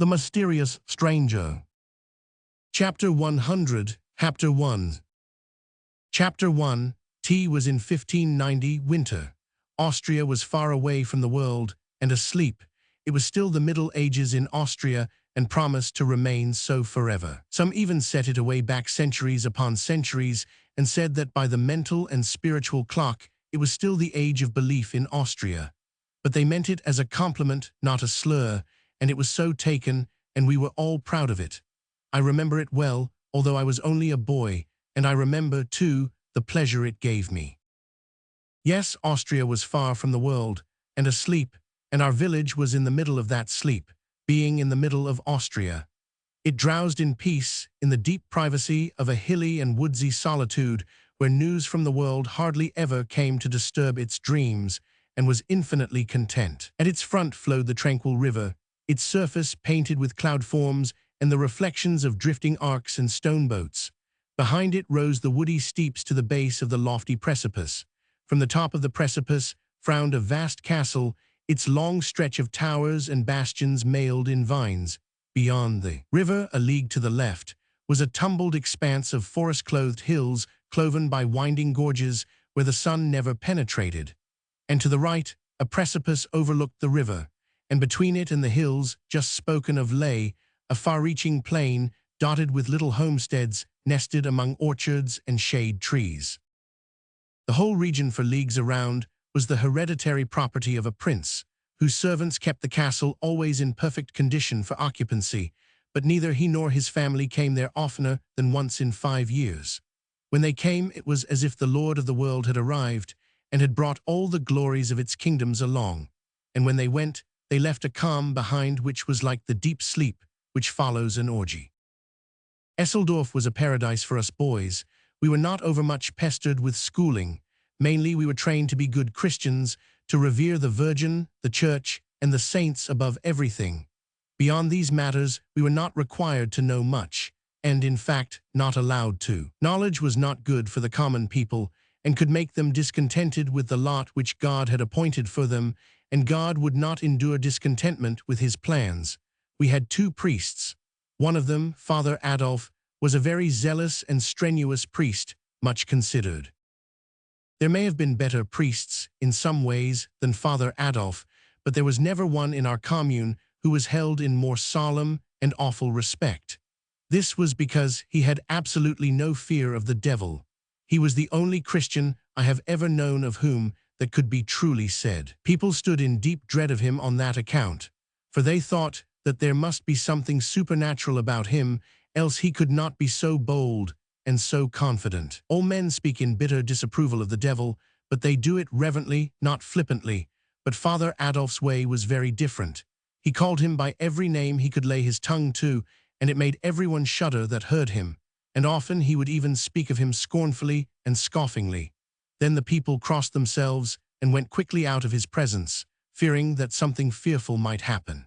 The Mysterious Stranger. Chapter 100, Chapter 1. Chapter 1. Tea was in 1590 winter. Austria was far away from the world and asleep. It was still the Middle Ages in Austria and promised to remain so forever. Some even set it away back centuries upon centuries and said that by the mental and spiritual clock, it was still the age of belief in Austria. But they meant it as a compliment, not a slur, and it was so taken, and we were all proud of it. I remember it well, although I was only a boy, and I remember, too, the pleasure it gave me. Yes, Austria was far from the world, and asleep, and our village was in the middle of that sleep, being in the middle of Austria. It drowsed in peace, in the deep privacy of a hilly and woodsy solitude, where news from the world hardly ever came to disturb its dreams, and was infinitely content. At its front flowed the tranquil river, its surface painted with cloud forms and the reflections of drifting arcs and stone boats. Behind it rose the woody steeps to the base of the lofty precipice. From the top of the precipice frowned a vast castle, its long stretch of towers and bastions mailed in vines. Beyond the river, a league to the left, was a tumbled expanse of forest-clothed hills cloven by winding gorges where the sun never penetrated. And to the right, a precipice overlooked the river, and between it and the hills just spoken of lay a far-reaching plain dotted with little homesteads nested among orchards and shade trees. The whole region for leagues around was the hereditary property of a prince, whose servants kept the castle always in perfect condition for occupancy, but neither he nor his family came there oftener than once in 5 years. When they came, it was as if the Lord of the world had arrived and had brought all the glories of its kingdoms along, and when they went, they left a calm behind which was like the deep sleep which follows an orgy. Esseldorf was a paradise for us boys. We were not overmuch pestered with schooling. Mainly we were trained to be good Christians, to revere the Virgin, the Church, and the saints above everything. Beyond these matters, we were not required to know much, and in fact, not allowed to. Knowledge was not good for the common people, and could make them discontented with the lot which God had appointed for them, and God would not endure discontentment with his plans. We had 2 priests. One of them, Father Adolf, was a very zealous and strenuous priest, much considered. There may have been better priests, in some ways, than Father Adolf, but there was never one in our commune who was held in more solemn and awful respect. This was because he had absolutely no fear of the devil. He was the only Christian I have ever known of whom that could be truly said. People stood in deep dread of him on that account, for they thought that there must be something supernatural about him, else he could not be so bold and so confident. All men speak in bitter disapproval of the devil, but they do it reverently, not flippantly. But Father Adolf's way was very different. He called him by every name he could lay his tongue to, and it made everyone shudder that heard him, and often he would even speak of him scornfully and scoffingly. Then the people crossed themselves and went quickly out of his presence, fearing that something fearful might happen.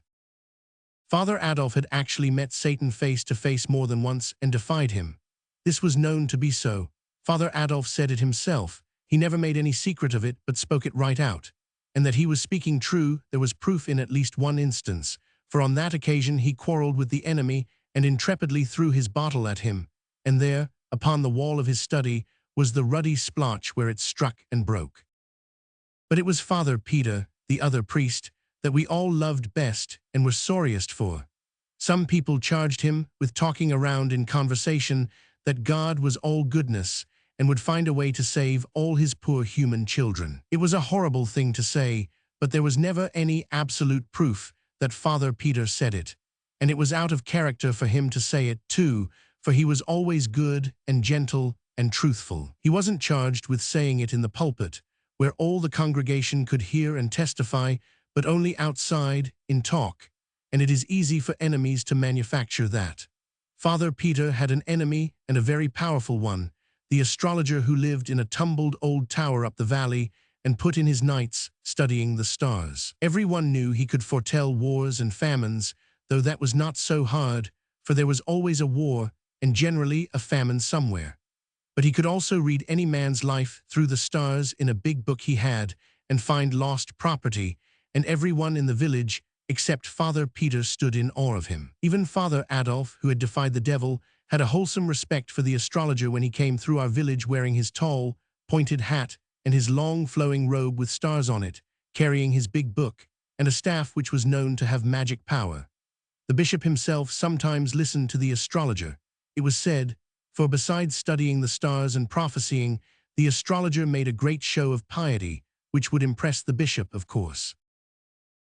Father Adolf had actually met Satan face to face more than once and defied him. This was known to be so. Father Adolf said it himself. He never made any secret of it, but spoke it right out. And that he was speaking true, there was proof in at least one instance, for on that occasion he quarreled with the enemy and intrepidly threw his bottle at him, and there, upon the wall of his study, was the ruddy splotch where it struck and broke. But it was Father Peter, the other priest, that we all loved best and were sorriest for. Some people charged him with talking around in conversation that God was all goodness and would find a way to save all his poor human children. It was a horrible thing to say, but there was never any absolute proof that Father Peter said it, and it was out of character for him to say it too, for he was always good and gentle and truthful. He wasn't charged with saying it in the pulpit, where all the congregation could hear and testify, but only outside, in talk, and it is easy for enemies to manufacture that. Father Peter had an enemy, and a very powerful one, the astrologer who lived in a tumbled old tower up the valley and put in his nights studying the stars. Everyone knew he could foretell wars and famines, though that was not so hard, for there was always a war and generally a famine somewhere. But he could also read any man's life through the stars in a big book he had and find lost property, and everyone in the village except Father Peter stood in awe of him. Even Father Adolf, who had defied the devil, had a wholesome respect for the astrologer when he came through our village wearing his tall, pointed hat and his long flowing robe with stars on it, carrying his big book, and a staff which was known to have magic power. The bishop himself sometimes listened to the astrologer, it was said, for besides studying the stars and prophesying, the astrologer made a great show of piety, which would impress the bishop, of course.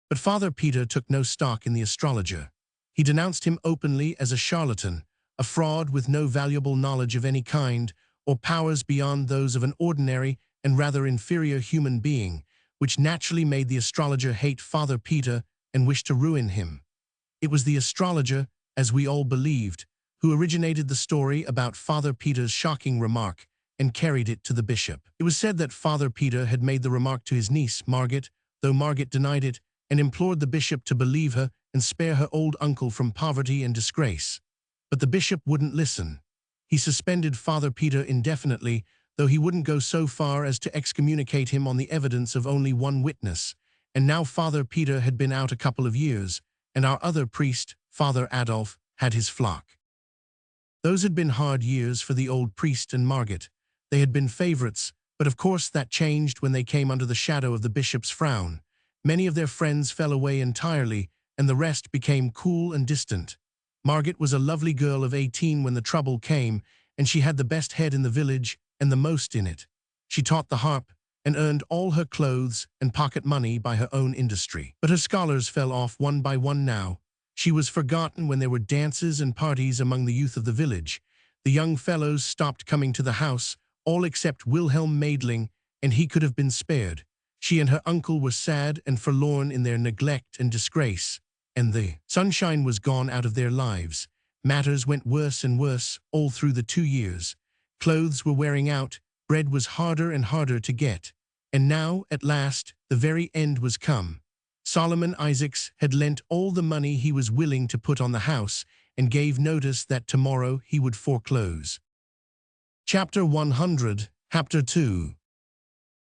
But Father Peter took no stock in the astrologer. He denounced him openly as a charlatan, a fraud with no valuable knowledge of any kind, or powers beyond those of an ordinary and rather inferior human being, which naturally made the astrologer hate Father Peter and wish to ruin him. It was the astrologer, as we all believed, who originated the story about Father Peter's shocking remark and carried it to the bishop. It was said that Father Peter had made the remark to his niece, Margaret, though Margaret denied it and implored the bishop to believe her and spare her old uncle from poverty and disgrace. But the bishop wouldn't listen. He suspended Father Peter indefinitely, though he wouldn't go so far as to excommunicate him on the evidence of only one witness. And now Father Peter had been out a couple of years, and our other priest, Father Adolf, had his flock. Those had been hard years for the old priest and Margaret. They had been favorites, but of course that changed when they came under the shadow of the bishop's frown. Many of their friends fell away entirely, and the rest became cool and distant. Margaret was a lovely girl of 18 when the trouble came, and she had the best head in the village and the most in it. She taught the harp and earned all her clothes and pocket money by her own industry. But her scholars fell off one by one now. She was forgotten when there were dances and parties among the youth of the village. The young fellows stopped coming to the house, all except Wilhelm Maidling, and he could have been spared. She and her uncle were sad and forlorn in their neglect and disgrace, and the sunshine was gone out of their lives. Matters went worse and worse all through the 2 years. Clothes were wearing out, bread was harder and harder to get. And now, at last, the very end was come. Solomon Isaacs had lent all the money he was willing to put on the house and gave notice that tomorrow he would foreclose. Chapter 100, Chapter 2.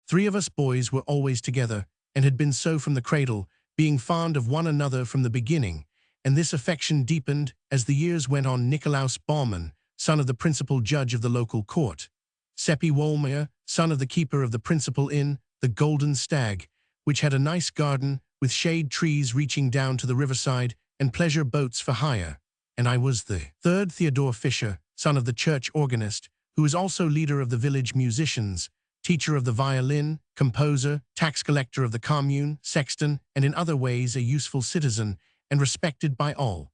3 of us boys were always together, and had been so from the cradle, being fond of one another from the beginning, and this affection deepened as the years went on. Nikolaus Baumann, son of the principal judge of the local court; Seppi Wohlmeyer, son of the keeper of the principal inn, the Golden Stag, which had a nice garden with shade trees reaching down to the riverside and pleasure boats for hire; and I was the third, Theodore Fischer, son of the church organist, who was also leader of the village musicians, teacher of the violin, composer, tax collector of the commune, sexton, and in other ways a useful citizen, and respected by all.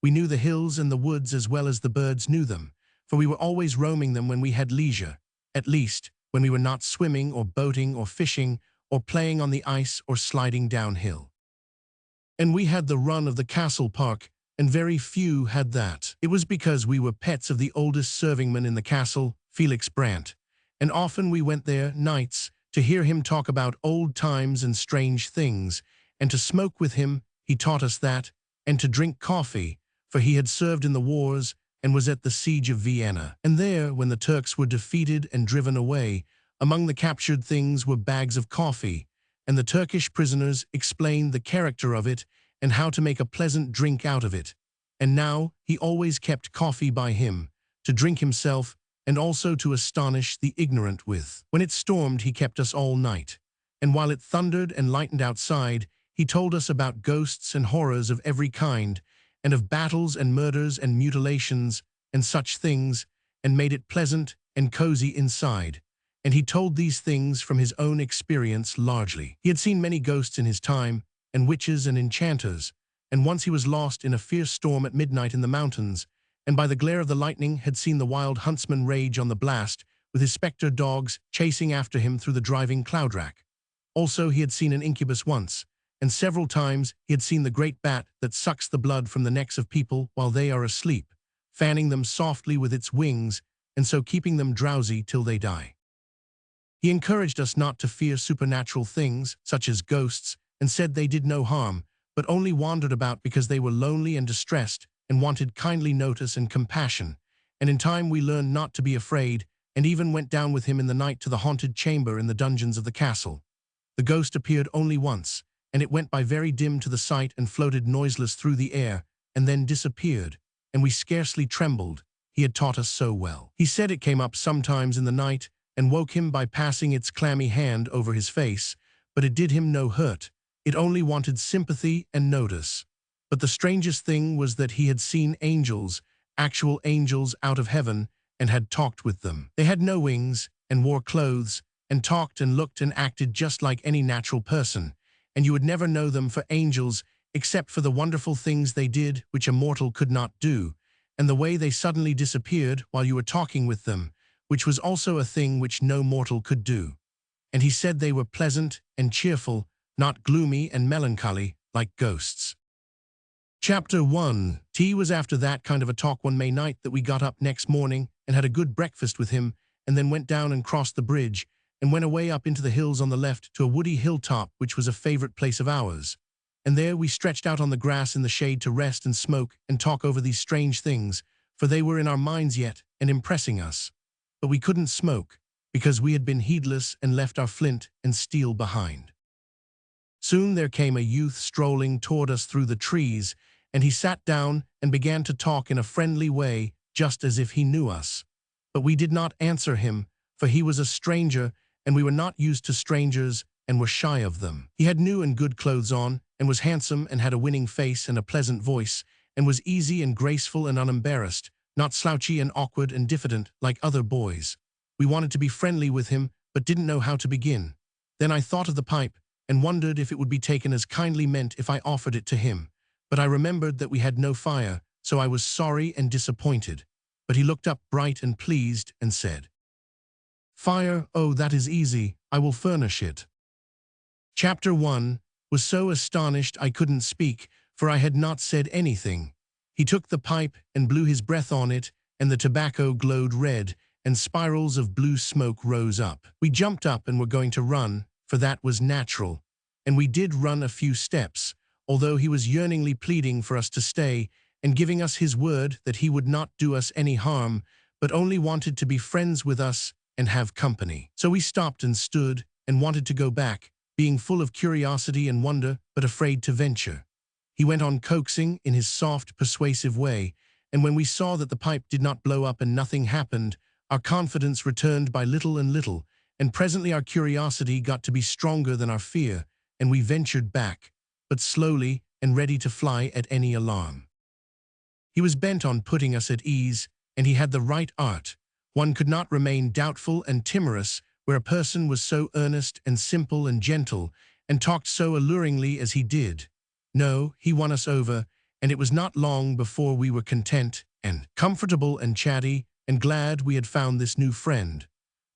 We knew the hills and the woods as well as the birds knew them, for we were always roaming them when we had leisure, at least when we were not swimming or boating or fishing or playing on the ice or sliding downhill. And we had the run of the castle park, and very few had that. It was because we were pets of the oldest servingman in the castle, Felix Brandt, and often we went there nights to hear him talk about old times and strange things, and to smoke with him, he taught us that, and to drink coffee, for he had served in the wars and was at the siege of Vienna. And there, when the Turks were defeated and driven away, among the captured things were bags of coffee, and the Turkish prisoners explained the character of it and how to make a pleasant drink out of it. And now he always kept coffee by him, to drink himself, and also to astonish the ignorant with. When it stormed, he kept us all night, and while it thundered and lightened outside, he told us about ghosts and horrors of every kind, and of battles and murders and mutilations and such things, and made it pleasant and cozy inside. And he told these things from his own experience largely. He had seen many ghosts in his time, and witches and enchanters, and once he was lost in a fierce storm at midnight in the mountains, and by the glare of the lightning had seen the wild huntsman rage on the blast, with his spectre dogs chasing after him through the driving cloudrack. Also he had seen an incubus once, and several times he had seen the great bat that sucks the blood from the necks of people while they are asleep, fanning them softly with its wings, and so keeping them drowsy till they die. He encouraged us not to fear supernatural things, such as ghosts, and said they did no harm, but only wandered about because they were lonely and distressed, and wanted kindly notice and compassion, and in time we learned not to be afraid, and even went down with him in the night to the haunted chamber in the dungeons of the castle. The ghost appeared only once, and it went by very dim to the sight and floated noiseless through the air, and then disappeared, and we scarcely trembled. He had taught us so well. He said it came up sometimes in the night and woke him by passing its clammy hand over his face, but it did him no hurt. It only wanted sympathy and notice. But the strangest thing was that he had seen angels, actual angels out of heaven, and had talked with them. They had no wings and wore clothes and talked and looked and acted just like any natural person, and you would never know them for angels except for the wonderful things they did which a mortal could not do, and the way they suddenly disappeared while you were talking with them, which was also a thing which no mortal could do. And he said they were pleasant and cheerful, not gloomy and melancholy like ghosts. Chapter 1. Tea was after that kind of a talk one May night that we got up next morning and had a good breakfast with him, and then went down and crossed the bridge, and went away up into the hills on the left to a woody hilltop which was a favorite place of ours. And there we stretched out on the grass in the shade to rest and smoke and talk over these strange things, for they were in our minds yet and impressing us. But we couldn't smoke, because we had been heedless and left our flint and steel behind. Soon there came a youth strolling toward us through the trees, and he sat down and began to talk in a friendly way, just as if he knew us. But we did not answer him, for he was a stranger, and we were not used to strangers and were shy of them. He had new and good clothes on, and was handsome and had a winning face and a pleasant voice, and was easy and graceful and unembarrassed, not slouchy and awkward and diffident like other boys. We wanted to be friendly with him, but didn't know how to begin. Then I thought of the pipe, and wondered if it would be taken as kindly meant if I offered it to him. But I remembered that we had no fire, so I was sorry and disappointed. But he looked up bright and pleased and said, "Fire, oh, that is easy, I will furnish it." Chapter 1. Was so astonished I couldn't speak, for I had not said anything. He took the pipe and blew his breath on it, and the tobacco glowed red, and spirals of blue smoke rose up. We jumped up and were going to run, for that was natural, and we did run a few steps, although he was yearningly pleading for us to stay, and giving us his word that he would not do us any harm, but only wanted to be friends with us and have company. So we stopped and stood, and wanted to go back, being full of curiosity and wonder, but afraid to venture. He went on coaxing in his soft, persuasive way, and when we saw that the pipe did not blow up and nothing happened, our confidence returned by little and little, and presently our curiosity got to be stronger than our fear, and we ventured back, but slowly and ready to fly at any alarm. He was bent on putting us at ease, and he had the right art. One could not remain doubtful and timorous where a person was so earnest and simple and gentle, and talked so alluringly as he did. No, he won us over, and it was not long before we were content and comfortable and chatty and glad we had found this new friend.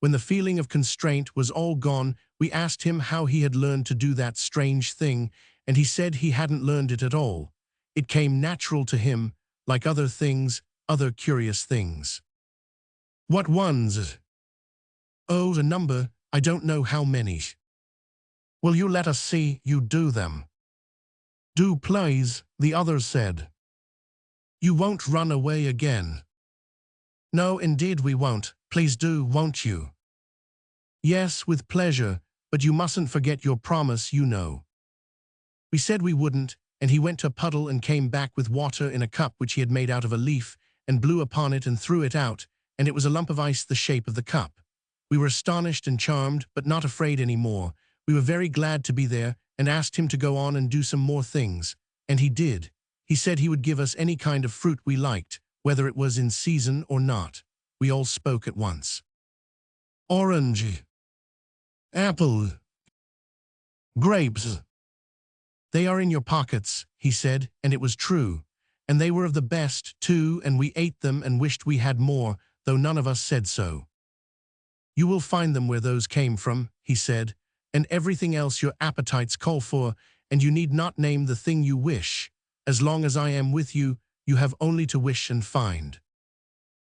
When the feeling of constraint was all gone, we asked him how he had learned to do that strange thing, and he said he hadn't learned it at all. It came natural to him, like other things, other curious things. What ones? Oh, a number, I don't know how many. Will you let us see you do them? Do please, the others said. You won't run away again. No, indeed we won't. Please do, won't you? Yes, with pleasure, but you mustn't forget your promise, you know. We said we wouldn't, and he went to a puddle and came back with water in a cup which he had made out of a leaf, and blew upon it and threw it out, and it was a lump of ice the shape of the cup. We were astonished and charmed, but not afraid any more. We were very glad to be there, and asked him to go on and do some more things. And he did. He said he would give us any kind of fruit we liked, whether it was in season or not. We all spoke at once. Orange. Apple. Grapes. They are in your pockets, he said, and it was true. And they were of the best, too, and we ate them and wished we had more, though none of us said so. You will find them where those came from, he said, and everything else your appetites call for, and you need not name the thing you wish. As long as I am with you, you have only to wish and find.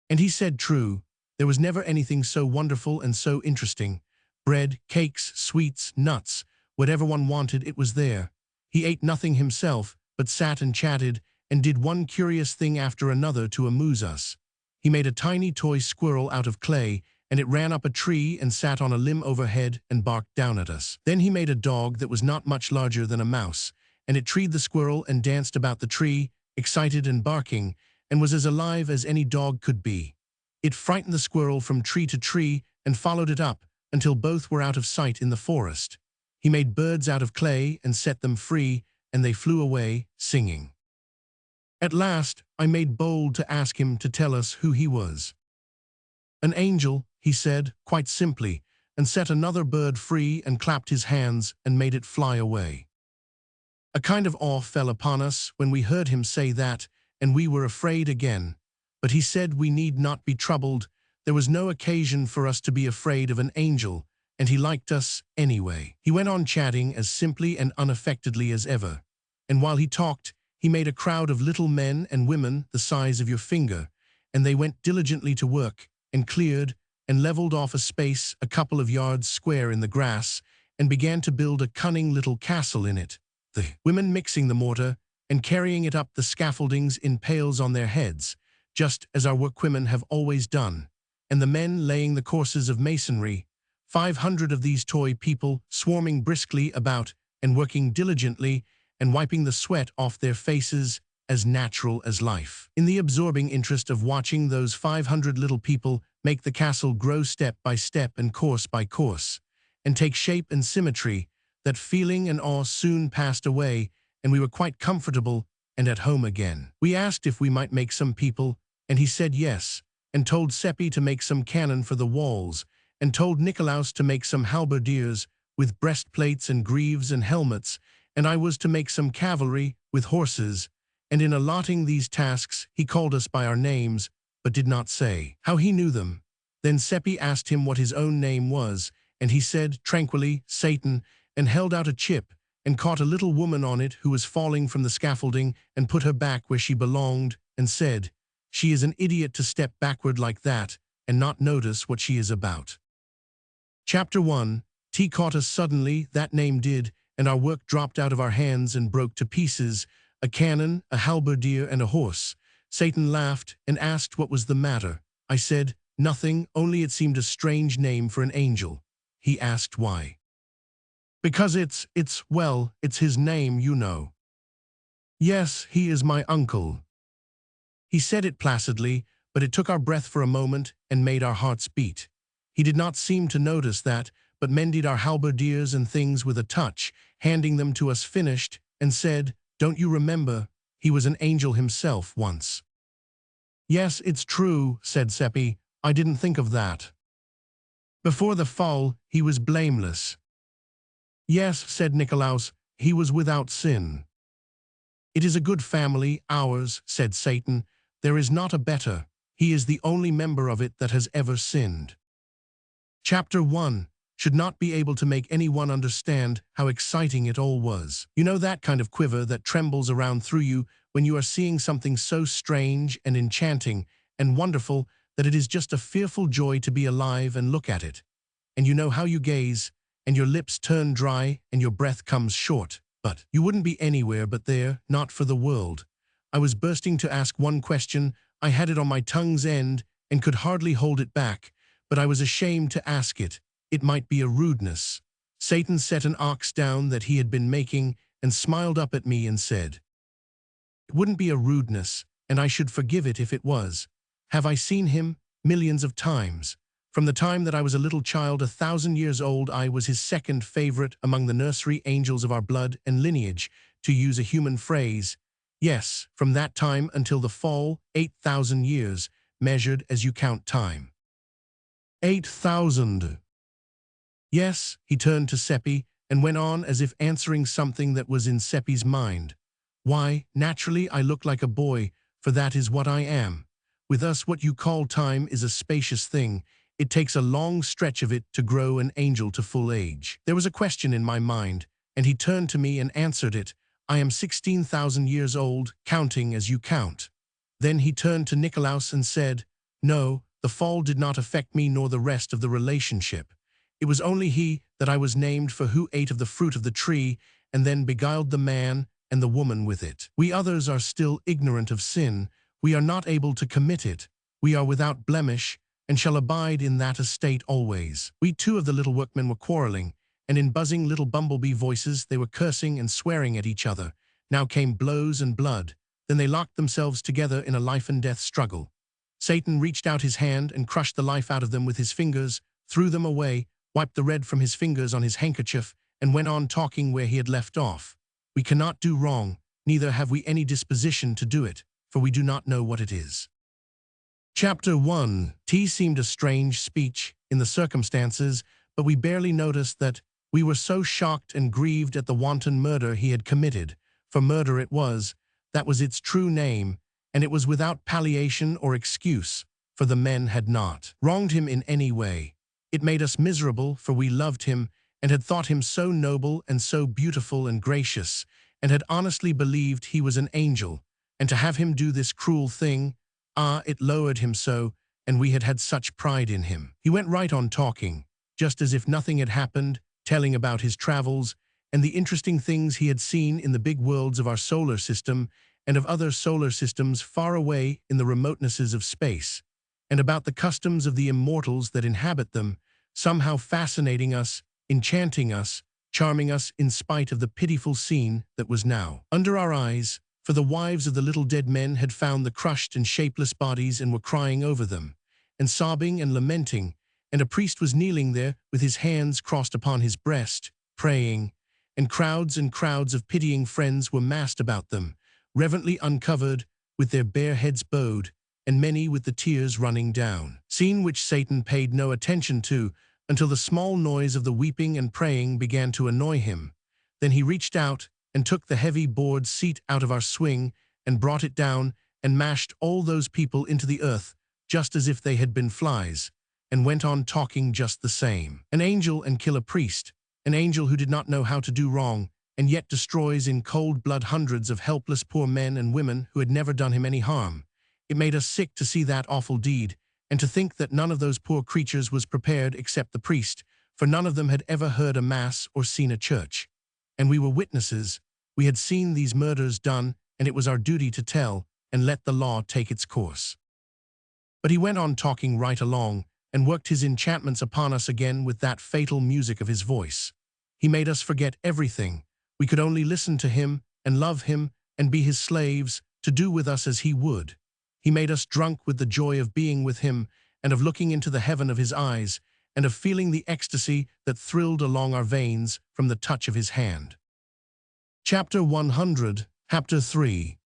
And he said true, there was never anything so wonderful and so interesting. Bread, cakes, sweets, nuts, whatever one wanted, it was there. He ate nothing himself, but sat and chatted, and did one curious thing after another to amuse us. He made a tiny toy squirrel out of clay, and it ran up a tree and sat on a limb overhead and barked down at us. Then he made a dog that was not much larger than a mouse, and it treed the squirrel and danced about the tree, excited and barking, and was as alive as any dog could be. It frightened the squirrel from tree to tree and followed it up until both were out of sight in the forest. He made birds out of clay and set them free, and they flew away, singing. At last, I made bold to ask him to tell us who he was. An angel, he said, quite simply, and set another bird free and clapped his hands and made it fly away. A kind of awe fell upon us when we heard him say that, and we were afraid again. But he said we need not be troubled. There was no occasion for us to be afraid of an angel, and he liked us anyway. He went on chatting as simply and unaffectedly as ever, and while he talked, he made a crowd of little men and women the size of your finger, and they went diligently to work, and cleared, and leveled off a space a couple of yards square in the grass, and began to build a cunning little castle in it, the women mixing the mortar, and carrying it up the scaffoldings in pails on their heads, just as our workwomen have always done, and the men laying the courses of masonry, 500 of these toy people swarming briskly about and working diligently and wiping the sweat off their faces as natural as life. In the absorbing interest of watching those 500 little people make the castle grow step by step and course by course, and take shape and symmetry, that feeling and awe soon passed away, and we were quite comfortable and at home again. We asked if we might make some people, and he said yes, and told Seppi to make some cannon for the walls, and told Nicolaus to make some halberdiers with breastplates and greaves and helmets, and I was to make some cavalry with horses, and in allotting these tasks he called us by our names, but did not say how he knew them. Then Seppi asked him what his own name was, and he said tranquilly, Satan, and held out a chip, and caught a little woman on it who was falling from the scaffolding, and put her back where she belonged, and said, "She is an idiot to step backward like that, and not notice what she is about." Chapter 1. T caught us suddenly, that name did, and our work dropped out of our hands and broke to pieces, a cannon, a halberdier, and a horse. Satan laughed and asked what was the matter. I said, "Nothing, only it seemed a strange name for an angel." He asked why. "Because it's his name, you know." "Yes, he is my uncle." He said it placidly, but it took our breath for a moment and made our hearts beat. He did not seem to notice that, but mended our halberdiers and things with a touch, handing them to us finished, and said, "Don't you remember, he was an angel himself once?" "Yes, it's true," said Seppi. "I didn't think of that." "Before the fall, he was blameless." "Yes," said Nicolaus, "he was without sin." "It is a good family, ours," said Satan. "There is not a better. He is the only member of it that has ever sinned." Chapter 1. Should not be able to make anyone understand how exciting it all was. You know that kind of quiver that trembles around through you when you are seeing something so strange and enchanting and wonderful that it is just a fearful joy to be alive and look at it. And you know how you gaze, and your lips turn dry and your breath comes short. But you wouldn't be anywhere but there, not for the world. I was bursting to ask one question, I had it on my tongue's end and could hardly hold it back, but I was ashamed to ask it. It might be a rudeness. Satan set an ox down that he had been making and smiled up at me and said, "It wouldn't be a rudeness, and I should forgive it if it was. Have I seen him? Millions of times. From the time that I was a little child, 1,000 years old, I was his second favorite among the nursery angels of our blood and lineage, to use a human phrase. Yes, from that time until the fall, 8,000 years, measured as you count time." 8,000. Yes, he turned to Seppi and went on as if answering something that was in Seppi's mind. "Why, naturally I look like a boy, for that is what I am. With us what you call time is a spacious thing. It takes a long stretch of it to grow an angel to full age." There was a question in my mind, and he turned to me and answered it. "I am 16,000 years old, counting as you count." Then he turned to Nicolaus and said, "No, the fall did not affect me nor the rest of the relationship. It was only he that I was named for who ate of the fruit of the tree and then beguiled the man and the woman with it. We others are still ignorant of sin. We are not able to commit it. We are without blemish, and shall abide in that estate always. We two of the little workmen were quarreling, and in buzzing little bumblebee voices they were cursing and swearing at each other. Now came blows and blood, then they locked themselves together in a life-and-death struggle. Satan reached out his hand and crushed the life out of them with his fingers, threw them away, wiped the red from his fingers on his handkerchief, and went on talking where he had left off. We cannot do wrong, neither have we any disposition to do it, for we do not know what it is. Chapter 1. T seemed a strange speech in the circumstances, but we barely noticed that we were so shocked and grieved at the wanton murder he had committed, for murder it was, that was its true name, and it was without palliation or excuse, for the men had not wronged him in any way. It made us miserable, for we loved him, and had thought him so noble and so beautiful and gracious, and had honestly believed he was an angel, and to have him do this cruel thing, it lowered him so, and we had had such pride in him. He went right on talking, just as if nothing had happened, telling about his travels, and the interesting things he had seen in the big worlds of our solar system, and of other solar systems far away in the remotenesses of space, and about the customs of the immortals that inhabit them, somehow fascinating us, enchanting us, charming us in spite of the pitiful scene that was now under our eyes, for the wives of the little dead men had found the crushed and shapeless bodies and were crying over them, and sobbing and lamenting, and a priest was kneeling there with his hands crossed upon his breast, praying, and crowds of pitying friends were massed about them, reverently uncovered, with their bare heads bowed, and many with the tears running down. Scene which Satan paid no attention to until the small noise of the weeping and praying began to annoy him. Then he reached out and took the heavy board seat out of our swing and brought it down and mashed all those people into the earth just as if they had been flies, and went on talking just the same. An angel and kill a priest, an angel who did not know how to do wrong, and yet destroys in cold blood hundreds of helpless poor men and women who had never done him any harm. It made us sick to see that awful deed, and to think that none of those poor creatures was prepared except the priest, for none of them had ever heard a mass or seen a church. And we were witnesses. We had seen these murders done, and it was our duty to tell and let the law take its course. But he went on talking right along, and worked his enchantments upon us again with that fatal music of his voice. He made us forget everything. We could only listen to him, and love him, and be his slaves, to do with us as he would. He made us drunk with the joy of being with him, and of looking into the heaven of his eyes, and of feeling the ecstasy that thrilled along our veins from the touch of his hand. Chapter 100. Chapter 3.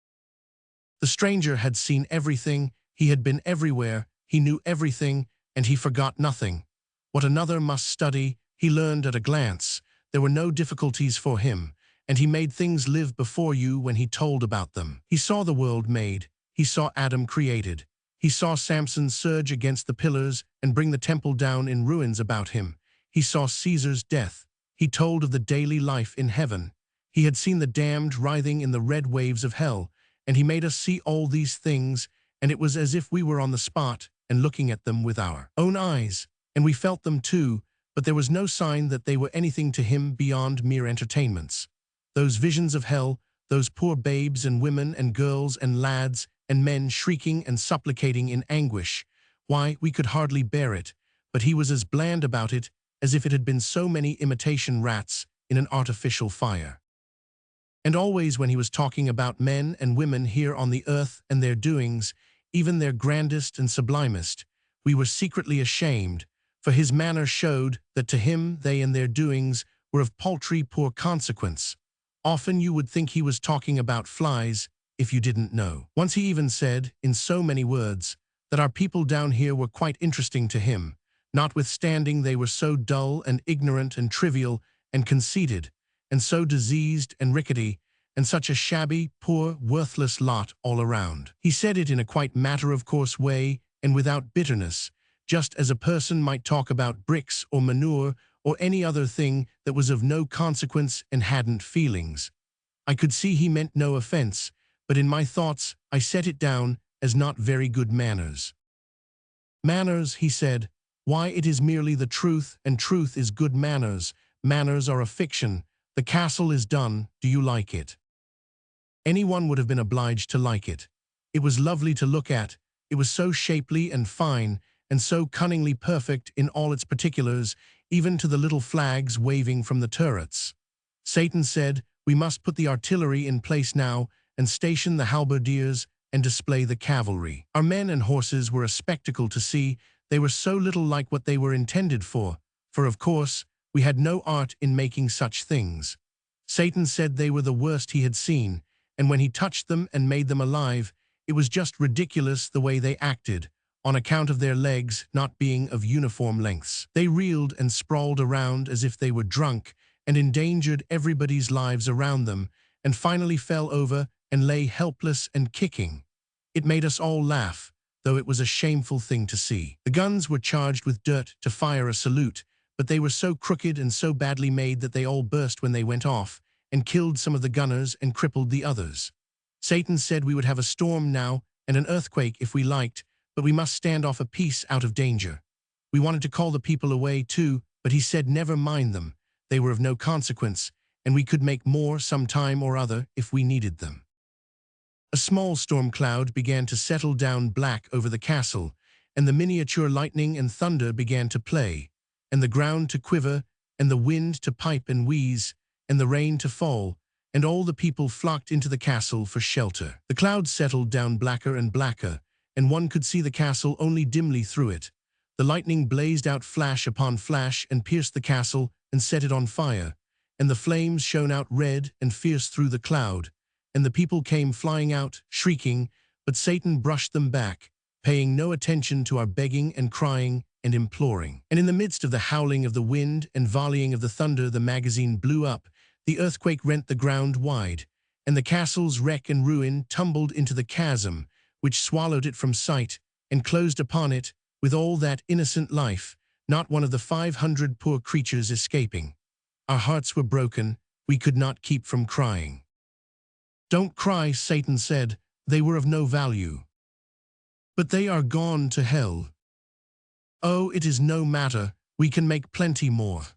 The stranger had seen everything, he had been everywhere, he knew everything, and he forgot nothing. What another must study, he learned at a glance. There were no difficulties for him, and he made things live before you when he told about them. He saw the world made, he saw Adam created. He saw Samson surge against the pillars and bring the temple down in ruins about him. He saw Caesar's death. He told of the daily life in heaven. He had seen the damned writhing in the red waves of hell, and he made us see all these things, and it was as if we were on the spot and looking at them with our own eyes, and we felt them too, but there was no sign that they were anything to him beyond mere entertainments. Those visions of hell, those poor babes and women and girls and lads and men shrieking and supplicating in anguish, why, we could hardly bear it, but he was as bland about it as if it had been so many imitation rats in an artificial fire. And always when he was talking about men and women here on the earth and their doings, even their grandest and sublimest, we were secretly ashamed, for his manner showed that to him they and their doings were of paltry poor consequence. Often you would think he was talking about flies, if you didn't know. Once he even said, in so many words, that our people down here were quite interesting to him, notwithstanding they were so dull and ignorant and trivial and conceited, and so diseased and rickety, and such a shabby, poor, worthless lot all around. He said it in a quite matter-of-course way and without bitterness, just as a person might talk about bricks or manure or any other thing that was of no consequence and hadn't feelings. I could see he meant no offense, but in my thoughts I set it down as not very good manners. Manners, he said, why, it is merely the truth, and truth is good manners. Manners are a fiction. The castle is done. Do you like it? Anyone would have been obliged to like it. It was lovely to look at. It was so shapely and fine, and so cunningly perfect in all its particulars, even to the little flags waving from the turrets. Satan said, "We must put the artillery in place now, and station the halberdiers, and display the cavalry." Our men and horses were a spectacle to see. They were so little like what they were intended for of course, we had no art in making such things. Satan said they were the worst he had seen, and when he touched them and made them alive, it was just ridiculous the way they acted, on account of their legs not being of uniform lengths. They reeled and sprawled around as if they were drunk, and endangered everybody's lives around them, and finally fell over and lay helpless and kicking. It made us all laugh, though it was a shameful thing to see. The guns were charged with dirt to fire a salute, but they were so crooked and so badly made that they all burst when they went off, and killed some of the gunners and crippled the others. Satan said we would have a storm now and an earthquake if we liked, but we must stand off a piece out of danger. We wanted to call the people away too, but he said never mind them, they were of no consequence, and we could make more some time or other if we needed them. A small storm cloud began to settle down black over the castle, and the miniature lightning and thunder began to play, and the ground to quiver, and the wind to pipe and wheeze, and the rain to fall, and all the people flocked into the castle for shelter. The clouds settled down blacker and blacker, and one could see the castle only dimly through it. The lightning blazed out flash upon flash and pierced the castle and set it on fire, and the flames shone out red and fierce through the cloud, and the people came flying out, shrieking, but Satan brushed them back, paying no attention to our begging and crying and imploring. And in the midst of the howling of the wind and volleying of the thunder, the magazine blew up, the earthquake rent the ground wide, and the castle's wreck and ruin tumbled into the chasm, which swallowed it from sight, and closed upon it, with all that innocent life, not one of the 500 poor creatures escaping. Our hearts were broken, we could not keep from crying. "Don't cry," Satan said, "they were of no value. But they are gone to hell. Oh, it is no matter, we can make plenty more."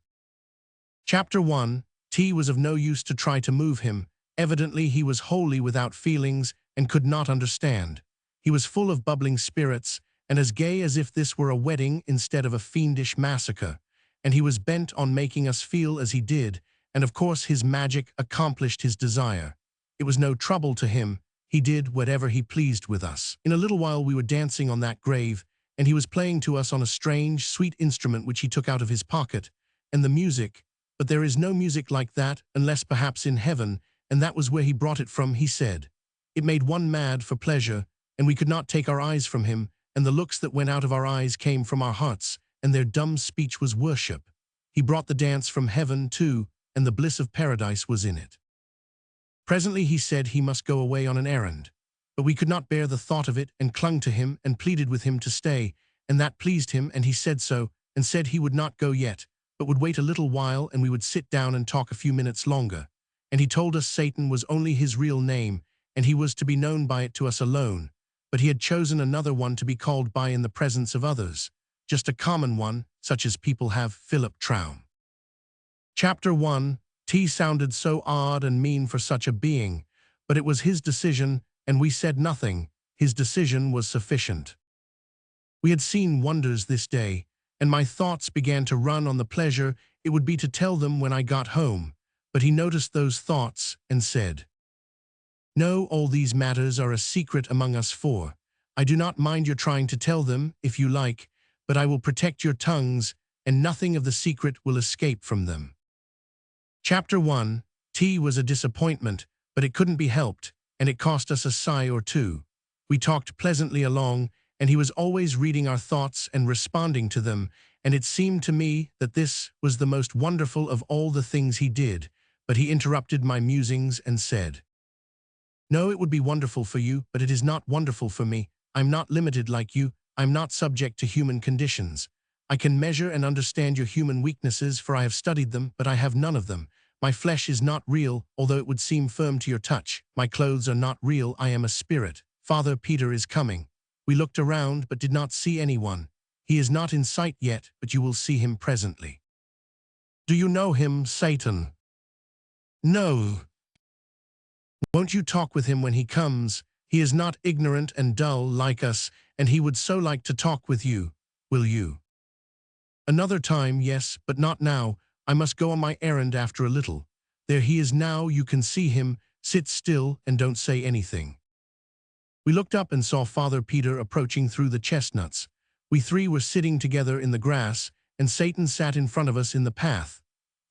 Chapter 1. Tea was of no use to try to move him. Evidently he was wholly without feelings and could not understand. He was full of bubbling spirits, and as gay as if this were a wedding instead of a fiendish massacre, and he was bent on making us feel as he did, and of course his magic accomplished his desire. It was no trouble to him, he did whatever he pleased with us. In a little while we were dancing on that grave, and he was playing to us on a strange, sweet instrument which he took out of his pocket, and the music, but there is no music like that, unless perhaps in heaven, and that was where he brought it from, he said. It made one mad for pleasure, and we could not take our eyes from him, and the looks that went out of our eyes came from our hearts, and their dumb speech was worship. He brought the dance from heaven, too, and the bliss of paradise was in it. Presently he said he must go away on an errand, but we could not bear the thought of it, and clung to him, and pleaded with him to stay, and that pleased him, and he said so, and said he would not go yet, but would wait a little while, and we would sit down and talk a few minutes longer. And he told us Satan was only his real name, and he was to be known by it to us alone, but he had chosen another one to be called by in the presence of others, just a common one, such as people have, Philip Traum. Chapter 1. T sounded so odd and mean for such a being, but it was his decision, and we said nothing. His decision was sufficient. We had seen wonders this day, and my thoughts began to run on the pleasure it would be to tell them when I got home, but he noticed those thoughts and said, "No, all these matters are a secret among us four. I do not mind your trying to tell them, if you like, but I will protect your tongues, and nothing of the secret will escape from them." Chapter 1. Tea was a disappointment, but it couldn't be helped, and it cost us a sigh or two. We talked pleasantly along, and he was always reading our thoughts and responding to them, and it seemed to me that this was the most wonderful of all the things he did, but he interrupted my musings and said, "No, it would be wonderful for you, but it is not wonderful for me. I'm not limited like you. I'm not subject to human conditions. I can measure and understand your human weaknesses, for I have studied them, but I have none of them. My flesh is not real, although it would seem firm to your touch. My clothes are not real, I am a spirit. Father Peter is coming." We looked around, but did not see anyone. "He is not in sight yet, but you will see him presently." "Do you know him, Satan?" "No." "Won't you talk with him when he comes? He is not ignorant and dull like us, and he would so like to talk with you. will you?" "Another time, yes, but not now. I must go on my errand after a little. There he is now, you can see him. Sit still and don't say anything." We looked up and saw Father Peter approaching through the chestnuts. We three were sitting together in the grass, and Satan sat in front of us in the path.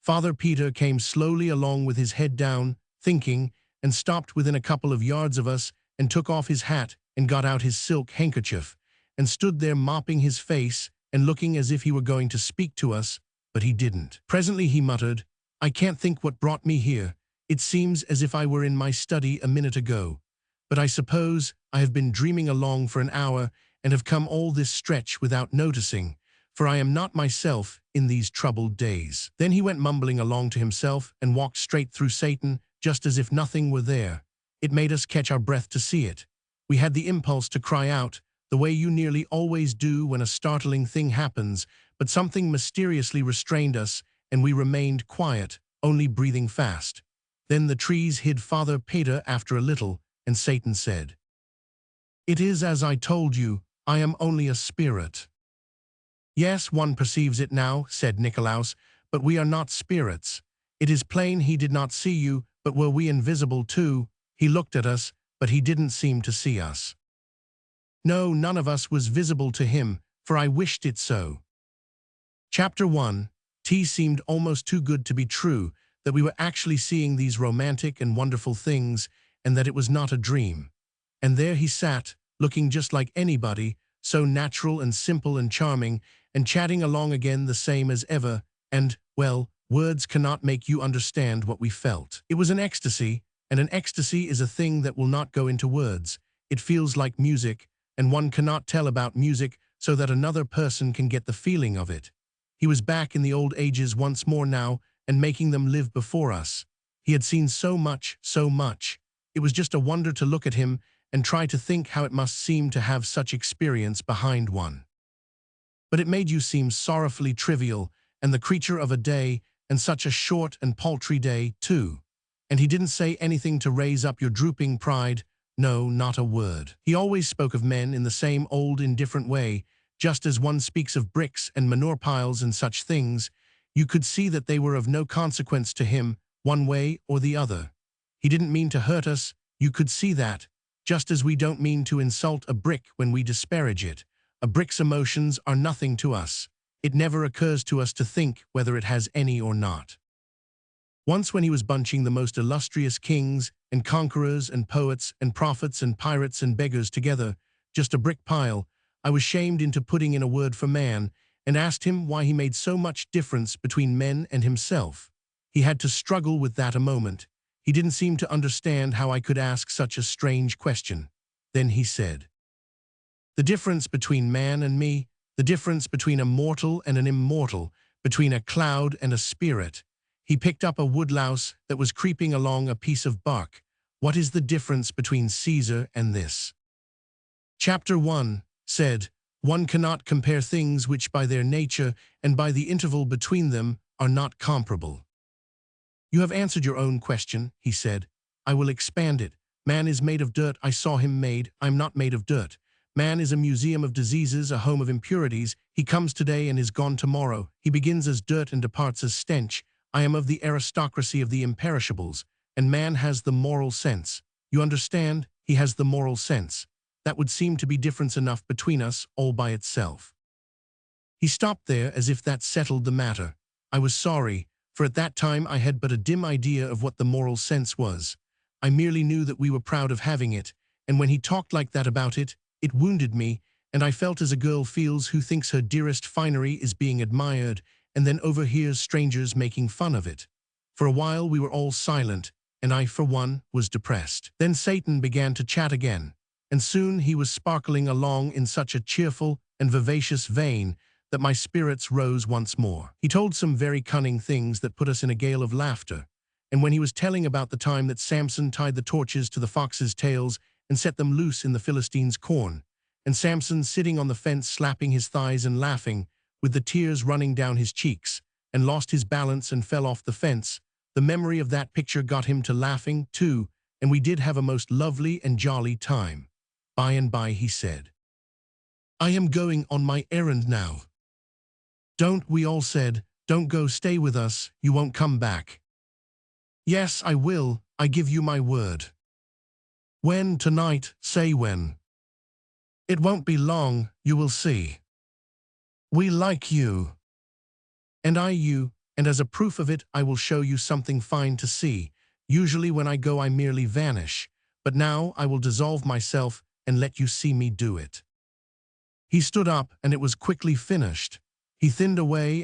Father Peter came slowly along with his head down, thinking, and stopped within a couple of yards of us and took off his hat and got out his silk handkerchief and stood there mopping his face and looking as if he were going to speak to us, but he didn't. Presently he muttered, "I can't think what brought me here. It seems as if I were in my study a minute ago. But I suppose I have been dreaming along for an hour and have come all this stretch without noticing, for I am not myself in these troubled days." Then he went mumbling along to himself and walked straight through Satan, just as if nothing were there. It made us catch our breath to see it. We had the impulse to cry out, the way you nearly always do when a startling thing happens, but something mysteriously restrained us, and we remained quiet, only breathing fast. Then the trees hid Father Peter after a little, and Satan said, "It is as I told you, I am only a spirit." "Yes, one perceives it now," said Nicolaus, "but we are not spirits. It is plain he did not see you, but were we invisible too? He looked at us, but he didn't seem to see us." "No, none of us was visible to him, for I wished it so." Chapter 1. T seemed almost too good to be true, that we were actually seeing these romantic and wonderful things, and that it was not a dream. And there he sat, looking just like anybody, so natural and simple and charming, and chatting along again the same as ever, and, well, words cannot make you understand what we felt. It was an ecstasy, and an ecstasy is a thing that will not go into words. It feels like music, and one cannot tell about music so that another person can get the feeling of it. He was back in the old ages once more now, and making them live before us. He had seen so much, so much. It was just a wonder to look at him and try to think how it must seem to have such experience behind one. But it made you seem sorrowfully trivial, and the creature of a day, and such a short and paltry day, too. And he didn't say anything to raise up your drooping pride. No, not a word. He always spoke of men in the same old indifferent way, just as one speaks of bricks and manure piles and such things. You could see that they were of no consequence to him, one way or the other. He didn't mean to hurt us, you could see that, just as we don't mean to insult a brick when we disparage it. A brick's emotions are nothing to us. It never occurs to us to think whether it has any or not. Once when he was bunching the most illustrious kings and conquerors and poets and prophets and pirates and beggars together, just a brick pile, I was shamed into putting in a word for man, and asked him why he made so much difference between men and himself. He had to struggle with that a moment. He didn't seem to understand how I could ask such a strange question. Then he said, "The difference between man and me, the difference between a mortal and an immortal, between a cloud and a spirit." He picked up a woodlouse that was creeping along a piece of bark. "What is the difference between Caesar and this?" Chapter 1 said, "One cannot compare things which by their nature and by the interval between them are not comparable." "You have answered your own question," he said. "I will expand it. Man is made of dirt. I saw him made. I am not made of dirt. Man is a museum of diseases, a home of impurities. He comes today and is gone tomorrow. He begins as dirt and departs as stench. I am of the aristocracy of the imperishables, and man has the moral sense. You understand? He has the moral sense. That would seem to be difference enough between us, all by itself." He stopped there as if that settled the matter. I was sorry, for at that time I had but a dim idea of what the moral sense was. I merely knew that we were proud of having it, and when he talked like that about it, it wounded me, and I felt as a girl feels who thinks her dearest finery is being admired, and then overhears strangers making fun of it. For a while we were all silent, and I, for one, was depressed. Then Satan began to chat again, and soon he was sparkling along in such a cheerful and vivacious vein that my spirits rose once more. He told some very cunning things that put us in a gale of laughter, and when he was telling about the time that Samson tied the torches to the foxes' tails and set them loose in the Philistines' corn, and Samson sitting on the fence slapping his thighs and laughing, with the tears running down his cheeks, and lost his balance and fell off the fence, the memory of that picture got him to laughing, too, and we did have a most lovely and jolly time. By and by he said, I am going on my errand now. Don't, we all said. Don't go, stay with us, you won't come back. Yes, I will, I give you my word. When? Tonight, say when. It won't be long, you will see. We like you. And I you, and as a proof of it I will show you something fine to see. Usually when I go I merely vanish, but now I will dissolve myself and let you see me do it. He stood up and it was quickly finished. He thinned away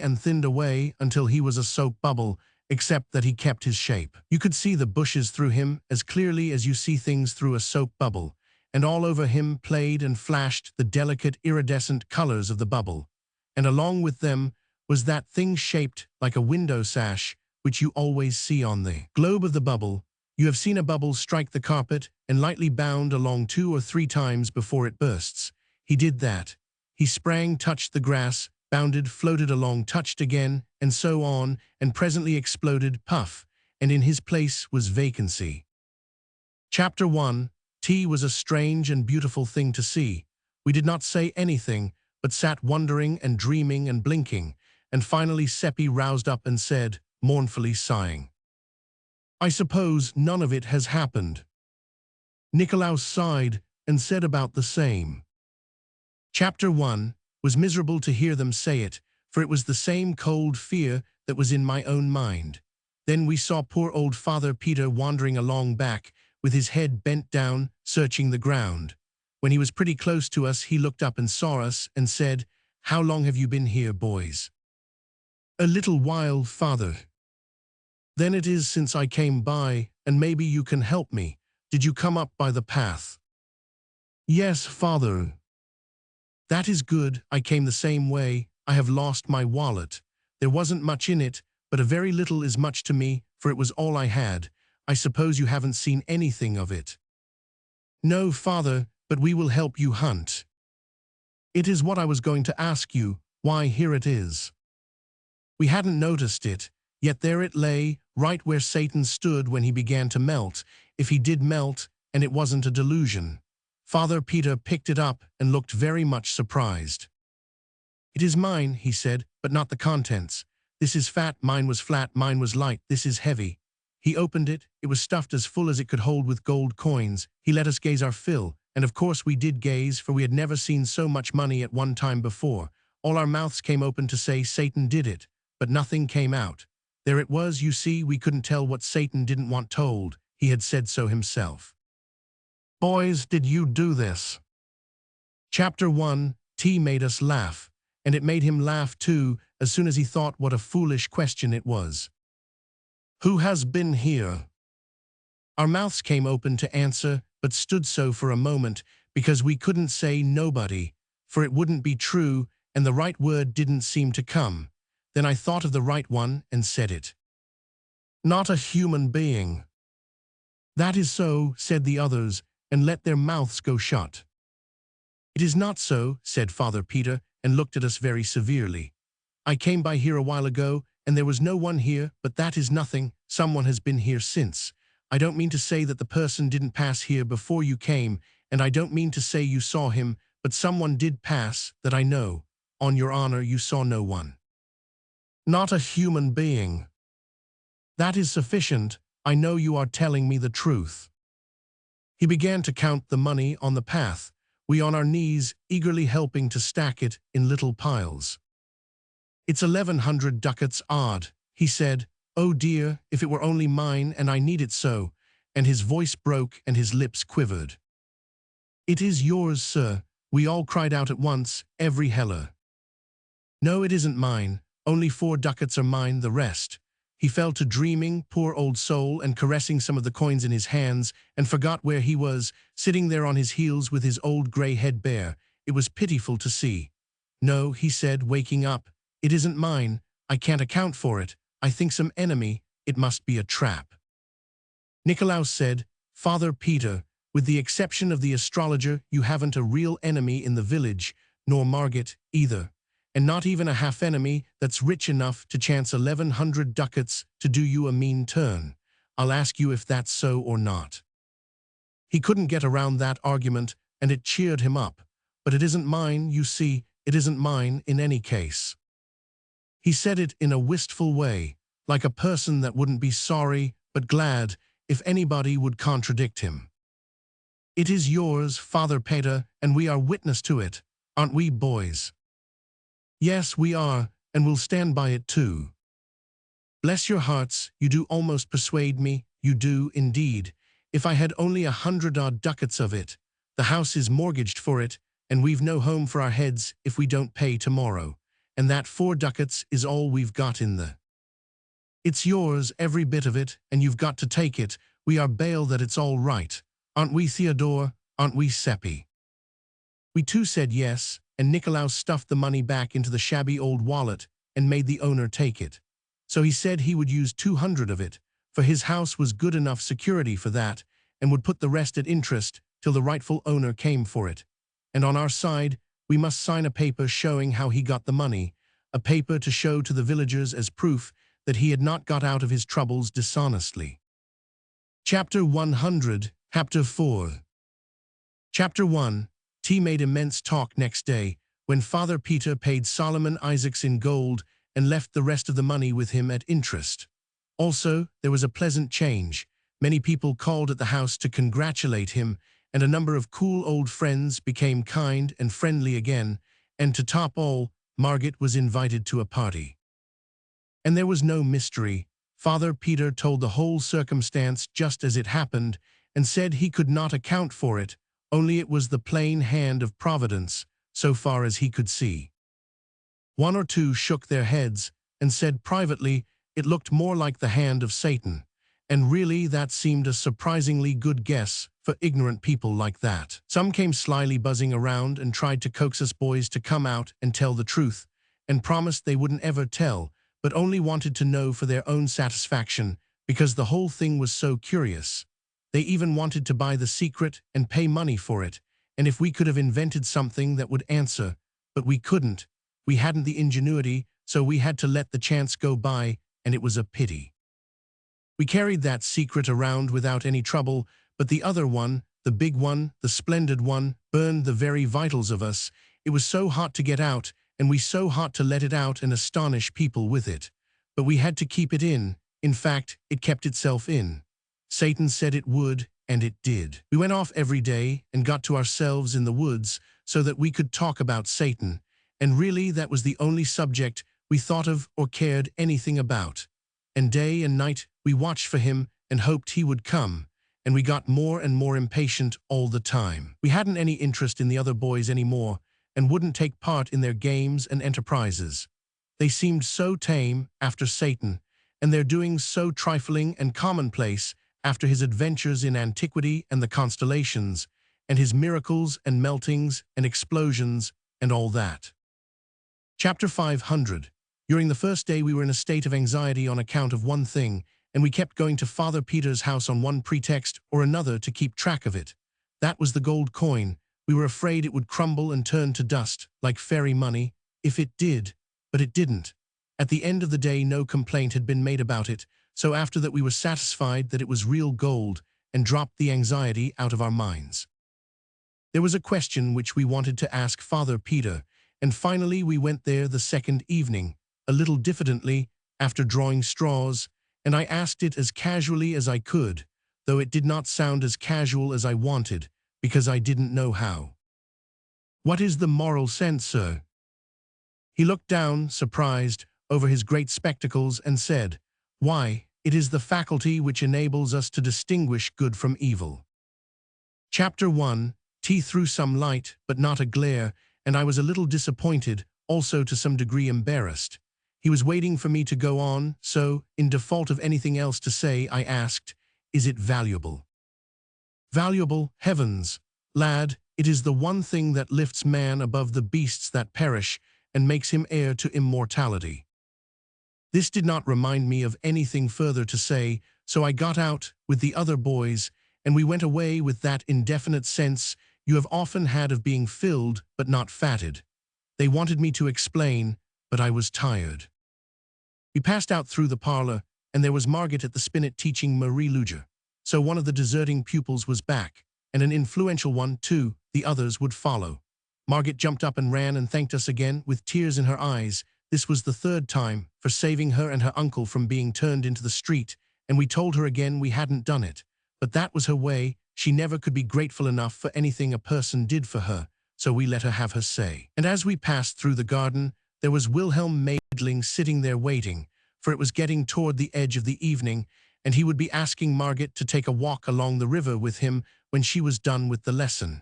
until he was a soap bubble, except that he kept his shape. You could see the bushes through him as clearly as you see things through a soap bubble, and all over him played and flashed the delicate iridescent colors of the bubble. And along with them was that thing shaped like a window sash, which you always see on the globe of the bubble. You have seen a bubble strike the carpet and lightly bound along 2 or 3 times before it bursts. He did that. He sprang, touched the grass, bounded, floated along, touched again, and so on, and presently exploded, puff, and in his place was vacancy. Chapter 1. Tea was a strange and beautiful thing to see. We did not say anything, but sat wondering and dreaming and blinking, and finally Seppi roused up and said, mournfully sighing, I suppose none of it has happened. Nicolaus sighed and said about the same. Chapter 1. Was miserable to hear them say it, for it was the same cold fear that was in my own mind. Then we saw poor old Father Peter wandering along back, with his head bent down, searching the ground. When he was pretty close to us, he looked up and saw us and said, How long have you been here, boys? A little while, Father. Then it is since I came by, and maybe you can help me. Did you come up by the path? Yes, Father. That is good, I came the same way. I have lost my wallet. There wasn't much in it, but a very little is much to me, for it was all I had. I suppose you haven't seen anything of it. No, Father, but we will help you hunt. It is what I was going to ask you. Why, here it is. We hadn't noticed it, yet there it lay, right where Satan stood when he began to melt, if he did melt, and it wasn't a delusion. Father Peter picked it up and looked very much surprised. It is mine, he said, but not the contents. This is fat, mine was flat, mine was light, this is heavy. He opened it, it was stuffed as full as it could hold with gold coins. He let us gaze our fill, and of course we did gaze, for we had never seen so much money at one time before. All our mouths came open to say Satan did it, but nothing came out. There it was, you see, we couldn't tell what Satan didn't want told. He had said so himself. Boys, did you do this? Chapter 1. T made us laugh, and it made him laugh too, as soon as he thought what a foolish question it was. Who has been here? Our mouths came open to answer, but stood so for a moment, because we couldn't say nobody, for it wouldn't be true, and the right word didn't seem to come. Then I thought of the right one and said it. Not a human being. That is so, said the others, and let their mouths go shut. It is not so, said Father Peter, and looked at us very severely. I came by here a while ago, and there was no one here, but that is nothing. Someone has been here since. I don't mean to say that the person didn't pass here before you came, and I don't mean to say you saw him, but someone did pass, that I know. On your honor, you saw no one. Not a human being. That is sufficient. I know you are telling me the truth. He began to count the money on the path, we on our knees, eagerly helping to stack it in little piles. It's 1,100 ducats odd, he said. Oh dear, if it were only mine, and I need it so, and his voice broke and his lips quivered. It is yours, sir, we all cried out at once, every heller. No, it isn't mine, only 4 ducats are mine, the rest. He fell to dreaming, poor old soul, and caressing some of the coins in his hands, and forgot where he was, sitting there on his heels with his old grey head bare. It was pitiful to see. No, he said, waking up, it isn't mine, I can't account for it, I think some enemy, it must be a trap. Nicolaus said, Father Peter, with the exception of the astrologer, you haven't a real enemy in the village, nor Margit either. And not even a half-enemy that's rich enough to chance 1,100 ducats to do you a mean turn. I'll ask you if that's so or not. He couldn't get around that argument, and it cheered him up. but it isn't mine, you see, it isn't mine in any case." He said it in a wistful way, like a person that wouldn't be sorry but glad if anybody would contradict him. "It is yours, Father Peter, and we are witness to it, aren't we, boys?" "Yes, we are, and we'll stand by it too." "Bless your hearts, you do almost persuade me, you do indeed. If I had only 100-odd ducats of it, the house is mortgaged for it, and we've no home for our heads if we don't pay tomorrow, and that 4 ducats is all we've got in the—" "It's yours, every bit of it, and you've got to take it. We are bail that it's all right. Aren't we, Theodore? Aren't we, Seppi?" We too said yes, and Nicolaus stuffed the money back into the shabby old wallet and made the owner take it. So he said he would use 200 of it, for his house was good enough security for that, and would put the rest at interest till the rightful owner came for it. And on our side, we must sign a paper showing how he got the money, a paper to show to the villagers as proof that he had not got out of his troubles dishonestly. Chapter 100, Chapter 4. Chapter 1. T made immense talk next day, when Father Peter paid Solomon Isaacs in gold and left the rest of the money with him at interest. Also, there was a pleasant change. Many people called at the house to congratulate him, and a number of cool old friends became kind and friendly again, and to top all, Margaret was invited to a party. And there was no mystery. Father Peter told the whole circumstance just as it happened, and said he could not account for it, only it was the plain hand of Providence, so far as he could see. One or two shook their heads, and said privately it looked more like the hand of Satan, and really that seemed a surprisingly good guess for ignorant people like that. Some came slyly buzzing around and tried to coax us boys to come out and tell the truth, and promised they wouldn't ever tell, but only wanted to know for their own satisfaction, because the whole thing was so curious. They even wanted to buy the secret and pay money for it, and if we could have invented something that would answer, but we couldn't. We hadn't the ingenuity, so we had to let the chance go by, and it was a pity. We carried that secret around without any trouble, but the other one, the big one, the splendid one, burned the very vitals of us. It was so hot to get out, and we so hot to let it out and astonish people with it. But we had to keep it in. In fact, it kept itself in. Satan said it would, and it did. We went off every day and got to ourselves in the woods so that we could talk about Satan, and really that was the only subject we thought of or cared anything about. And day and night we watched for him and hoped he would come, and we got more and more impatient all the time. We hadn't any interest in the other boys anymore, and wouldn't take part in their games and enterprises. They seemed so tame after Satan, and their doings so trifling and commonplace after his adventures in antiquity and the constellations, and his miracles and meltings and explosions and all that. Chapter 500. During the first day we were in a state of anxiety on account of one thing, and we kept going to Father Peter's house on one pretext or another to keep track of it. That was the gold coin. We were afraid it would crumble and turn to dust, like fairy money, if it did, but it didn't. At the end of the day no complaint had been made about it, so after that we were satisfied that it was real gold and dropped the anxiety out of our minds. There was a question which we wanted to ask Father Peter, and finally we went there the second evening, a little diffidently, after drawing straws, and I asked it as casually as I could, though it did not sound as casual as I wanted, because I didn't know how. "What is the moral sense, sir?" He looked down, surprised, over his great spectacles and said, "Why, it is the faculty which enables us to distinguish good from evil." Chapter 1. T threw some light, but not a glare, and I was a little disappointed, also to some degree embarrassed. He was waiting for me to go on, so, in default of anything else to say, I asked, "Is it valuable?" "Valuable, heavens, lad, it is the one thing that lifts man above the beasts that perish and makes him heir to immortality." This did not remind me of anything further to say, so I got out with the other boys, and we went away with that indefinite sense you have often had of being filled but not fatted. They wanted me to explain, but I was tired. We passed out through the parlor, and there was Margaret at the spinet teaching Marie Luger. So one of the deserting pupils was back, and an influential one, too. The others would follow. Margaret jumped up and ran and thanked us again, with tears in her eyes. This was the third time, for saving her and her uncle from being turned into the street, and we told her again we hadn't done it. But that was her way. She never could be grateful enough for anything a person did for her, so we let her have her say. And as we passed through the garden, there was Wilhelm Maidling sitting there waiting, for it was getting toward the edge of the evening, and he would be asking Margaret to take a walk along the river with him when she was done with the lesson.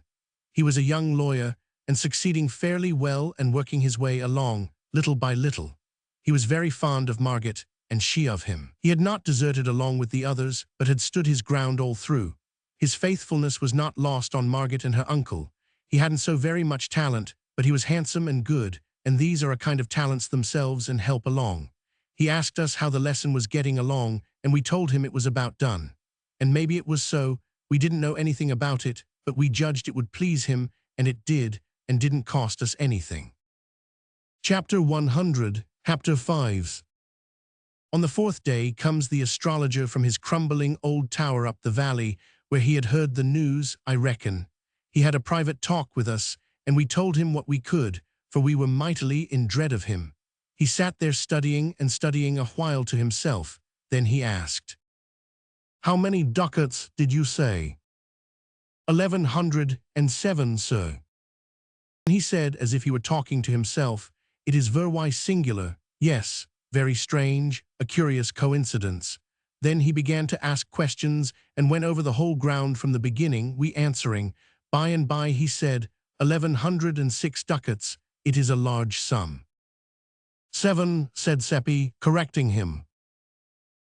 He was a young lawyer, and succeeding fairly well and working his way along, little by little. He was very fond of Margaret, and she of him. He had not deserted along with the others, but had stood his ground all through. His faithfulness was not lost on Margaret and her uncle. He hadn't so very much talent, but he was handsome and good, and these are a kind of talents themselves and help along. He asked us how the lesson was getting along, and we told him it was about done. And maybe it was so. We didn't know anything about it, but we judged it would please him, and it did, and didn't cost us anything. Chapter 100, Chapter 5. On the fourth day comes the astrologer from his crumbling old tower up the valley, where he had heard the news, I reckon. He had a private talk with us, and we told him what we could, for we were mightily in dread of him. He sat there studying and studying a while to himself. Then he asked, "How many ducats did you say?" 1107, sir." And he said, as if he were talking to himself, "It is very singular, yes, very strange, a curious coincidence." Then he began to ask questions and went over the whole ground from the beginning, we answering. By and by he said, 1106 ducats, it is a large sum. 7, said Seppi, correcting him.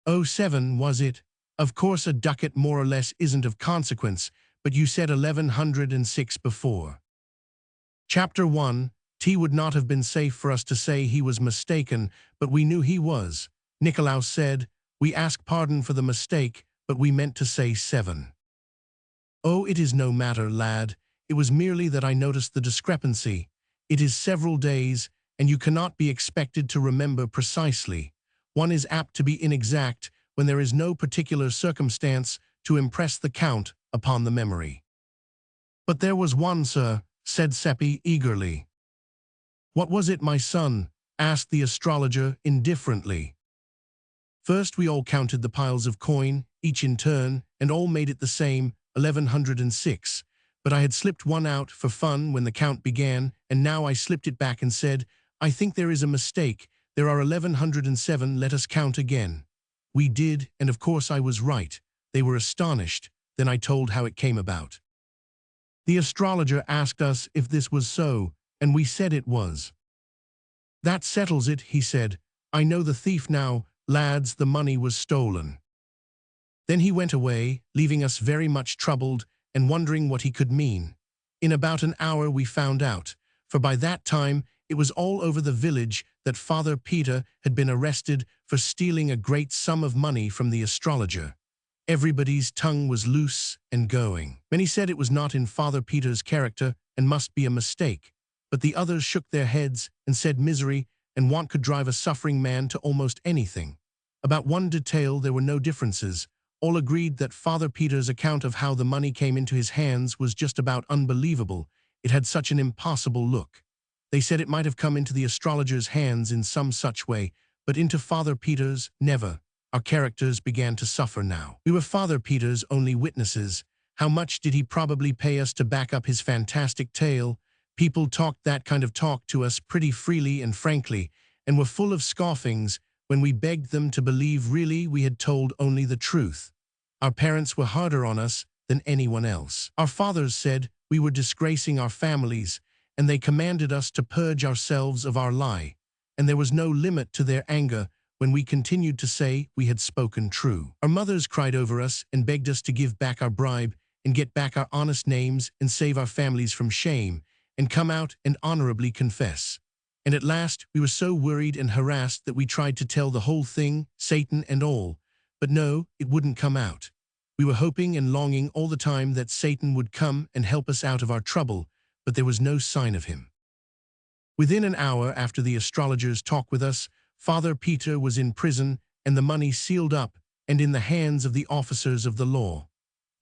Oh, 7, was it? Of course a ducat more or less isn't of consequence, but you said 1106 before. Chapter 1, T would not have been safe for us to say he was mistaken, but we knew he was. Nicolaus said, "We ask pardon for the mistake, but we meant to say 7. Oh, it is no matter, lad. It was merely that I noticed the discrepancy. It is several days, and you cannot be expected to remember precisely. One is apt to be inexact when there is no particular circumstance to impress the count upon the memory." "But there was one, sir," said Seppi eagerly. "What was it, my son?" asked the astrologer indifferently. First we all counted the piles of coin, each in turn, and all made it the same, 1106. But I had slipped one out for fun when the count began, and now I slipped it back and said, "I think there is a mistake. There are 1107, let us count again." We did, and of course I was right. They were astonished. Then I told how it came about. The astrologer asked us if this was so, and we said it was. "That settles it," he said. "I know the thief now. Lads, the money was stolen." Then he went away, leaving us very much troubled and wondering what he could mean. In about an hour we found out, for by that time it was all over the village that Father Peter had been arrested for stealing a great sum of money from the astrologer. Everybody's tongue was loose and going. Many said it was not in Father Peter's character and must be a mistake, but the others shook their heads and said misery and want could drive a suffering man to almost anything. About one detail there were no differences. All agreed that Father Peter's account of how the money came into his hands was just about unbelievable. It had such an impossible look. They said it might have come into the astrologer's hands in some such way, but into Father Peter's, never. Our characters began to suffer now. We were Father Peter's only witnesses. How much did he probably pay us to back up his fantastic tale? People talked that kind of talk to us pretty freely and frankly, and were full of scoffings when we begged them to believe really we had told only the truth. Our parents were harder on us than anyone else. Our fathers said we were disgracing our families, and they commanded us to purge ourselves of our lie, and there was no limit to their anger when we continued to say we had spoken true. Our mothers cried over us and begged us to give back our bribe and get back our honest names and save our families from shame and come out and honorably confess. And at last we were so worried and harassed that we tried to tell the whole thing, Satan and all, but no, it wouldn't come out. We were hoping and longing all the time that Satan would come and help us out of our trouble, but there was no sign of him. Within an hour after the astrologer's talk with us, Father Peter was in prison and the money sealed up and in the hands of the officers of the law.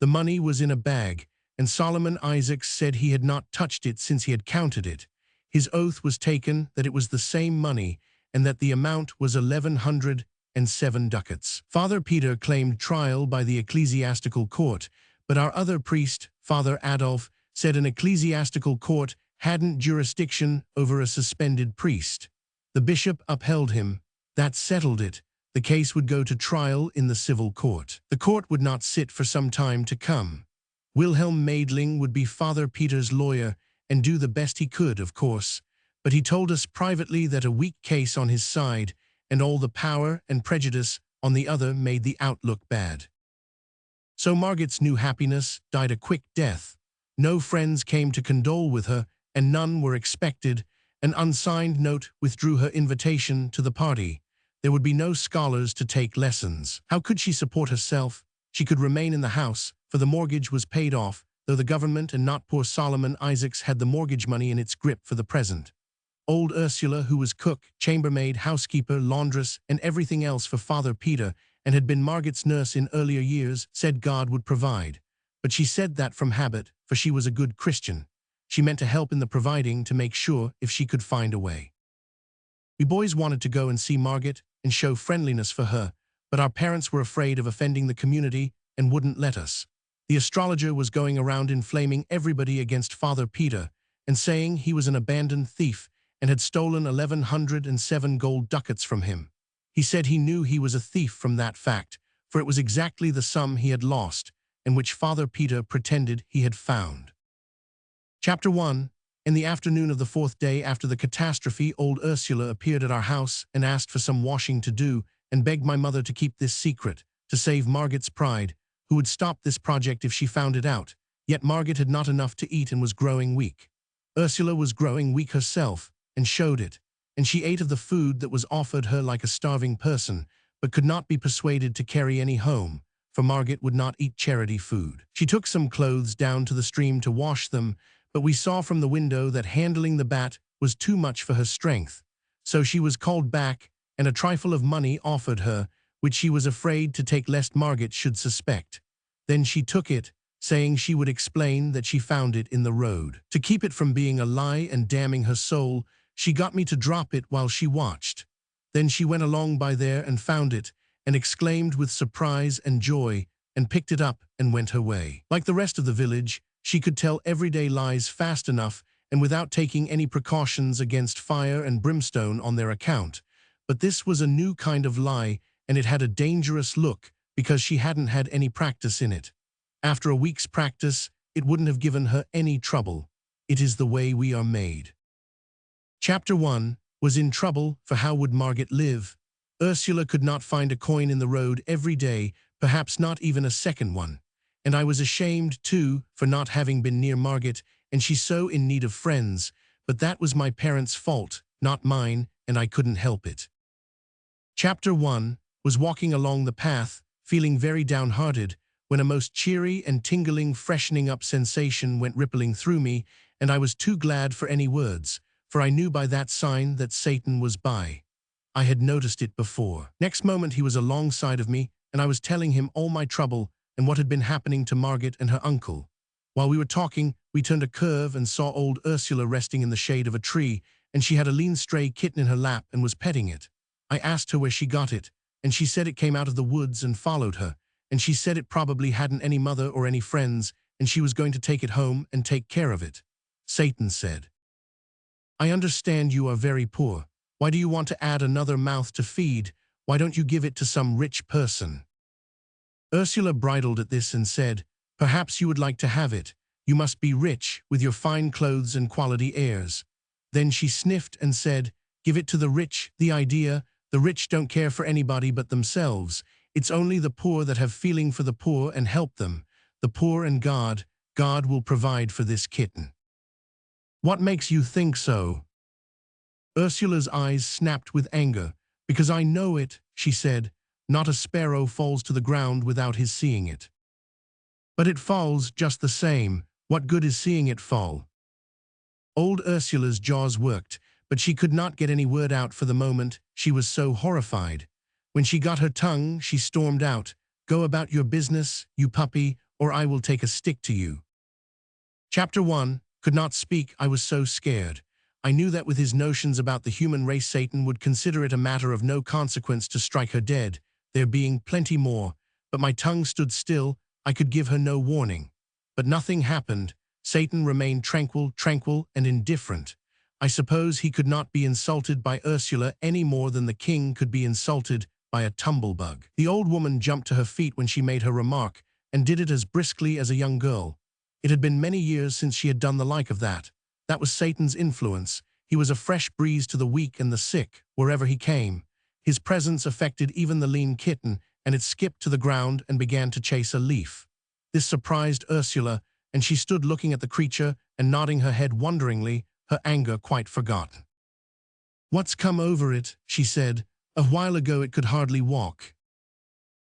The money was in a bag, and Solomon Isaacs said he had not touched it since he had counted it. His oath was taken that it was the same money and that the amount was 1,107 ducats. Father Peter claimed trial by the ecclesiastical court, but our other priest, Father Adolf, said an ecclesiastical court hadn't jurisdiction over a suspended priest. The bishop upheld him. That settled it. The case would go to trial in the civil court. The court would not sit for some time to come. Wilhelm Maedling would be Father Peter's lawyer and do the best he could, of course, but he told us privately that a weak case on his side and all the power and prejudice on the other made the outlook bad. So Margaret's new happiness died a quick death. No friends came to condole with her, and none were expected. An unsigned note withdrew her invitation to the party. There would be no scholars to take lessons. How could she support herself? She could remain in the house, for the mortgage was paid off, though the government and not poor Solomon Isaacs had the mortgage money in its grip for the present. Old Ursula, who was cook, chambermaid, housekeeper, laundress, and everything else for Father Peter, and had been Margaret's nurse in earlier years, said God would provide. But she said that from habit, for she was a good Christian. She meant to help in the providing to make sure if she could find a way. We boys wanted to go and see Margaret and show friendliness for her, but our parents were afraid of offending the community and wouldn't let us. The astrologer was going around inflaming everybody against Father Peter and saying he was an abandoned thief and had stolen 1,107 gold ducats from him. He said he knew he was a thief from that fact, for it was exactly the sum he had lost and which Father Peter pretended he had found. Chapter 1. In the afternoon of the 4th day after the catastrophe, old Ursula appeared at our house and asked for some washing to do and begged my mother to keep this secret, to save Margaret's pride, who would stop this project if she found it out. Yet Margaret had not enough to eat and was growing weak. Ursula was growing weak herself and showed it, and she ate of the food that was offered her like a starving person, but could not be persuaded to carry any home, for Margaret would not eat charity food. She took some clothes down to the stream to wash them, but we saw from the window that handling the bat was too much for her strength. So she was called back, and a trifle of money offered her, which she was afraid to take lest Margaret should suspect. Then she took it, saying she would explain that she found it in the road. To keep it from being a lie and damning her soul, she got me to drop it while she watched. Then she went along by there and found it, and exclaimed with surprise and joy, and picked it up and went her way. Like the rest of the village, she could tell everyday lies fast enough and without taking any precautions against fire and brimstone on their account. But this was a new kind of lie, and it had a dangerous look because she hadn't had any practice in it. After a week's practice, it wouldn't have given her any trouble. It is the way we are made. Chapter 1 was in trouble, for how would Margaret live? Ursula could not find a coin in the road every day, perhaps not even a second one. And I was ashamed, too, for not having been near Margaret, and she's so in need of friends, but that was my parents' fault, not mine, and I couldn't help it. Chapter 1 was walking along the path, feeling very downhearted, when a most cheery and tingling freshening up sensation went rippling through me, and I was too glad for any words, for I knew by that sign that Satan was by. I had noticed it before. Next moment he was alongside of me, and I was telling him all my trouble and what had been happening to Margaret and her uncle. While we were talking, we turned a curve and saw old Ursula resting in the shade of a tree, and she had a lean stray kitten in her lap and was petting it. I asked her where she got it, and she said it came out of the woods and followed her, and she said it probably hadn't any mother or any friends, and she was going to take it home and take care of it. Satan said, "I understand you are very poor. Why do you want to add another mouth to feed? Why don't you give it to some rich person?" Ursula bridled at this and said, "Perhaps you would like to have it. You must be rich, with your fine clothes and quality airs." Then she sniffed and said, "Give it to the rich. The idea, the rich don't care for anybody but themselves. It's only the poor that have feeling for the poor and help them. The poor and God will provide for this kitten." "What makes you think so?" Ursula's eyes snapped with anger. "Because I know it," she said. "Not a sparrow falls to the ground without his seeing it." "But it falls just the same. What good is seeing it fall?" Old Ursula's jaws worked, but she could not get any word out for the moment, she was so horrified. When she got her tongue, she stormed out, "Go about your business, you puppy, or I will take a stick to you." Chapter 1. Could not speak, I was so scared. I knew that with his notions about the human race Satan would consider it a matter of no consequence to strike her dead, there being plenty more, but my tongue stood still, I could give her no warning. But nothing happened. Satan remained tranquil and indifferent. I suppose he could not be insulted by Ursula any more than the king could be insulted by a tumblebug. The old woman jumped to her feet when she made her remark, and did it as briskly as a young girl. It had been many years since she had done the like of that. That was Satan's influence. He was a fresh breeze to the weak and the sick, wherever he came. His presence affected even the lean kitten, and it skipped to the ground and began to chase a leaf. This surprised Ursula, and she stood looking at the creature and nodding her head wonderingly, her anger quite forgotten. "What's come over it?" she said. "A while ago it could hardly walk."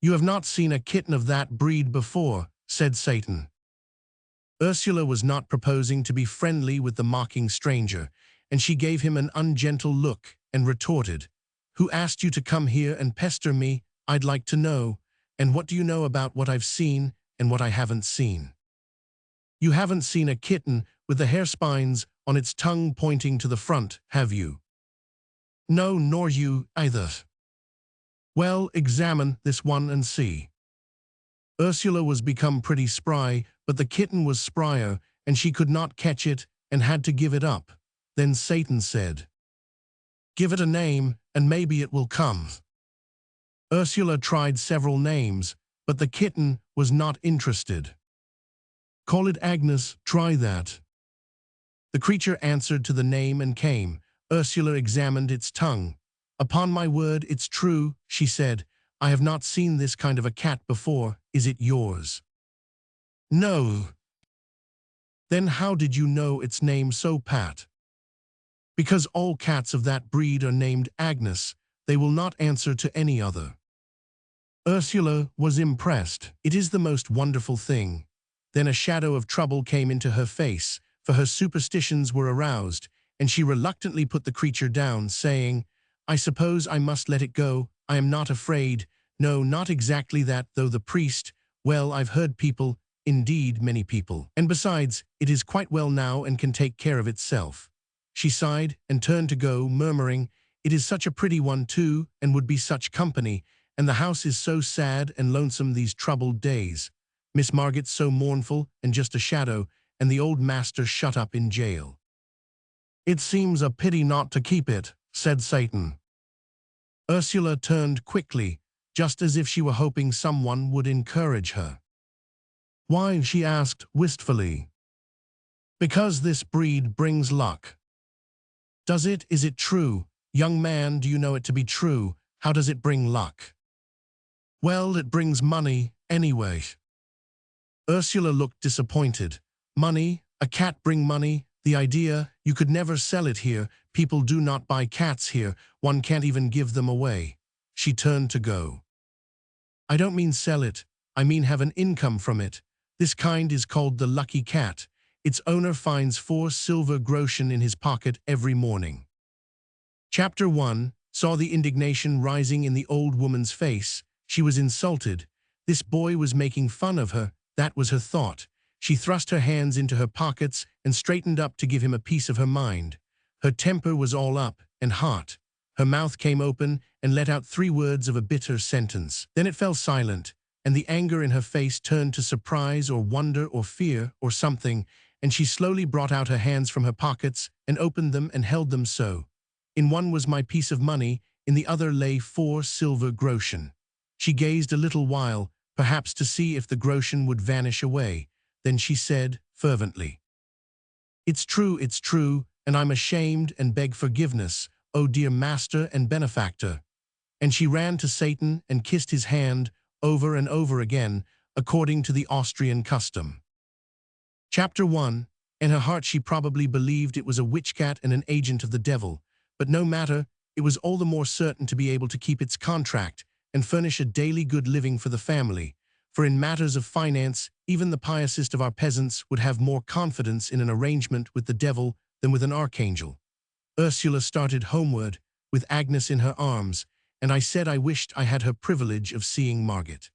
"You have not seen a kitten of that breed before," said Satan. Ursula was not proposing to be friendly with the mocking stranger, and she gave him an ungentle look and retorted, "Who asked you to come here and pester me, I'd like to know, and what do you know about what I've seen and what I haven't seen? You haven't seen a kitten with the hair spines on its tongue pointing to the front, have you? No, nor you either. Well, examine this one and see." Ursula was become pretty spry, but the kitten was sprier, and she could not catch it and had to give it up. Then Satan said, "Give it a name, and maybe it will come." Ursula tried several names, but the kitten was not interested. "Call it Agnes, try that." The creature answered to the name and came. Ursula examined its tongue. "Upon my word, it's true," she said. "I have not seen this kind of a cat before. Is it yours?" "No." "Then how did you know its name so pat?" "Because all cats of that breed are named Agnes. They will not answer to any other." Ursula was impressed. "It is the most wonderful thing." Then a shadow of trouble came into her face, for her superstitions were aroused, and she reluctantly put the creature down, saying, "I suppose I must let it go. I am not afraid. No, not exactly that, though the priest, well, I've heard people, indeed many people. And besides, it is quite well now and can take care of itself." She sighed and turned to go, murmuring, "It is such a pretty one too, and would be such company, and the house is so sad and lonesome these troubled days. Miss Margot's so mournful and just a shadow, and the old master shut up in jail." "It seems a pity not to keep it," said Satan. Ursula turned quickly, just as if she were hoping someone would encourage her. "Why?" she asked wistfully. "Because this breed brings luck." "Does it? Is it true? Young man, do you know it to be true? How does it bring luck?" "Well, it brings money, anyway." Ursula looked disappointed. "Money? A cat bring money? The idea, you could never sell it here. People do not buy cats here. One can't even give them away." She turned to go. "I don't mean sell it. I mean have an income from it. This kind is called the lucky cat. Its owner finds 4 silver groschen in his pocket every morning." Chapter 1 saw the indignation rising in the old woman's face. She was insulted. This boy was making fun of her. That was her thought. She thrust her hands into her pockets and straightened up to give him a piece of her mind. Her temper was all up and hot. Her mouth came open and let out 3 words of a bitter sentence. Then it fell silent, and the anger in her face turned to surprise or wonder or fear or something, and she slowly brought out her hands from her pockets and opened them and held them so. In one was my piece of money, in the other lay 4 silver groschen. She gazed a little while, perhaps to see if the groschen would vanish away. Then she said fervently, it's true, and I'm ashamed and beg forgiveness, oh dear master and benefactor." And she ran to Satan and kissed his hand over and over again, according to the Austrian custom. Chapter 1. In her heart she probably believed it was a witch-cat and an agent of the devil, but no matter, it was all the more certain to be able to keep its contract and furnish a daily good living for the family, for in matters of finance, even the piousest of our peasants would have more confidence in an arrangement with the devil than with an archangel. Ursula started homeward, with Agnes in her arms, and I said I wished I had her privilege of seeing Margot.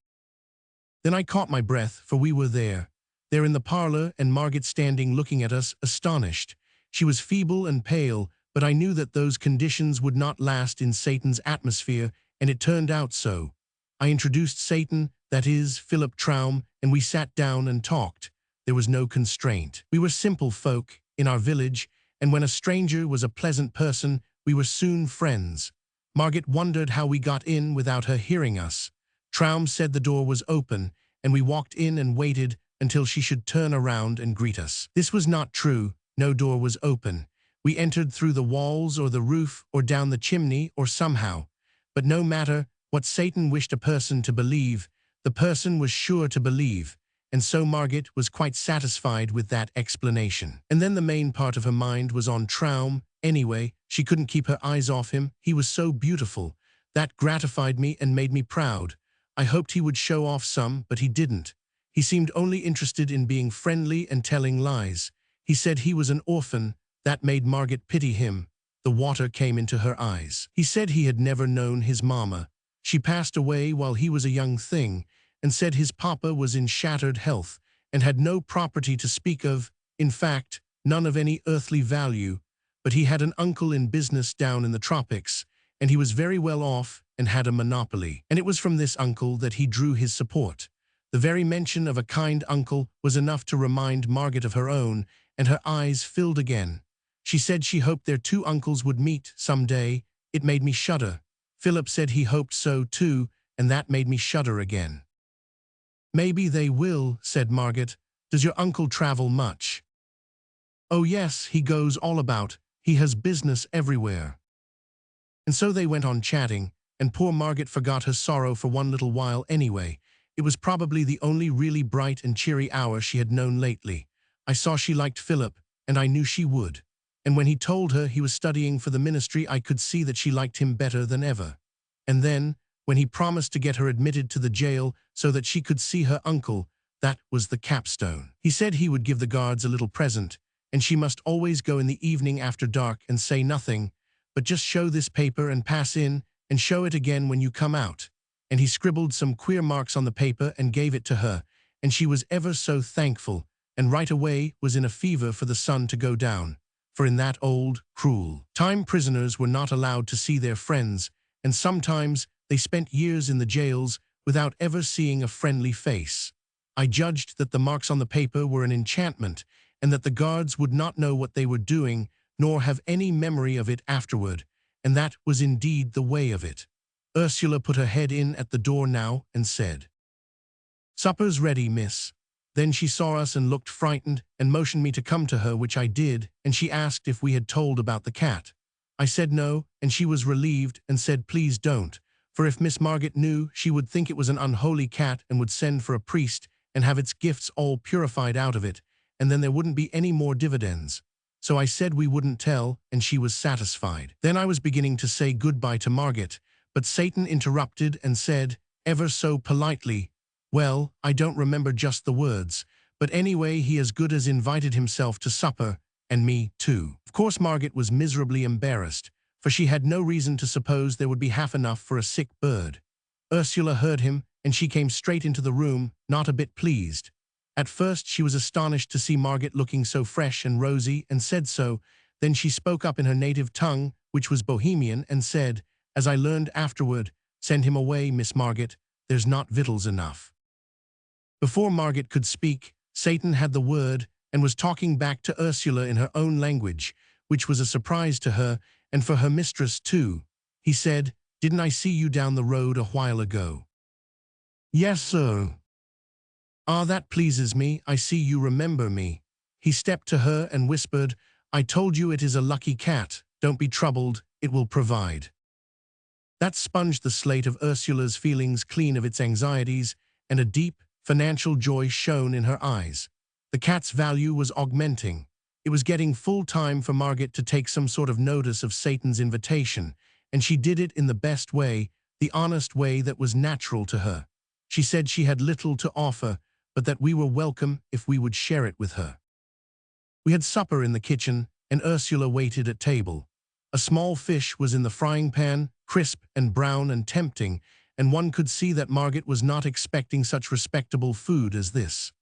Then I caught my breath, for we were there. There in the parlor, and Margaret standing looking at us, astonished. She was feeble and pale, but I knew that those conditions would not last in Satan's atmosphere, and it turned out so. I introduced Satan, that is, Philip Traum, and we sat down and talked. There was no constraint. We were simple folk in our village, and when a stranger was a pleasant person, we were soon friends. Margaret wondered how we got in without her hearing us. Traum said the door was open, and we walked in and waited until she should turn around and greet us. This was not true. No door was open. We entered through the walls or the roof or down the chimney or somehow. But no matter what Satan wished a person to believe, the person was sure to believe, and so Margaret was quite satisfied with that explanation. And then the main part of her mind was on Traum. Anyway, she couldn't keep her eyes off him. He was so beautiful. That gratified me and made me proud. I hoped he would show off some, but he didn't. He seemed only interested in being friendly and telling lies. He said he was an orphan. That made Margaret pity him. The water came into her eyes. He said he had never known his mama. She passed away while he was a young thing, and said his papa was in shattered health and had no property to speak of, in fact, none of any earthly value, but he had an uncle in business down in the tropics, and he was very well off and had a monopoly. And it was from this uncle that he drew his support. The very mention of a kind uncle was enough to remind Margaret of her own, and her eyes filled again. She said she hoped their two uncles would meet some day. It made me shudder. Philip said he hoped so too, and that made me shudder again. Maybe they will, said Margaret. Does your uncle travel much? Oh yes, he goes all about. He has business everywhere. And so they went on chatting, and poor Margaret forgot her sorrow for one little while anyway. It was probably the only really bright and cheery hour she had known lately. I saw she liked Philip, and I knew she would. And when he told her he was studying for the ministry, I could see that she liked him better than ever. And then, when he promised to get her admitted to the jail so that she could see her uncle, that was the capstone. He said he would give the guards a little present, and she must always go in the evening after dark and say nothing, but just show this paper and pass in, and show it again when you come out. And he scribbled some queer marks on the paper and gave it to her, and she was ever so thankful, and right away was in a fever for the sun to go down. For in that old, cruel time prisoners were not allowed to see their friends, and sometimes they spent years in the jails without ever seeing a friendly face. I judged that the marks on the paper were an enchantment, and that the guards would not know what they were doing, nor have any memory of it afterward, and that was indeed the way of it. Ursula put her head in at the door now and said, "Supper's ready, miss." Then she saw us and looked frightened and motioned me to come to her, which I did, and she asked if we had told about the cat. I said no, and she was relieved and said please don't, for if Miss Margaret knew, she would think it was an unholy cat and would send for a priest and have its gifts all purified out of it, and then there wouldn't be any more dividends. So I said we wouldn't tell, and she was satisfied. Then I was beginning to say goodbye to Margaret, but Satan interrupted and said, ever so politely, well, I don't remember just the words, but anyway he as good as invited himself to supper, and me too. Of course Margaret was miserably embarrassed, for she had no reason to suppose there would be half enough for a sick bird. Ursula heard him, and she came straight into the room, not a bit pleased. At first she was astonished to see Margaret looking so fresh and rosy, and said so. Then she spoke up in her native tongue, which was Bohemian, and said, as I learned afterward, "Send him away, Miss Margaret, there's not victuals enough." Before Margaret could speak, Satan had the word and was talking back to Ursula in her own language, which was a surprise to her and for her mistress too. He said, "Didn't I see you down the road a while ago?" "Yes, sir." "Ah, that pleases me. I see you remember me." He stepped to her and whispered, "I told you it is a lucky cat. Don't be troubled, it will provide." That sponged the slate of Ursula's feelings clean of its anxieties, and a deep, financial joy shone in her eyes. The cat's value was augmenting. It was getting full time for Margaret to take some sort of notice of Satan's invitation, and she did it in the best way, the honest way that was natural to her. She said she had little to offer, but that we were welcome if we would share it with her. We had supper in the kitchen, and Ursula waited at table. A small fish was in the frying pan, crisp and brown and tempting, and one could see that Margaret was not expecting such respectable food as this.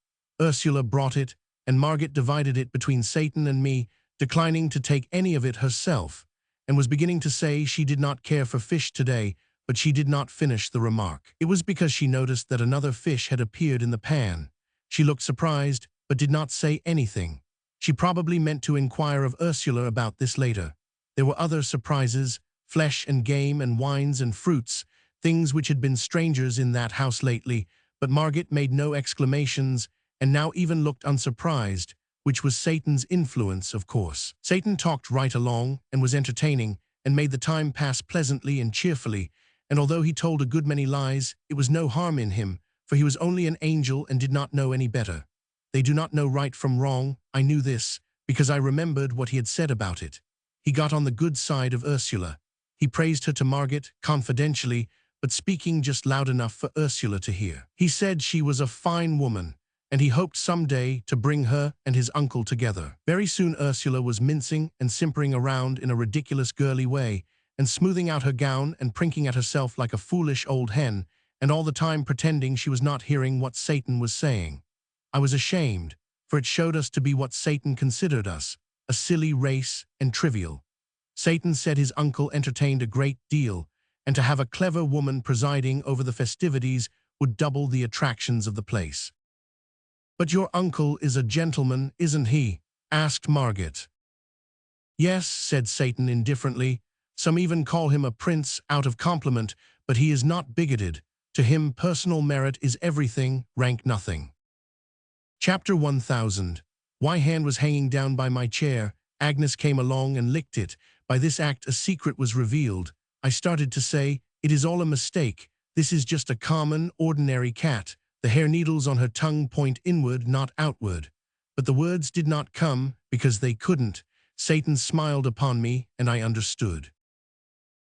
Ursula brought it, and Margit divided it between Satan and me, declining to take any of it herself, and was beginning to say she did not care for fish today, but she did not finish the remark. It was because she noticed that another fish had appeared in the pan. She looked surprised, but did not say anything. She probably meant to inquire of Ursula about this later. There were other surprises, flesh and game and wines and fruits, things which had been strangers in that house lately, but Margit made no exclamations, and now even looked unsurprised, which was Satan's influence, of course. Satan talked right along, and was entertaining, and made the time pass pleasantly and cheerfully, and although he told a good many lies, it was no harm in him, for he was only an angel and did not know any better. They do not know right from wrong. I knew this, because I remembered what he had said about it. He got on the good side of Ursula. He praised her to Margit, confidentially, but speaking just loud enough for Ursula to hear. He said she was a fine woman, and he hoped someday to bring her and his uncle together. Very soon Ursula was mincing and simpering around in a ridiculous girly way, and smoothing out her gown and prinking at herself like a foolish old hen, and all the time pretending she was not hearing what Satan was saying. I was ashamed, for it showed us to be what Satan considered us, a silly race and trivial. Satan said his uncle entertained a great deal, and to have a clever woman presiding over the festivities would double the attractions of the place. "But your uncle is a gentleman, isn't he?" asked Margit. "Yes," said Satan indifferently. "Some even call him a prince out of compliment, but he is not bigoted. To him personal merit is everything, rank nothing." Chapter 1000. My hand was hanging down by my chair. Agnes came along and licked it. By this act a secret was revealed. I started to say, "It is all a mistake. This is just a common, ordinary cat. The hair needles on her tongue point inward, not outward." But the words did not come, because they couldn't. Satan smiled upon me, and I understood.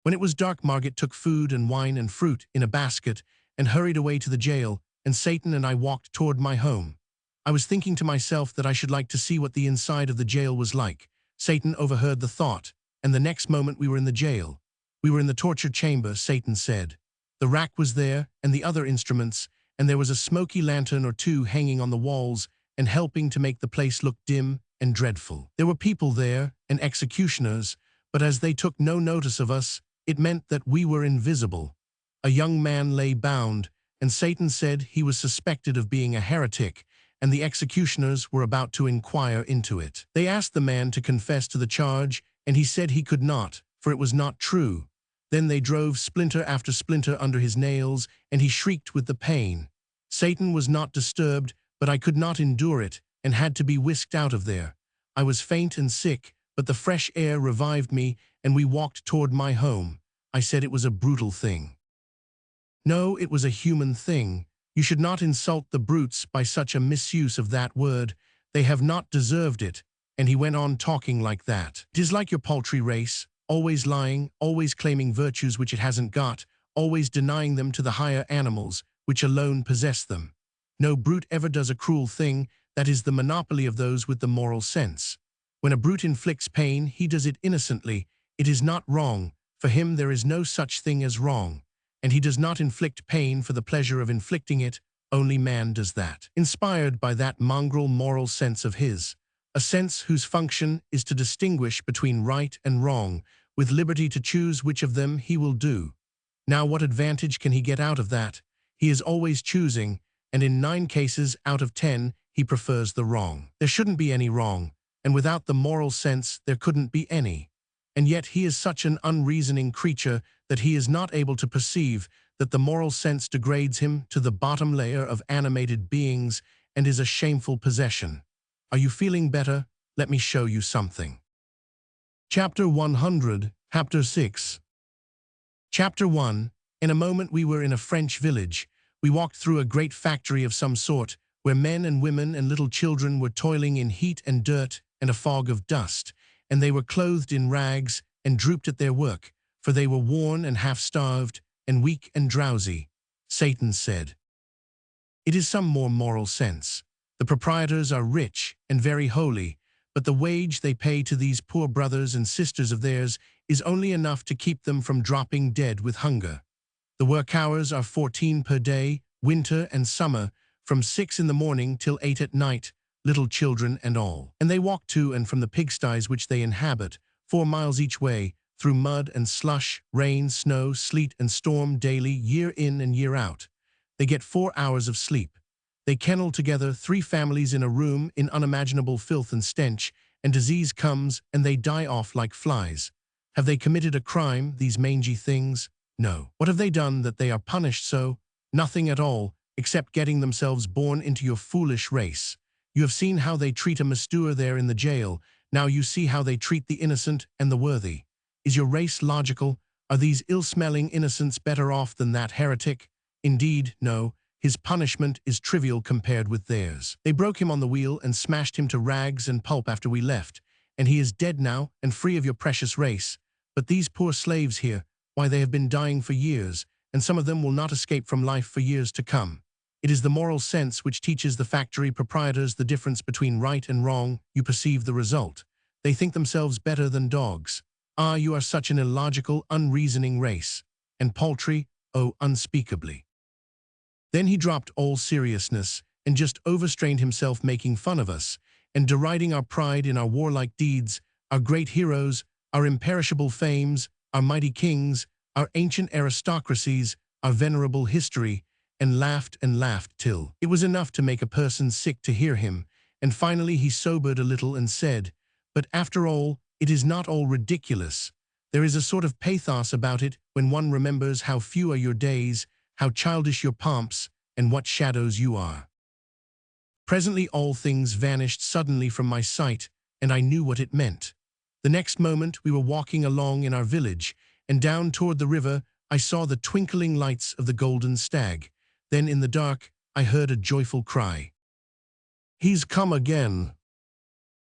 When it was dark, Margit took food and wine and fruit in a basket and hurried away to the jail, and Satan and I walked toward my home. I was thinking to myself that I should like to see what the inside of the jail was like. Satan overheard the thought, and the next moment we were in the jail. We were in the torture chamber, Satan said. The rack was there, and the other instruments, and there was a smoky lantern or two hanging on the walls and helping to make the place look dim and dreadful. There were people there, and executioners, but as they took no notice of us, it meant that we were invisible. A young man lay bound, and Satan said he was suspected of being a heretic, and the executioners were about to inquire into it. They asked the man to confess to the charge, and he said he could not, for it was not true. Then they drove splinter after splinter under his nails, and he shrieked with the pain. Satan was not disturbed, but I could not endure it, and had to be whisked out of there. I was faint and sick, but the fresh air revived me, and we walked toward my home. I said it was a brutal thing. No, it was a human thing. You should not insult the brutes by such a misuse of that word. They have not deserved it. And he went on talking like that. It is like your paltry race, always lying, always claiming virtues which it hasn't got, always denying them to the higher animals, which alone possess them. No brute ever does a cruel thing. That is the monopoly of those with the moral sense. When a brute inflicts pain, he does it innocently. It is not wrong. For him there is no such thing as wrong. And he does not inflict pain for the pleasure of inflicting it. Only man does that. Inspired by that mongrel moral sense of his. A sense whose function is to distinguish between right and wrong, with liberty to choose which of them he will do. Now what advantage can he get out of that? He is always choosing, and in 9 cases out of 10, he prefers the wrong. There shouldn't be any wrong, and without the moral sense there couldn't be any. And yet he is such an unreasoning creature that he is not able to perceive that the moral sense degrades him to the bottom layer of animated beings and is a shameful possession. Are you feeling better? Let me show you something. Chapter 100, Chapter 6. Chapter 1. In a moment we were in a French village. We walked through a great factory of some sort, where men and women and little children were toiling in heat and dirt and a fog of dust, and they were clothed in rags and drooped at their work, for they were worn and half-starved and weak and drowsy. Satan said, "It is some more moral sense. The proprietors are rich and very holy, but the wage they pay to these poor brothers and sisters of theirs is only enough to keep them from dropping dead with hunger. The work hours are 14 per day, winter and summer, from 6 in the morning till 8 at night, little children and all. And they walk to and from the pigsties which they inhabit, 4 miles each way, through mud and slush, rain, snow, sleet and storm daily, year in and year out. They get 4 hours of sleep. They kennel together, 3 families in a room, in unimaginable filth and stench, and disease comes, and they die off like flies. Have they committed a crime, these mangy things? No. What have they done that they are punished so? Nothing at all, except getting themselves born into your foolish race. You have seen how they treat a mastour there in the jail. Now you see how they treat the innocent and the worthy. Is your race logical? Are these ill-smelling innocents better off than that heretic? Indeed, no. His punishment is trivial compared with theirs. They broke him on the wheel and smashed him to rags and pulp after we left, and he is dead now and free of your precious race. But these poor slaves here, why, they have been dying for years, and some of them will not escape from life for years to come. It is the moral sense which teaches the factory proprietors the difference between right and wrong. You perceive the result. They think themselves better than dogs. Ah, you are such an illogical, unreasoning race. And paltry, oh, unspeakably. Then he dropped all seriousness and just overstrained himself, making fun of us and deriding our pride in our warlike deeds, our great heroes, our imperishable fames, our mighty kings, our ancient aristocracies, our venerable history, and laughed till it was enough to make a person sick to hear him. And finally he sobered a little and said, "But after all, it is not all ridiculous. There is a sort of pathos about it when one remembers how few are your days, how childish your pomps, and what shadows you are." Presently all things vanished suddenly from my sight, and I knew what it meant. The next moment we were walking along in our village, and down toward the river I saw the twinkling lights of the Golden Stag. Then in the dark I heard a joyful cry. "He's come again."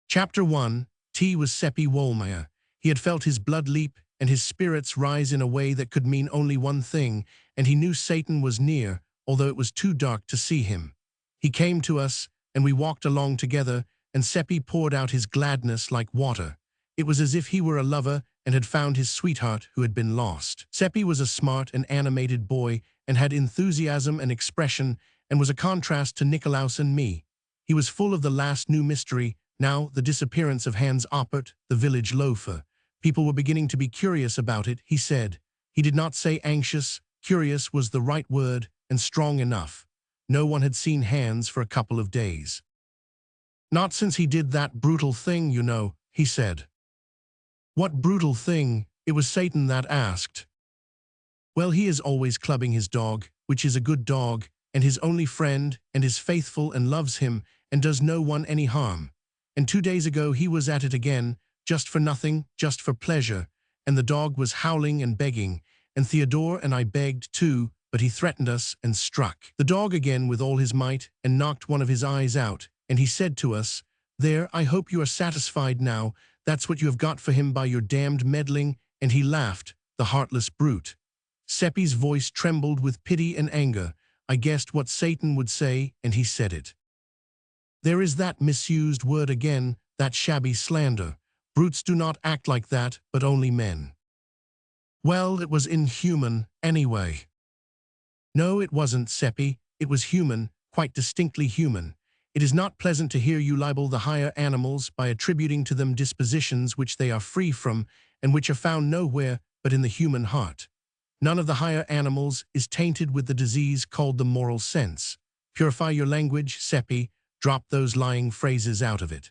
Chapter 1. T was Seppi Wohlmeyer. He had felt his blood leap and his spirits rise in a way that could mean only one thing, and he knew Satan was near, although it was too dark to see him. He came to us, and we walked along together, and Seppi poured out his gladness like water. It was as if he were a lover and had found his sweetheart who had been lost. Seppi was a smart and animated boy, and had enthusiasm and expression, and was a contrast to Nicolaus and me. He was full of the last new mystery, now the disappearance of Hans Oppert, the village loafer. People were beginning to be curious about it, he said. He did not say anxious. Curious was the right word, and strong enough. No one had seen Hans for a couple of days. "Not since he did that brutal thing, you know," he said. "What brutal thing?" It was Satan that asked. "Well, he is always clubbing his dog, which is a good dog, and his only friend, and is faithful and loves him, and does no one any harm. And 2 days ago he was at it again, just for nothing, just for pleasure, and the dog was howling and begging, and Theodore and I begged too, but he threatened us and struck the dog again with all his might, and knocked one of his eyes out, and he said to us, 'There, I hope you are satisfied now, that's what you have got for him by your damned meddling,' and he laughed, the heartless brute." Seppi's voice trembled with pity and anger. I guessed what Satan would say, and he said it. "There is that misused word again, that shabby slander. Brutes do not act like that, but only men." "Well, it was inhuman, anyway." "No, it wasn't, Seppi. It was human, quite distinctly human. It is not pleasant to hear you libel the higher animals by attributing to them dispositions which they are free from, and which are found nowhere but in the human heart. None of the higher animals is tainted with the disease called the moral sense. Purify your language, Seppi. Drop those lying phrases out of it."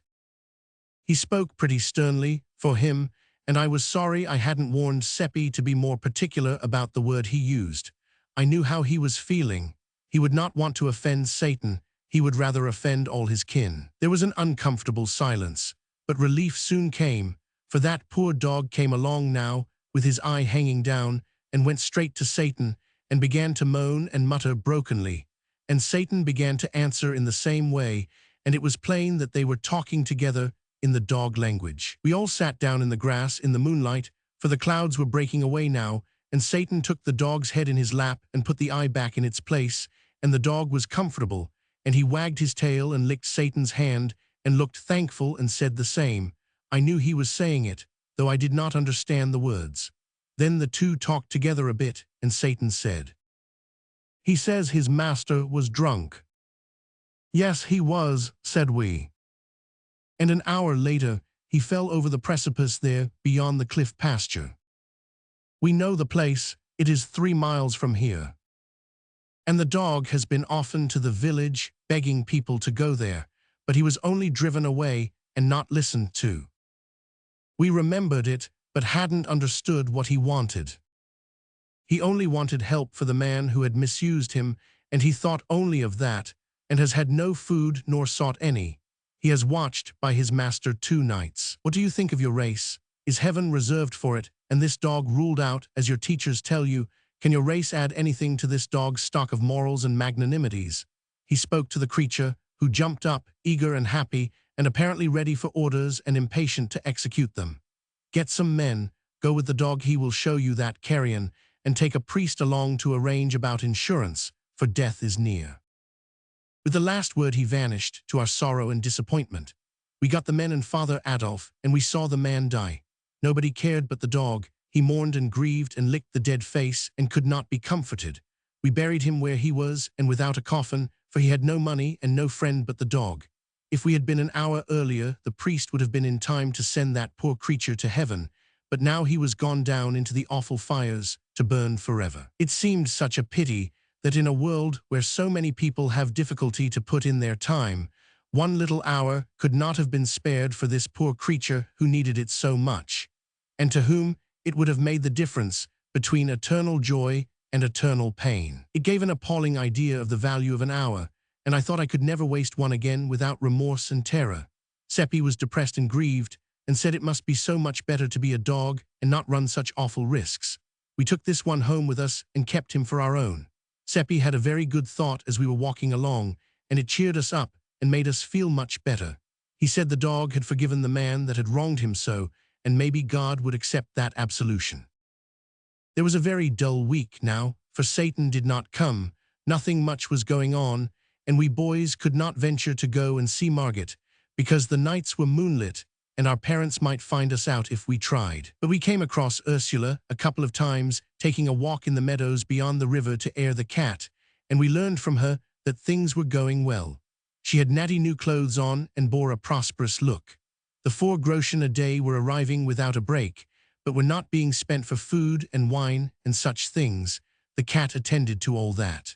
He spoke pretty sternly, for him, and I was sorry I hadn't warned Seppi to be more particular about the word he used. I knew how he was feeling. He would not want to offend Satan. He would rather offend all his kin. There was an uncomfortable silence, but relief soon came, for that poor dog came along now, with his eye hanging down, and went straight to Satan, and began to moan and mutter brokenly. And Satan began to answer in the same way, and it was plain that they were talking together in the dog language. We all sat down in the grass in the moonlight, for the clouds were breaking away now, and Satan took the dog's head in his lap and put the eye back in its place, and the dog was comfortable, and he wagged his tail and licked Satan's hand and looked thankful and said the same. I knew he was saying it, though I did not understand the words. Then the two talked together a bit, and Satan said, "He says his master was drunk." Yes, he was, said we. And an hour later, he fell over the precipice there beyond the cliff pasture. We know the place, it is 3 miles from here. And the dog has been often to the village, begging people to go there, but he was only driven away and not listened to. We remembered it, but hadn't understood what he wanted. He only wanted help for the man who had misused him, and he thought only of that, and has had no food nor sought any. He has watched by his master 2 nights. What do you think of your race? Is heaven reserved for it, and this dog ruled out, as your teachers tell you? Can your race add anything to this dog's stock of morals and magnanimities? He spoke to the creature, who jumped up, eager and happy, and apparently ready for orders and impatient to execute them. Get some men, go with the dog, he will show you that carrion, and take a priest along to arrange about insurance, for death is near. With the last word he vanished, to our sorrow and disappointment. We got the men and Father Adolf, and we saw the man die. Nobody cared but the dog. He mourned and grieved and licked the dead face and could not be comforted. We buried him where he was and without a coffin, for he had no money and no friend but the dog. If we had been an hour earlier, the priest would have been in time to send that poor creature to heaven, but now he was gone down into the awful fires to burn forever. It seemed such a pity that in a world where so many people have difficulty to put in their time, 1 little hour could not have been spared for this poor creature who needed it so much, and to whom it would have made the difference between eternal joy and eternal pain. It gave an appalling idea of the value of an hour, and I thought I could never waste one again without remorse and terror. Seppi was depressed and grieved, and said it must be so much better to be a dog and not run such awful risks. We took this one home with us and kept him for our own. Seppi had a very good thought as we were walking along, and it cheered us up and made us feel much better. He said the dog had forgiven the man that had wronged him so, and maybe God would accept that absolution. There was a very dull week now, for Satan did not come, nothing much was going on, and we boys could not venture to go and see Margit, because the nights were moonlit, and our parents might find us out if we tried. But we came across Ursula a couple of times, taking a walk in the meadows beyond the river to air the cat, and we learned from her that things were going well. She had natty new clothes on and bore a prosperous look. The 4 groschen a day were arriving without a break, but were not being spent for food and wine and such things. The cat attended to all that.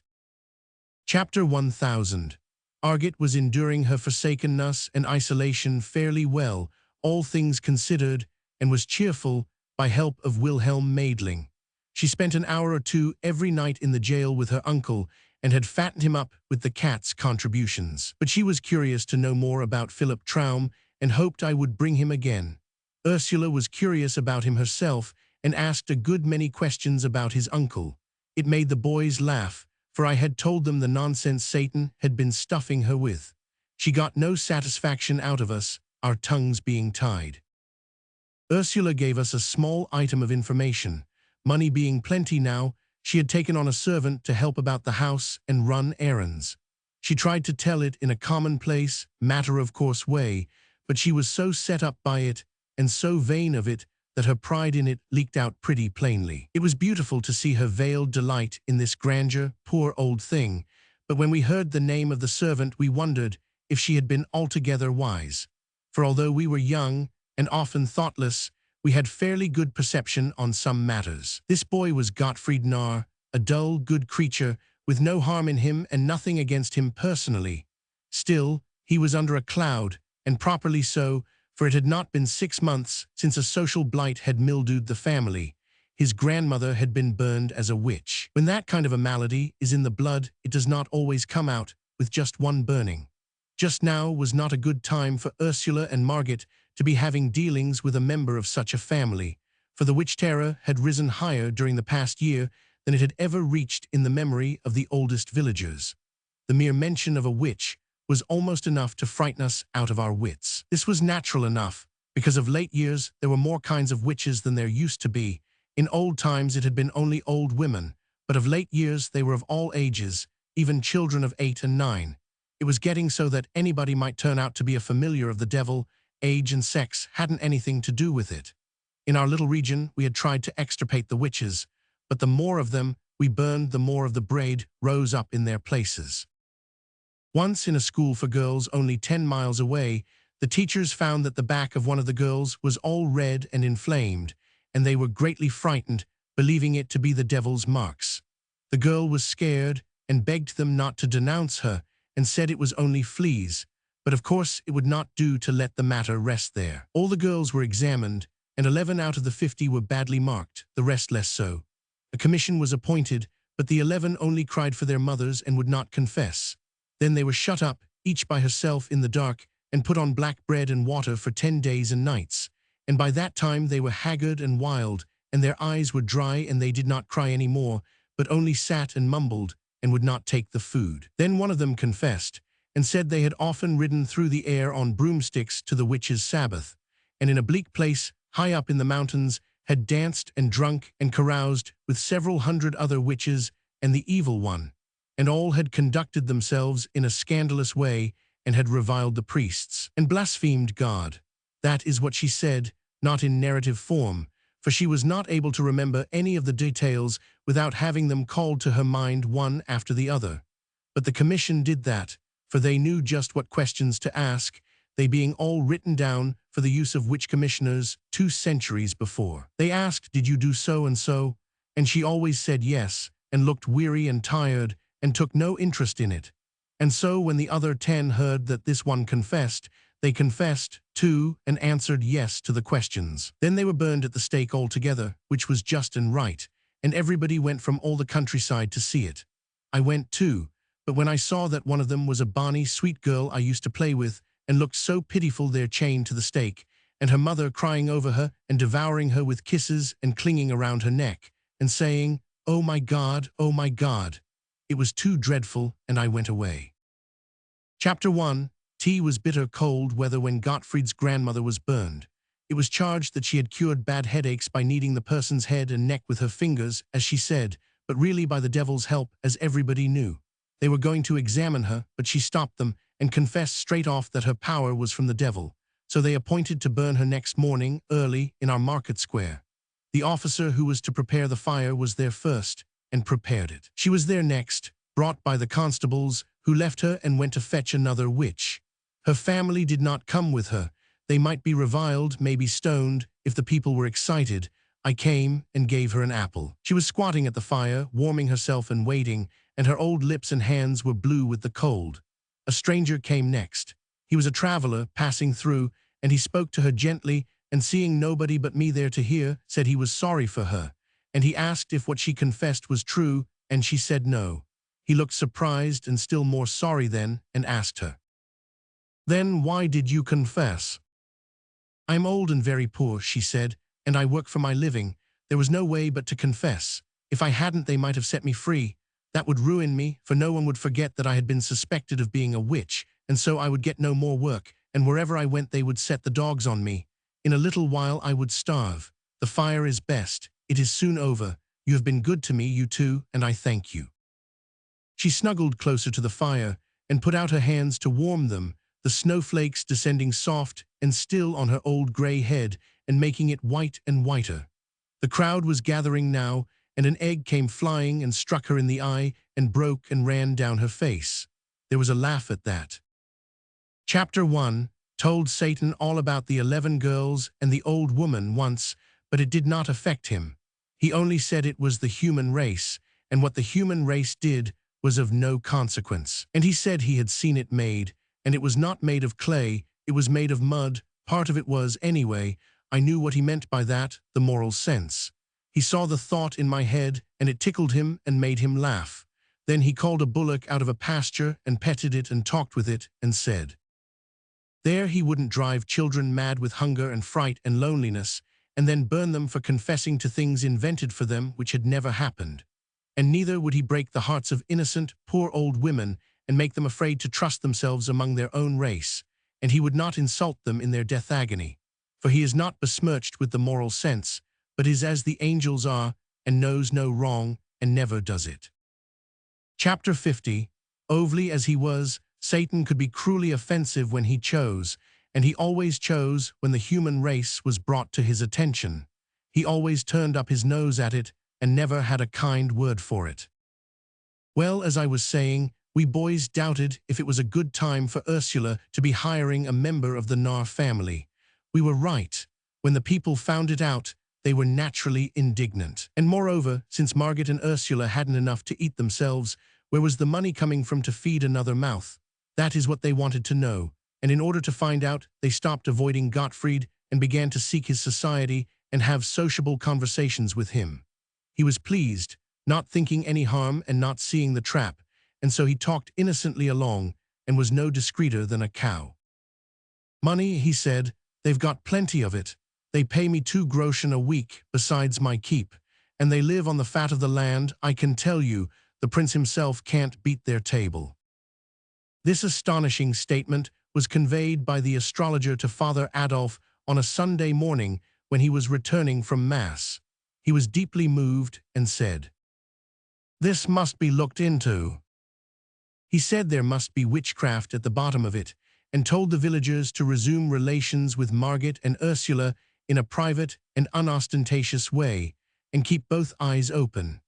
Chapter 1000. Argit was enduring her forsakenness and isolation fairly well, all things considered, and was cheerful by help of Wilhelm Maidling. She spent an hour or 2 every night in the jail with her uncle, and had fattened him up with the cat's contributions. But she was curious to know more about Philip Traum, and hoped I would bring him again. Ursula was curious about him herself, and asked a good many questions about his uncle. It made the boys laugh, for I had told them the nonsense Satan had been stuffing her with. She got no satisfaction out of us, our tongues being tied. Ursula gave us a small item of information. Money being plenty now, she had taken on a servant to help about the house and run errands. She tried to tell it in a commonplace, matter-of-course way, but she was so set up by it, and so vain of it, that her pride in it leaked out pretty plainly. It was beautiful to see her veiled delight in this grandeur, poor old thing, but when we heard the name of the servant we wondered if she had been altogether wise. For although we were young, and often thoughtless, we had fairly good perception on some matters. This boy was Gottfried Narr, a dull, good creature, with no harm in him and nothing against him personally. Still, he was under a cloud, and properly so, for it had not been 6 months since a social blight had mildewed the family. His grandmother had been burned as a witch. When that kind of a malady is in the blood, it does not always come out with just one burning. Just now was not a good time for Ursula and Margit to be having dealings with a member of such a family, for the witch terror had risen higher during the past year than it had ever reached in the memory of the oldest villagers. The mere mention of a witch was almost enough to frighten us out of our wits. This was natural enough, because of late years there were more kinds of witches than there used to be. In old times it had been only old women, but of late years they were of all ages, even children of 8 and 9. It was getting so that anybody might turn out to be a familiar of the devil. Age and sex hadn't anything to do with it. In our little region we had tried to extirpate the witches, but the more of them we burned, the more of the braid rose up in their places. Once in a school for girls only 10 miles away, the teachers found that the back of one of the girls was all red and inflamed, and they were greatly frightened, believing it to be the devil's marks. The girl was scared and begged them not to denounce her and said it was only fleas, but of course it would not do to let the matter rest there. All the girls were examined, and 11 out of the 50 were badly marked, the rest less so. A commission was appointed, but the 11 only cried for their mothers and would not confess. Then they were shut up, each by herself in the dark, and put on black bread and water for 10 days and nights. And by that time they were haggard and wild, and their eyes were dry, and they did not cry any more, but only sat and mumbled, and would not take the food. Then one of them confessed, and said they had often ridden through the air on broomsticks to the witches' Sabbath, and in a bleak place, high up in the mountains, had danced and drunk and caroused with several hundred other witches and the evil one, and all had conducted themselves in a scandalous way, and had reviled the priests, and blasphemed God. That is what she said, not in narrative form, for she was not able to remember any of the details without having them called to her mind one after the other. But the commission did that, for they knew just what questions to ask, they being all written down for the use of witch commissioners 2 centuries before. They asked, "Did you do so and so?" And she always said yes, and looked weary and tired, and took no interest in it. And so when the other 10 heard that this one confessed, they confessed, too, and answered yes to the questions. Then they were burned at the stake altogether, which was just and right, and everybody went from all the countryside to see it. I went too, but when I saw that one of them was a bonny, sweet girl I used to play with, and looked so pitiful there chained to the stake, and her mother crying over her and devouring her with kisses and clinging around her neck, and saying, "Oh my God, oh my God," it was too dreadful, and I went away. Chapter 1. Tea was bitter cold weather when Gottfried's grandmother was burned. It was charged that she had cured bad headaches by kneading the person's head and neck with her fingers, as she said, but really by the devil's help, as everybody knew. They were going to examine her, but she stopped them and confessed straight off that her power was from the devil. So they appointed to burn her next morning, early, in our market square. The officer who was to prepare the fire was there first, and prepared it. She was there next, brought by the constables, who left her and went to fetch another witch. Her family did not come with her. They might be reviled, maybe stoned, if the people were excited. I came and gave her an apple. She was squatting at the fire, warming herself and waiting, and her old lips and hands were blue with the cold. A stranger came next. He was a traveler, passing through, and he spoke to her gently, and seeing nobody but me there to hear, said he was sorry for her. And he asked if what she confessed was true, and she said no. He looked surprised and still more sorry then, and asked her, "Then why did you confess?" "I'm old and very poor," she said, "and I work for my living. There was no way but to confess. If I hadn't, they might have set me free. That would ruin me, for no one would forget that I had been suspected of being a witch, and so I would get no more work, and wherever I went they would set the dogs on me. In a little while I would starve. The fire is best. It is soon over. You have been good to me, you two, and I thank you." She snuggled closer to the fire and put out her hands to warm them, the snowflakes descending soft and still on her old gray head and making it white and whiter. The crowd was gathering now, and an egg came flying and struck her in the eye and broke and ran down her face. There was a laugh at that. Chapter 1 told Satan all about the 11 girls and the old woman once, but it did not affect him. He only said it was the human race, and what the human race did was of no consequence. And he said he had seen it made, and it was not made of clay, it was made of mud, part of it was anyway. I knew what he meant by that, the moral sense. He saw the thought in my head, and it tickled him and made him laugh. Then he called a bullock out of a pasture and petted it and talked with it and said, there he wouldn't drive children mad with hunger and fright and loneliness, and then burn them for confessing to things invented for them which had never happened. And neither would he break the hearts of innocent, poor old women and make them afraid to trust themselves among their own race, and he would not insult them in their death agony. For he is not besmirched with the moral sense, but is as the angels are, and knows no wrong, and never does it. Chapter 50. Overly as he was, Satan could be cruelly offensive when he chose, and he always chose when the human race was brought to his attention. He always turned up his nose at it, and never had a kind word for it. Well, as I was saying, We boys doubted if it was a good time for Ursula to be hiring a member of the Nar family. We were right. When the people found it out, they were naturally indignant. And moreover, since Margaret and Ursula hadn't enough to eat themselves, where was the money coming from to feed another mouth? That is what they wanted to know. And in order to find out, they stopped avoiding Gottfried and began to seek his society and have sociable conversations with him. He was pleased, not thinking any harm and not seeing the trap, and so he talked innocently along and was no discreeter than a cow. Money, he said, they've got plenty of it. They pay me 2 groschen a week besides my keep, and they live on the fat of the land. I can tell you, the prince himself can't beat their table. This astonishing statement was conveyed by the astrologer to Father Adolf on a Sunday morning when he was returning from Mass. He was deeply moved and said, "This must be looked into." He said there must be witchcraft at the bottom of it, and told the villagers to resume relations with Margaret and Ursula in a private and unostentatious way, and keep both eyes open.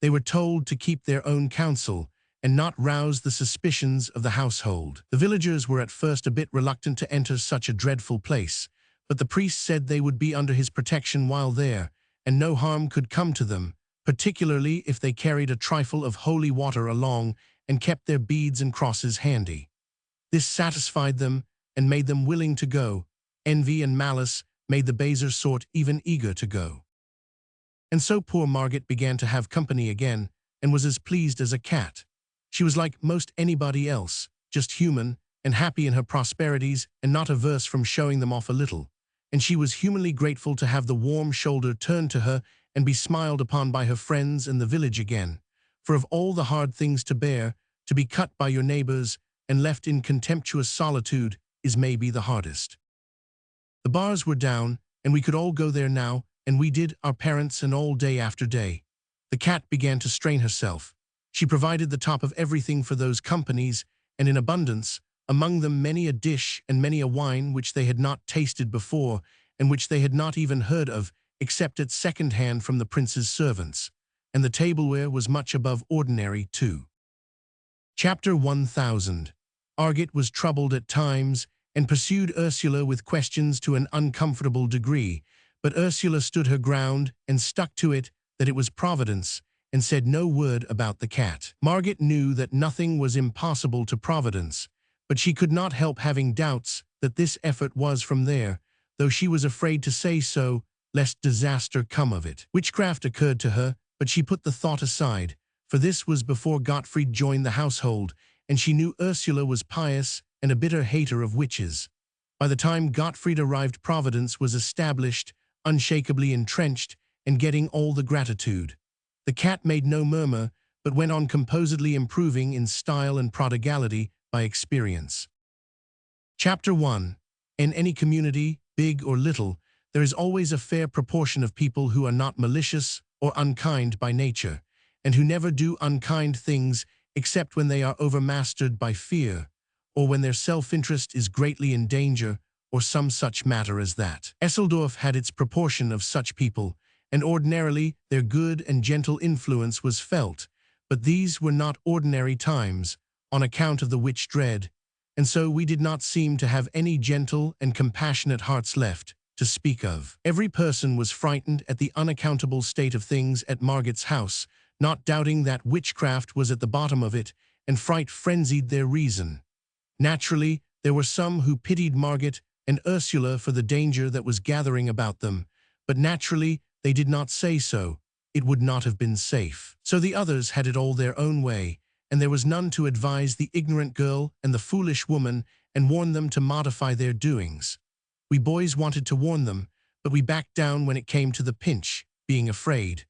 They were told to keep their own counsel, and not rouse the suspicions of the household. The villagers were at first a bit reluctant to enter such a dreadful place, but the priest said they would be under his protection while there, and no harm could come to them, particularly if they carried a trifle of holy water along and kept their beads and crosses handy. This satisfied them and made them willing to go. Envy and malice made the baser sort even eager to go. And so poor Margaret began to have company again and was as pleased as a cat. She was like most anybody else, just human and happy in her prosperities and not averse from showing them off a little. And she was humanly grateful to have the warm shoulder turned to her and be smiled upon by her friends and the village again. For of all the hard things to bear, to be cut by your neighbors and left in contemptuous solitude is maybe the hardest. The bars were down, and we could all go there now, and we did, our parents and all day after day. The cat began to strain herself. She provided the top of everything for those companies, and in abundance, among them many a dish and many a wine which they had not tasted before, and which they had not even heard of, except at second hand from the prince's servants. And the tableware was much above ordinary, too. Chapter 1000. Margaret was troubled at times, and pursued Ursula with questions to an uncomfortable degree, but Ursula stood her ground and stuck to it that it was Providence, and said no word about the cat. Margaret knew that nothing was impossible to Providence, but she could not help having doubts that this effort was from there, though she was afraid to say so, lest disaster come of it. Witchcraft occurred to her, but she put the thought aside, for this was before Gottfried joined the household, and she knew Ursula was pious and a bitter hater of witches. By the time Gottfried arrived, Providence was established, unshakably entrenched, and getting all the gratitude. The cat made no murmur, but went on composedly improving in style and prodigality by experience. Chapter 1. In any community, big or little, there is always a fair proportion of people who are not malicious or unkind by nature, and who never do unkind things except when they are overmastered by fear, or when their self-interest is greatly in danger, or some such matter as that. Esseldorf had its proportion of such people, and ordinarily their good and gentle influence was felt, but these were not ordinary times, on account of the witch dread, and so we did not seem to have any gentle and compassionate hearts left to speak of. Every person was frightened at the unaccountable state of things at Margaret's house, not doubting that witchcraft was at the bottom of it, and fright frenzied their reason. Naturally, there were some who pitied Margaret and Ursula for the danger that was gathering about them, but naturally they did not say so. It would not have been safe. So the others had it all their own way, and there was none to advise the ignorant girl and the foolish woman and warn them to modify their doings. We boys wanted to warn them, but we backed down when it came to the pinch, being afraid.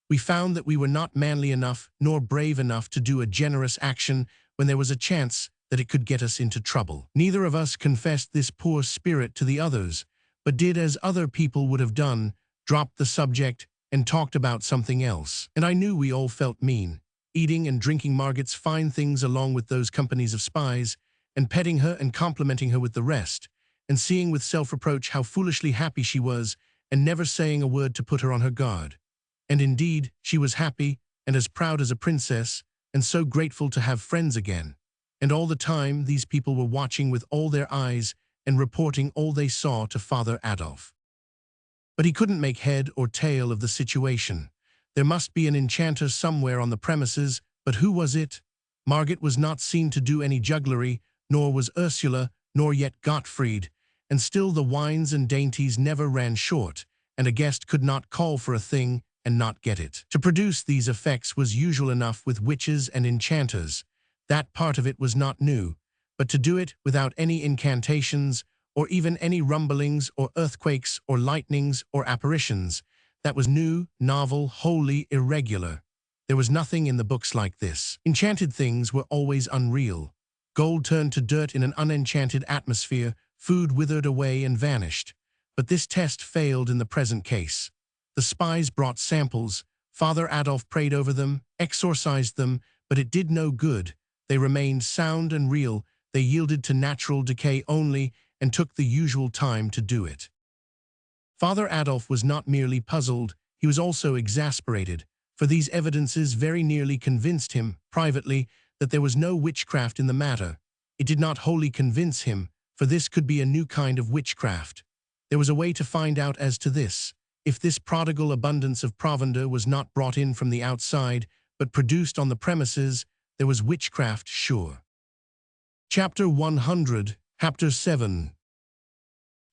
We found that we were not manly enough nor brave enough to do a generous action when there was a chance that it could get us into trouble. Neither of us confessed this poor spirit to the others, but did as other people would have done, dropped the subject and talked about something else. And I knew we all felt mean, eating and drinking Margaret's fine things along with those companies of spies, and petting her and complimenting her with the rest, and seeing with self-reproach how foolishly happy she was, and never saying a word to put her on her guard. And indeed, she was happy and as proud as a princess, and so grateful to have friends again. And all the time, these people were watching with all their eyes and reporting all they saw to Father Adolf. But he couldn't make head or tail of the situation. There must be an enchanter somewhere on the premises, but who was it? Margit was not seen to do any jugglery, nor was Ursula, nor yet Gottfried, and still the wines and dainties never ran short, and a guest could not call for a thing and not get it. To produce these effects was usual enough with witches and enchanters. That part of it was not new, but to do it without any incantations, or even any rumblings or earthquakes or lightnings or apparitions, that was new, novel, wholly irregular. There was nothing in the books like this. Enchanted things were always unreal. Gold turned to dirt in an unenchanted atmosphere, food withered away and vanished. But this test failed in the present case. The spies brought samples. Father Adolf prayed over them, exorcised them, but it did no good. They remained sound and real. They yielded to natural decay only and took the usual time to do it. Father Adolf was not merely puzzled, he was also exasperated, for these evidences very nearly convinced him, privately, that there was no witchcraft in the matter. It did not wholly convince him, for this could be a new kind of witchcraft. There was a way to find out as to this. If this prodigal abundance of provender was not brought in from the outside, but produced on the premises, there was witchcraft sure. Chapter 100, Chapter 7.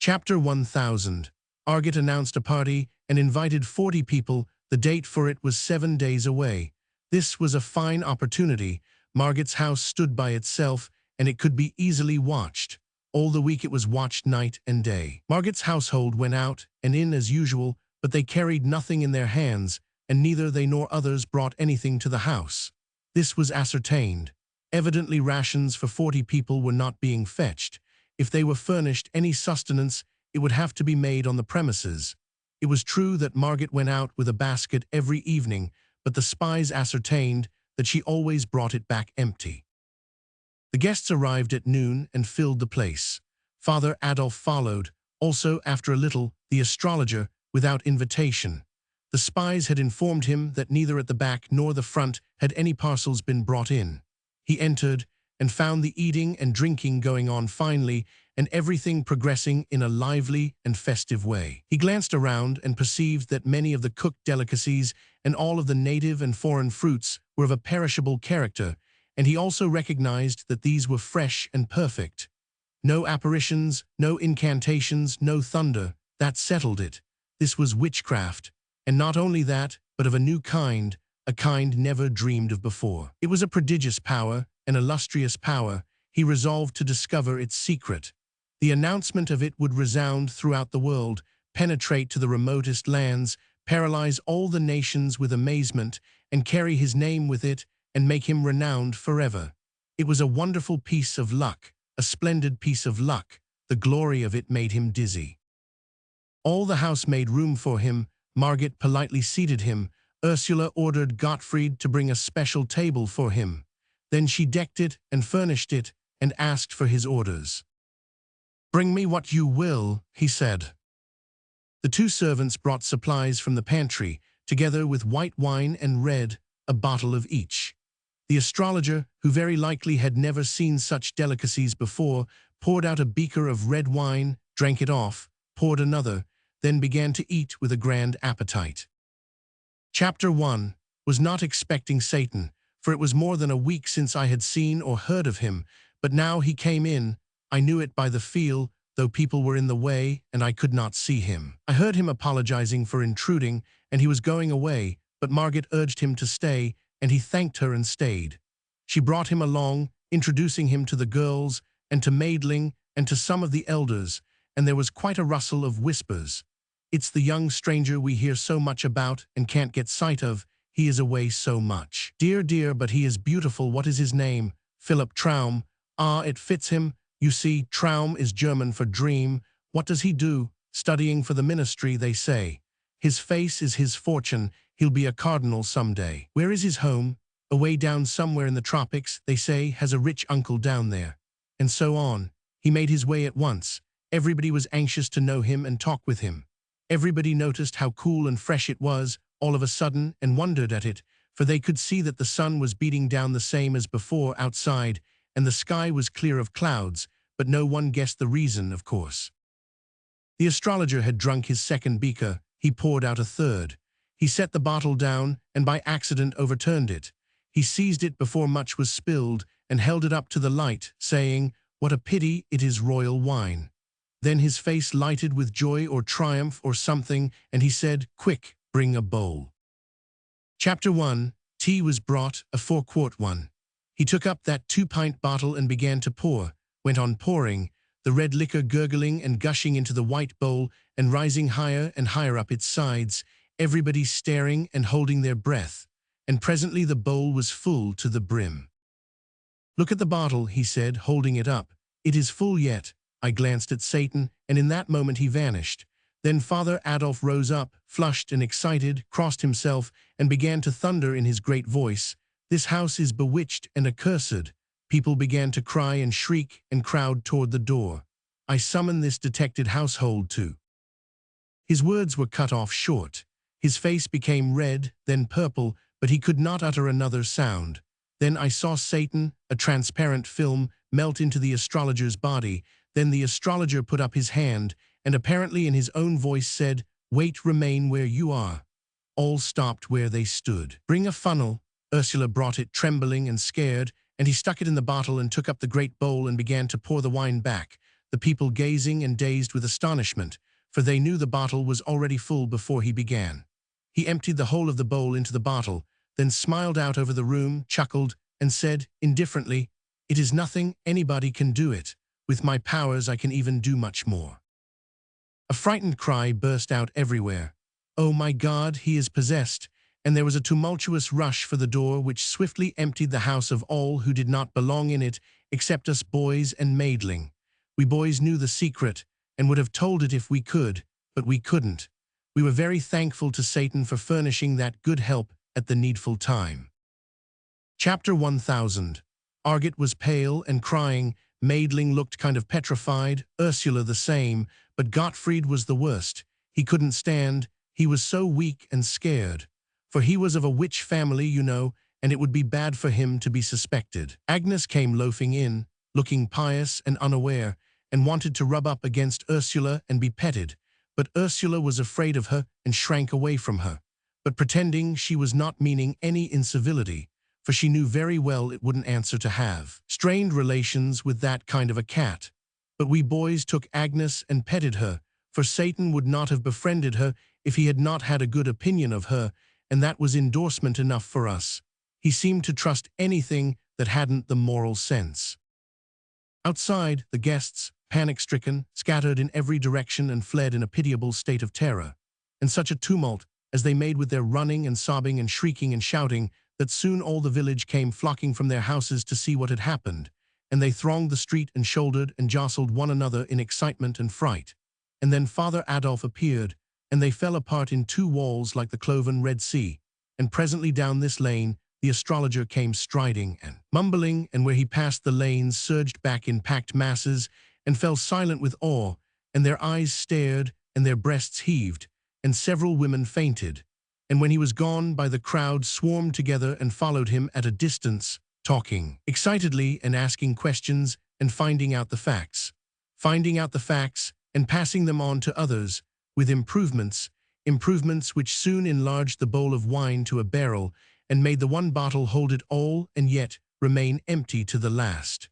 Chapter 1000. Margit announced a party and invited 40 people. The date for it was 7 days away. This was a fine opportunity. Margit's house stood by itself, and it could be easily watched. All the week it was watched night and day. Margit's household went out and in as usual, but they carried nothing in their hands, and neither they nor others brought anything to the house. This was ascertained. Evidently rations for 40 people were not being fetched. If they were furnished any sustenance, it would have to be made on the premises. It was true that Margit went out with a basket every evening, but the spies ascertained that she always brought it back empty. The guests arrived at noon and filled the place. Father Adolf followed, also after a little, the astrologer, without invitation. The spies had informed him that neither at the back nor the front had any parcels been brought in. He entered and found the eating and drinking going on finely, and everything progressing in a lively and festive way. He glanced around and perceived that many of the cooked delicacies and all of the native and foreign fruits were of a perishable character, and he also recognized that these were fresh and perfect. No apparitions, no incantations, no thunder. That settled it. This was witchcraft, and not only that, but of a new kind, a kind never dreamed of before. It was a prodigious power, an illustrious power. He resolved to discover its secret. The announcement of it would resound throughout the world, penetrate to the remotest lands, paralyze all the nations with amazement, and carry his name with it, and make him renowned forever. It was a wonderful piece of luck, a splendid piece of luck. The glory of it made him dizzy. All the house made room for him. Margit politely seated him. Ursula ordered Gottfried to bring a special table for him. Then she decked it and furnished it and asked for his orders. "Bring me what you will," he said. The two servants brought supplies from the pantry, together with white wine and red, a bottle of each. The astrologer, who very likely had never seen such delicacies before, poured out a beaker of red wine, drank it off, poured another, then began to eat with a grand appetite. Chapter 1. Was not expecting Satan, for it was more than a week since I had seen or heard of him, but now he came in. I knew it by the feel, though people were in the way and I could not see him. I heard him apologizing for intruding, and he was going away, but Margit urged him to stay, and he thanked her and stayed. She brought him along, introducing him to the girls, and to Maidling, and to some of the elders, and there was quite a rustle of whispers. "It's the young stranger we hear so much about and can't get sight of. He is away so much. Dear, dear, but he is beautiful. What is his name? Philip Traum. Ah, it fits him. You see, Traum is German for dream. What does he do? Studying for the ministry, they say. His face is his fortune. He'll be a cardinal someday. Where is his home? Away down somewhere in the tropics, they say, has a rich uncle down there." And so on. He made his way at once. Everybody was anxious to know him and talk with him. Everybody noticed how cool and fresh it was, all of a sudden, and wondered at it, for they could see that the sun was beating down the same as before outside, and the sky was clear of clouds, but no one guessed the reason, of course. The astrologer had drunk his second beaker. He poured out a third. He set the bottle down and by accident overturned it. He seized it before much was spilled and held it up to the light, saying, "What a pity, it is royal wine." Then his face lighted with joy or triumph or something, and he said, "Quick, bring a bowl." Chapter 1. Tea was brought, a 4-quart one. He took up that 2-pint bottle and began to pour, went on pouring, the red liquor gurgling and gushing into the white bowl and rising higher and higher up its sides, everybody staring and holding their breath, and presently the bowl was full to the brim. "Look at the bottle," he said, holding it up. "It is full yet." I glanced at Satan, and in that moment he vanished. Then Father Adolf rose up, flushed and excited, crossed himself, and began to thunder in his great voice, "This house is bewitched and accursed." People began to cry and shriek and crowd toward the door. I summon this detected household to. His words were cut off short. His face became red, then purple, but he could not utter another sound. Then I saw Satan, a transparent film, melt into the astrologer's body. Then the astrologer put up his hand, and apparently in his own voice said, "Wait, remain where you are." All stopped where they stood. "Bring a funnel." Ursula brought it, trembling and scared, and he stuck it in the bottle and took up the great bowl and began to pour the wine back, the people gazing and dazed with astonishment, for they knew the bottle was already full before he began. He emptied the whole of the bowl into the bottle, then smiled out over the room, chuckled, and said, indifferently, "It is nothing, anybody can do it. With my powers I can even do much more." A frightened cry burst out everywhere. "Oh my God, he is possessed!" And there was a tumultuous rush for the door which swiftly emptied the house of all who did not belong in it, except us boys and maidling. We boys knew the secret, and would have told it if we could, but we couldn't. We were very thankful to Satan for furnishing that good help at the needful time. Chapter 1000. Argot was pale and crying, Maidling looked kind of petrified, Ursula the same, but Gottfried was the worst. He couldn't stand, he was so weak and scared. For he was of a witch family, you know, and it would be bad for him to be suspected. Agnes came loafing in, looking pious and unaware, and wanted to rub up against Ursula and be petted, but Ursula was afraid of her and shrank away from her, but pretending she was not meaning any incivility, for she knew very well it wouldn't answer to have strained relations with that kind of a cat. But we boys took Agnes and petted her, for Satan would not have befriended her if he had not had a good opinion of her, and that was endorsement enough for us. He seemed to trust anything that hadn't the moral sense. Outside, the guests, panic-stricken, scattered in every direction and fled in a pitiable state of terror. And such a tumult, as they made with their running and sobbing and shrieking and shouting, that soon all the village came flocking from their houses to see what had happened, and they thronged the street and shouldered and jostled one another in excitement and fright. And then Father Adolf appeared, and they fell apart in two walls like the cloven Red Sea, and presently down this lane the astrologer came striding and mumbling, and where he passed the lanes surged back in packed masses and fell silent with awe, and their eyes stared and their breasts heaved, and several women fainted. And when he was gone by, the crowd swarmed together and followed him at a distance, talking excitedly and asking questions and finding out the facts and passing them on to others, with improvements which soon enlarged the bowl of wine to a barrel and made the one bottle hold it all and yet remain empty to the last.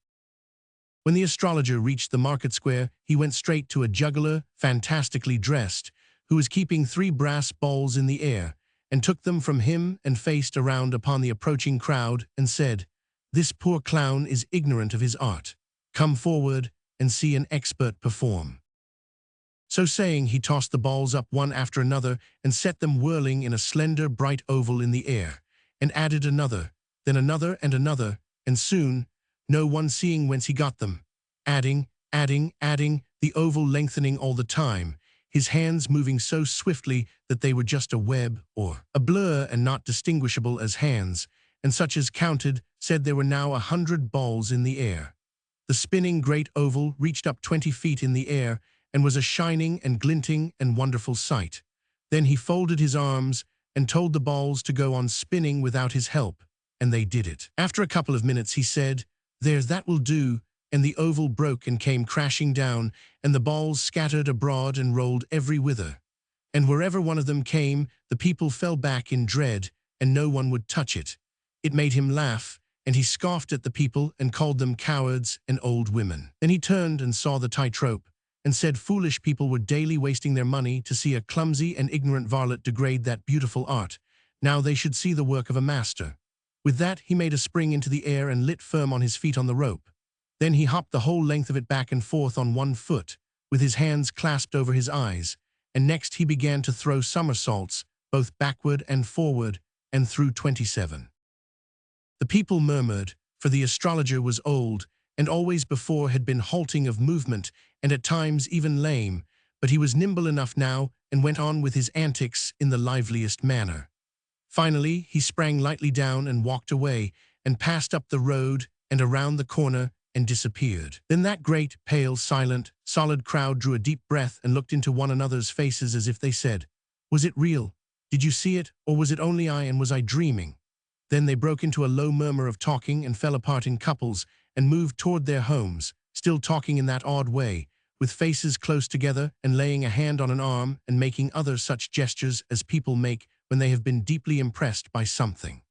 When the astrologer reached the market square, he went straight to a juggler, fantastically dressed, who was keeping 3 brass balls in the air, and took them from him and faced around upon the approaching crowd and said, "This poor clown is ignorant of his art. Come forward and see an expert perform." So saying, he tossed the balls up one after another and set them whirling in a slender, bright oval in the air, and added another, then another and another, and soon, no one seeing whence he got them, adding, the oval lengthening all the time, his hands moving so swiftly that they were just a web or a blur and not distinguishable as hands, and such as counted said there were now 100 balls in the air. The spinning great oval reached up 20 feet in the air and was a shining and glinting and wonderful sight. Then he folded his arms and told the balls to go on spinning without his help, and they did it. After a couple of minutes he said, "There, that will do," and the oval broke and came crashing down, and the balls scattered abroad and rolled every whither. And wherever one of them came, the people fell back in dread, and no one would touch it. It made him laugh, and he scoffed at the people and called them cowards and old women. Then he turned and saw the tightrope, and said foolish people were daily wasting their money to see a clumsy and ignorant varlet degrade that beautiful art. Now they should see the work of a master. With that he made a spring into the air and lit firm on his feet on the rope. Then he hopped the whole length of it back and forth on one foot, with his hands clasped over his eyes, and next he began to throw somersaults, both backward and forward, and threw 27. The people murmured, for the astrologer was old, and always before had been halting of movement, and at times even lame, but he was nimble enough now, and went on with his antics in the liveliest manner. Finally he sprang lightly down and walked away, and passed up the road and around the corner, and disappeared. Then that great, pale, silent, solid crowd drew a deep breath and looked into one another's faces as if they said, "Was it real? Did you see it, or was it only I, and was I dreaming?" Then they broke into a low murmur of talking and fell apart in couples and moved toward their homes, still talking in that odd way, with faces close together and laying a hand on an arm and making other such gestures as people make when they have been deeply impressed by something.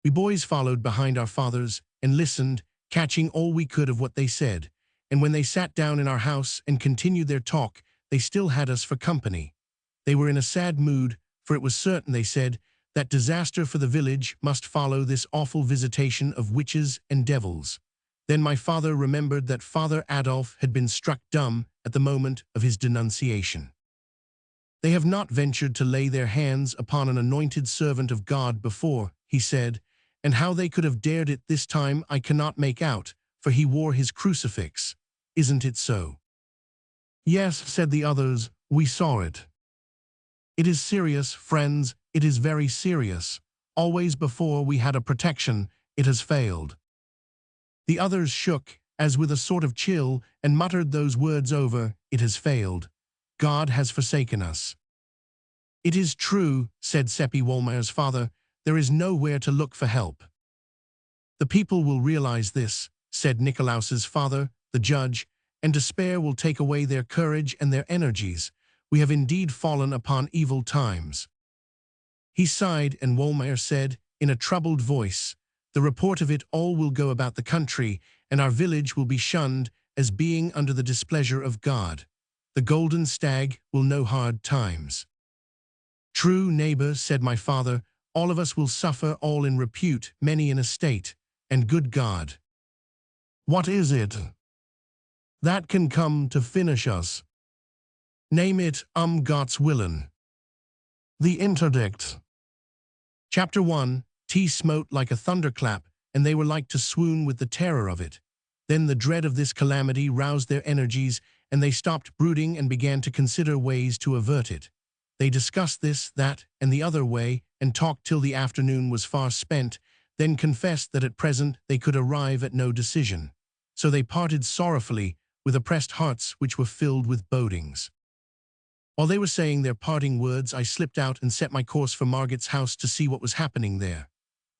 We boys followed behind our fathers and listened, catching all we could of what they said, and when they sat down in our house and continued their talk, they still had us for company. They were in a sad mood, for it was certain, they said, that disaster for the village must follow this awful visitation of witches and devils. Then my father remembered that Father Adolf had been struck dumb at the moment of his denunciation. "They have not ventured to lay their hands upon an anointed servant of God before," he said, "and how they could have dared it this time I cannot make out, for he wore his crucifix. Isn't it so?" "Yes," said the others, "we saw it." "It is serious, friends, it is very serious. Always before we had a protection, it has failed." The others shook, as with a sort of chill, and muttered those words over, "It has failed. God has forsaken us." "It is true," said Seppi Wohlmeyer's father, "there is nowhere to look for help." "The people will realize this," said Nicolaus's father, the judge, "and despair will take away their courage and their energies. We have indeed fallen upon evil times." He sighed, and Wohlmeyer said, in a troubled voice, "The report of it all will go about the country, and our village will be shunned as being under the displeasure of God. The golden stag will know hard times." "True, neighbor," said my father, "all of us will suffer, all in repute, many in estate, and good God, what is it that can come to finish us? Name it, God's willin'." The Interdict. Chapter 1. Tea smote like a thunderclap, and they were like to swoon with the terror of it. Then the dread of this calamity roused their energies, and they stopped brooding and began to consider ways to avert it. They discussed this, that, and the other way, and talked till the afternoon was far spent, then confessed that at present they could arrive at no decision. So they parted sorrowfully, with oppressed hearts which were filled with bodings. While they were saying their parting words, I slipped out and set my course for Margot's house to see what was happening there.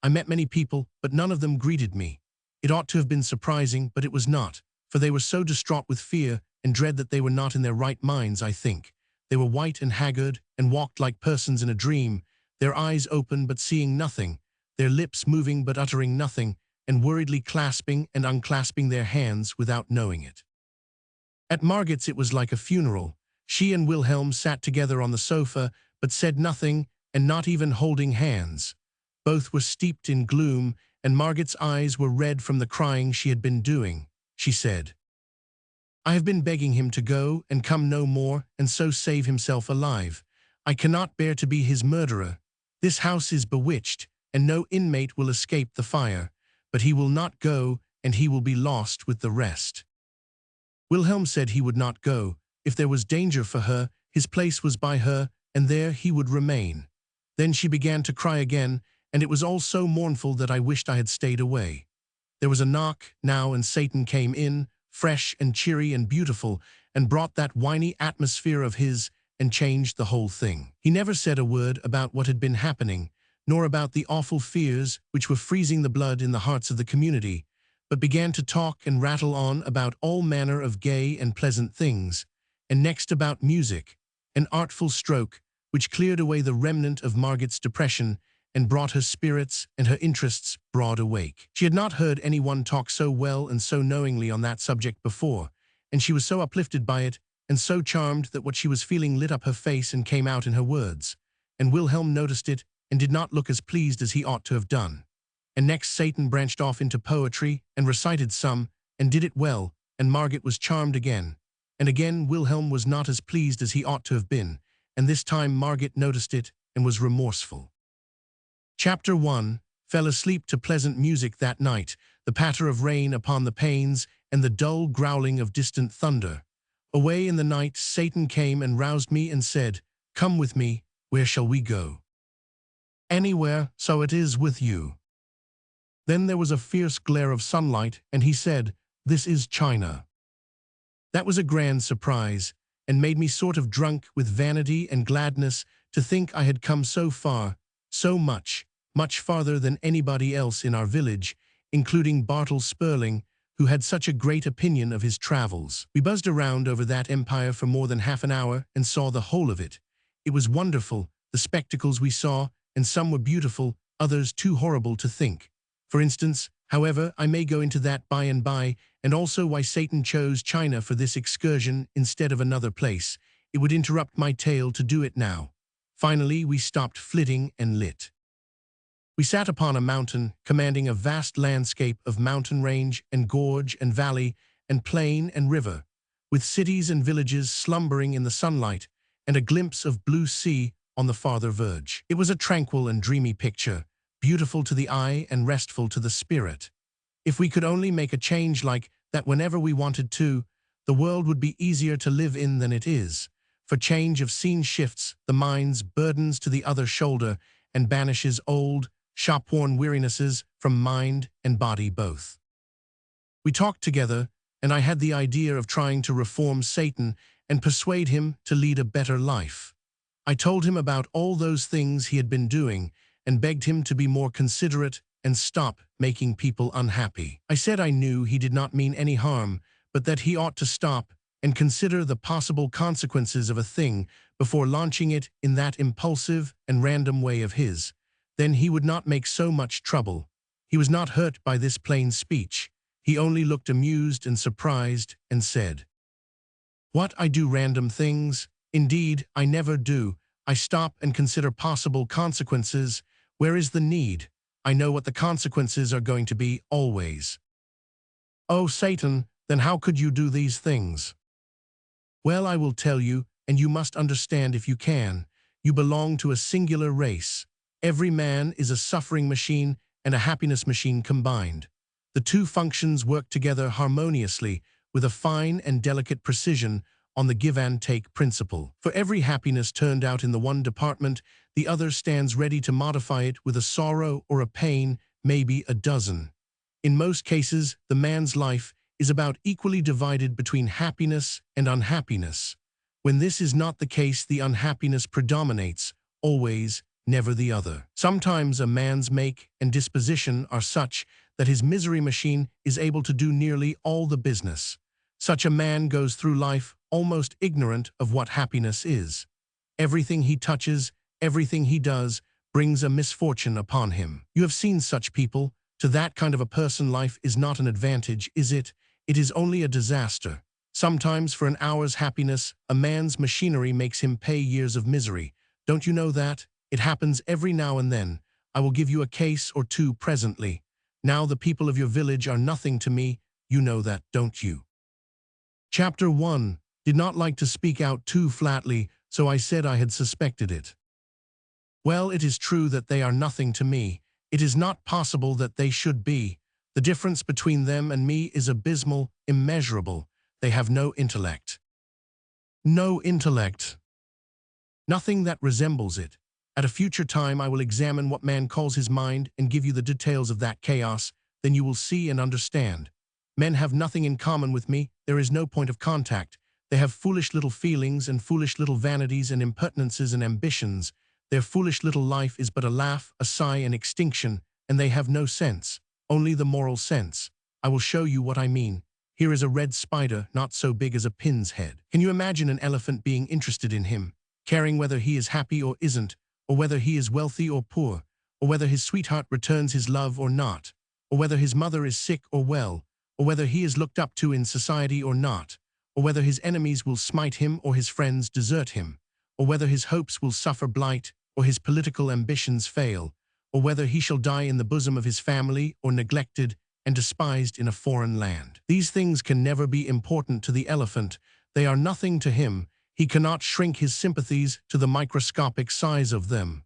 I met many people, but none of them greeted me. It ought to have been surprising, but it was not, for they were so distraught with fear and dread that they were not in their right minds, I think. They were white and haggard, and walked like persons in a dream, their eyes open but seeing nothing, their lips moving but uttering nothing, and worriedly clasping and unclasping their hands without knowing it. At Margot's it was like a funeral. She and Wilhelm sat together on the sofa, but said nothing, and not even holding hands. Both were steeped in gloom, and Margot's eyes were red from the crying she had been doing. She said, "I have been begging him to go and come no more, and so save himself alive. I cannot bear to be his murderer. This house is bewitched, and no inmate will escape the fire. But he will not go, and he will be lost with the rest." Wilhelm said he would not go. If there was danger for her, his place was by her, and there he would remain. Then she began to cry again, and it was all so mournful that I wished I had stayed away. There was a knock now, and Satan came in, fresh and cheery and beautiful, and brought that whiny atmosphere of his, and changed the whole thing. He never said a word about what had been happening, nor about the awful fears which were freezing the blood in the hearts of the community, but began to talk and rattle on about all manner of gay and pleasant things, and next about music, an artful stroke which cleared away the remnant of Margaret's depression and brought her spirits and her interests broad awake. She had not heard anyone talk so well and so knowingly on that subject before, and she was so uplifted by it and so charmed that what she was feeling lit up her face and came out in her words, and Wilhelm noticed it and did not look as pleased as he ought to have done. And next Satan branched off into poetry and recited some, and did it well, and Margaret was charmed again. And again Wilhelm was not as pleased as he ought to have been, and this time Margaret noticed it and was remorseful. Chapter 1. Fell asleep to pleasant music that night, the patter of rain upon the panes, and the dull growling of distant thunder. Away in the night Satan came and roused me and said, "Come with me, where shall we go?" "Anywhere, so it is with you." Then there was a fierce glare of sunlight, and he said, "This is China." That was a grand surprise, and made me sort of drunk with vanity and gladness to think I had come so far, so much farther than anybody else in our village, including Bartle Sperling, who had such a great opinion of his travels. We buzzed around over that empire for more than half an hour and saw the whole of it. It was wonderful, the spectacles we saw, and some were beautiful, others too horrible to think. For instance, however, I may go into that by and by, and also why Satan chose China for this excursion instead of another place. It would interrupt my tale to do it now. Finally, we stopped flitting and lit. We sat upon a mountain, commanding a vast landscape of mountain range and gorge and valley and plain and river, with cities and villages slumbering in the sunlight, and a glimpse of blue sea on the farther verge. It was a tranquil and dreamy picture, beautiful to the eye and restful to the spirit. If we could only make a change like that whenever we wanted to, the world would be easier to live in than it is. For change of scene shifts the mind's burdens to the other shoulder and banishes old, shop-worn wearinesses from mind and body both. We talked together, and I had the idea of trying to reform Satan and persuade him to lead a better life. I told him about all those things he had been doing and begged him to be more considerate and stop making people unhappy. I said I knew he did not mean any harm, but that he ought to stop and consider the possible consequences of a thing before launching it in that impulsive and random way of his. Then he would not make so much trouble. He was not hurt by this plain speech. He only looked amused and surprised and said, "What, I do random things? Indeed, I never do. I stop and consider possible consequences. Where is the need? I know what the consequences are going to be, always." "Oh, Satan, then how could you do these things?" "Well, I will tell you, and you must understand if you can. You belong to a singular race. Every man is a suffering machine and a happiness machine combined. The two functions work together harmoniously with a fine and delicate precision on the give-and-take principle. For every happiness turned out in the one department, the other stands ready to modify it with a sorrow or a pain, maybe a dozen. In most cases, the man's life is about equally divided between happiness and unhappiness. When this is not the case, the unhappiness predominates, always, never the other. Sometimes a man's make and disposition are such that his misery machine is able to do nearly all the business. Such a man goes through life almost ignorant of what happiness is. Everything he touches, everything he does, brings a misfortune upon him. You have seen such people. To that kind of a person, life is not an advantage, is it? It is only a disaster. Sometimes for an hour's happiness, a man's machinery makes him pay years of misery. Don't you know that? It happens every now and then. I will give you a case or two presently. Now the people of your village are nothing to me. You know that, don't you? Chapter 1. Did not like to speak out too flatly, so I said I had suspected it. Well, it is true that they are nothing to me. It is not possible that they should be. The difference between them and me is abysmal, immeasurable. They have no intellect. No intellect. Nothing that resembles it. At a future time I will examine what man calls his mind and give you the details of that chaos, then you will see and understand. Men have nothing in common with me, there is no point of contact. They have foolish little feelings and foolish little vanities and impertinences and ambitions. Their foolish little life is but a laugh, a sigh, and extinction, and they have no sense, only the moral sense. I will show you what I mean. Here is a red spider, not so big as a pin's head. Can you imagine an elephant being interested in him, caring whether he is happy or isn't, or whether he is wealthy or poor, or whether his sweetheart returns his love or not, or whether his mother is sick or well, or whether he is looked up to in society or not, or whether his enemies will smite him or his friends desert him, or whether his hopes will suffer blight or his political ambitions fail, or whether he shall die in the bosom of his family or neglected and despised in a foreign land. These things can never be important to the elephant. They are nothing to him. He cannot shrink his sympathies to the microscopic size of them.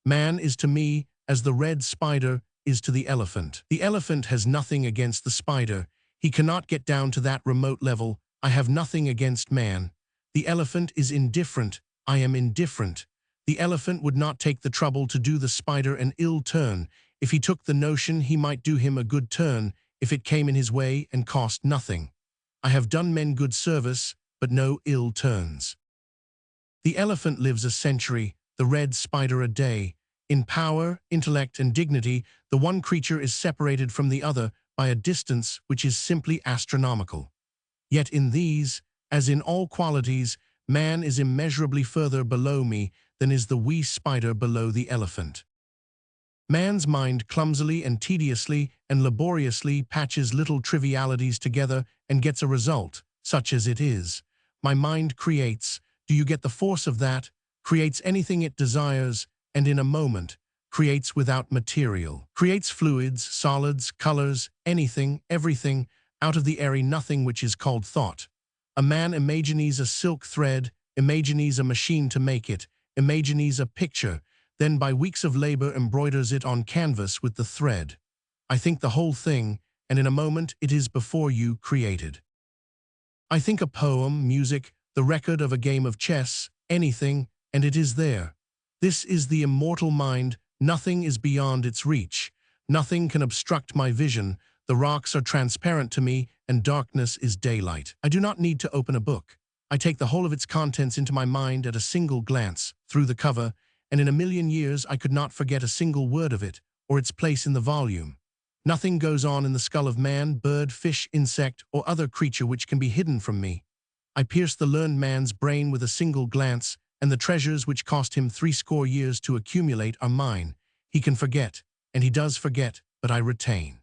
Man is to me as the red spider is to the elephant. The elephant has nothing against the spider. He cannot get down to that remote level. I have nothing against man. The elephant is indifferent. I am indifferent. The elephant would not take the trouble to do the spider an ill turn. If he took the notion, he might do him a good turn if it came in his way and cost nothing. I have done men good service, but no ill turns. The elephant lives a century, the red spider a day. In power, intellect, and dignity, the one creature is separated from the other by a distance which is simply astronomical. Yet in these, as in all qualities, man is immeasurably further below me than is the wee spider below the elephant. Man's mind clumsily and tediously and laboriously patches little trivialities together and gets a result, such as it is. My mind creates. Do you get the force of that? Creates anything it desires, and in a moment, creates without material. Creates fluids, solids, colors, anything, everything, out of the airy nothing which is called thought. A man imagines a silk thread, imagines a machine to make it, imagines a picture, then by weeks of labor embroiders it on canvas with the thread. I think the whole thing, and in a moment it is before you created. I think a poem, music, the record of a game of chess, anything, and it is there. This is the immortal mind. Nothing is beyond its reach. Nothing can obstruct my vision. The rocks are transparent to me, and darkness is daylight. I do not need to open a book. I take the whole of its contents into my mind at a single glance, through the cover, and in a million years I could not forget a single word of it, or its place in the volume. Nothing goes on in the skull of man, bird, fish, insect, or other creature which can be hidden from me. I pierce the learned man's brain with a single glance, and the treasures which cost him 60 years to accumulate are mine. He can forget, and he does forget, but I retain.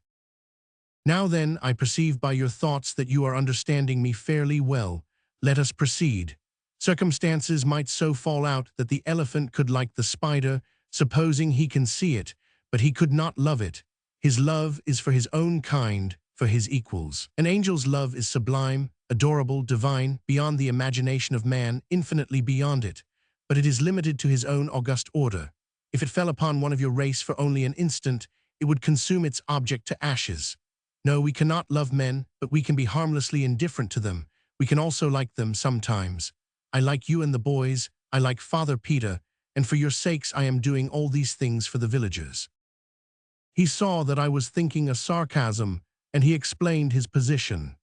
Now then, I perceive by your thoughts that you are understanding me fairly well. Let us proceed. Circumstances might so fall out that the elephant could like the spider, supposing he can see it, but he could not love it. His love is for his own kind, for his equals. An angel's love is sublime, adorable, divine, beyond the imagination of man, infinitely beyond it. But it is limited to his own august order. If it fell upon one of your race for only an instant, it would consume its object to ashes. No, we cannot love men, but we can be harmlessly indifferent to them. We can also like them sometimes. I like you and the boys, I like Father Peter, and for your sakes I am doing all these things for the villagers. He saw that I was thinking a sarcasm, and he explained his position.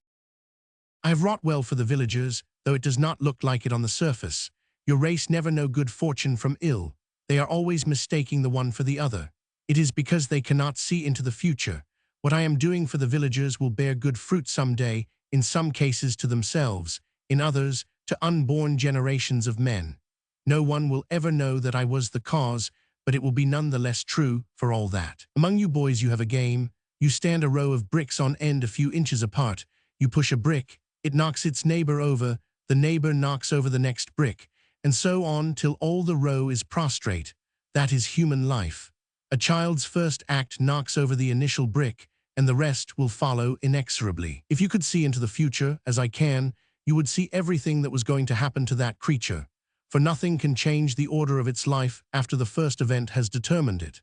I have wrought well for the villagers, though it does not look like it on the surface. Your race never know good fortune from ill. They are always mistaking the one for the other. It is because they cannot see into the future. What I am doing for the villagers will bear good fruit some day, in some cases to themselves, in others, to unborn generations of men. No one will ever know that I was the cause, but it will be none the less true for all that. Among you boys you have a game. You stand a row of bricks on end a few inches apart. You push a brick, it knocks its neighbor over, the neighbor knocks over the next brick, and so on till all the row is prostrate. That is human life. A child's first act knocks over the initial brick, and the rest will follow inexorably. If you could see into the future, as I can, you would see everything that was going to happen to that creature, for nothing can change the order of its life after the first event has determined it.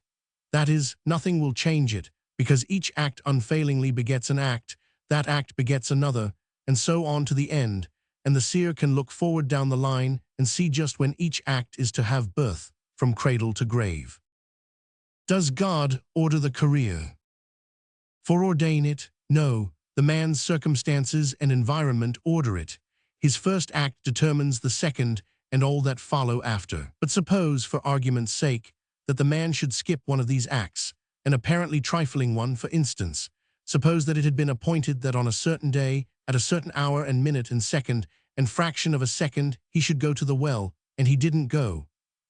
That is, nothing will change it, because each act unfailingly begets an act, that act begets another, and so on to the end, and the seer can look forward down the line and see just when each act is to have birth, from cradle to grave. Does God order the career? Foreordain it? No. The man's circumstances and environment order it. His first act determines the second and all that follow after. But suppose, for argument's sake, that the man should skip one of these acts, an apparently trifling one, for instance. Suppose that it had been appointed that on a certain day, at a certain hour and minute and second and fraction of a second, he should go to the well, and he didn't go.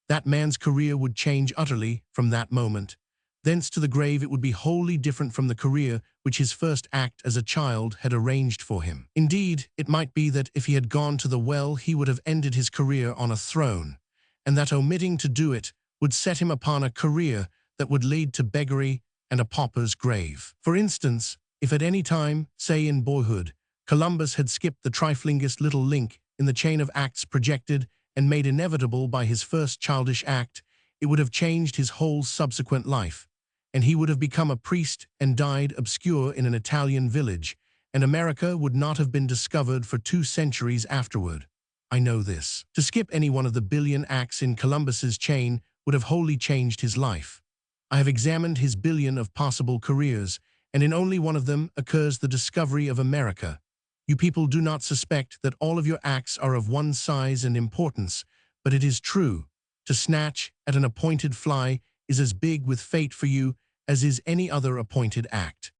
That man's career would change utterly from that moment. Thence to the grave it would be wholly different from the career which his first act as a child had arranged for him. Indeed, it might be that if he had gone to the well he would have ended his career on a throne, and that omitting to do it would set him upon a career that would lead to beggary and a pauper's grave. For instance, if at any time, say in boyhood, Columbus had skipped the triflingest little link in the chain of acts projected and made inevitable by his first childish act, it would have changed his whole subsequent life, and he would have become a priest and died obscure in an Italian village, and America would not have been discovered for 2 centuries afterward. I know this. To skip any one of the billion acts in Columbus's chain would have wholly changed his life. I have examined his billion of possible careers, and in only one of them occurs the discovery of America. You people do not suspect that all of your acts are of one size and importance, but it is true. To snatch at an appointed fly is as big with fate for you as is any other appointed act.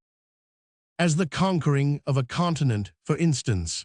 As the conquering of a continent, for instance.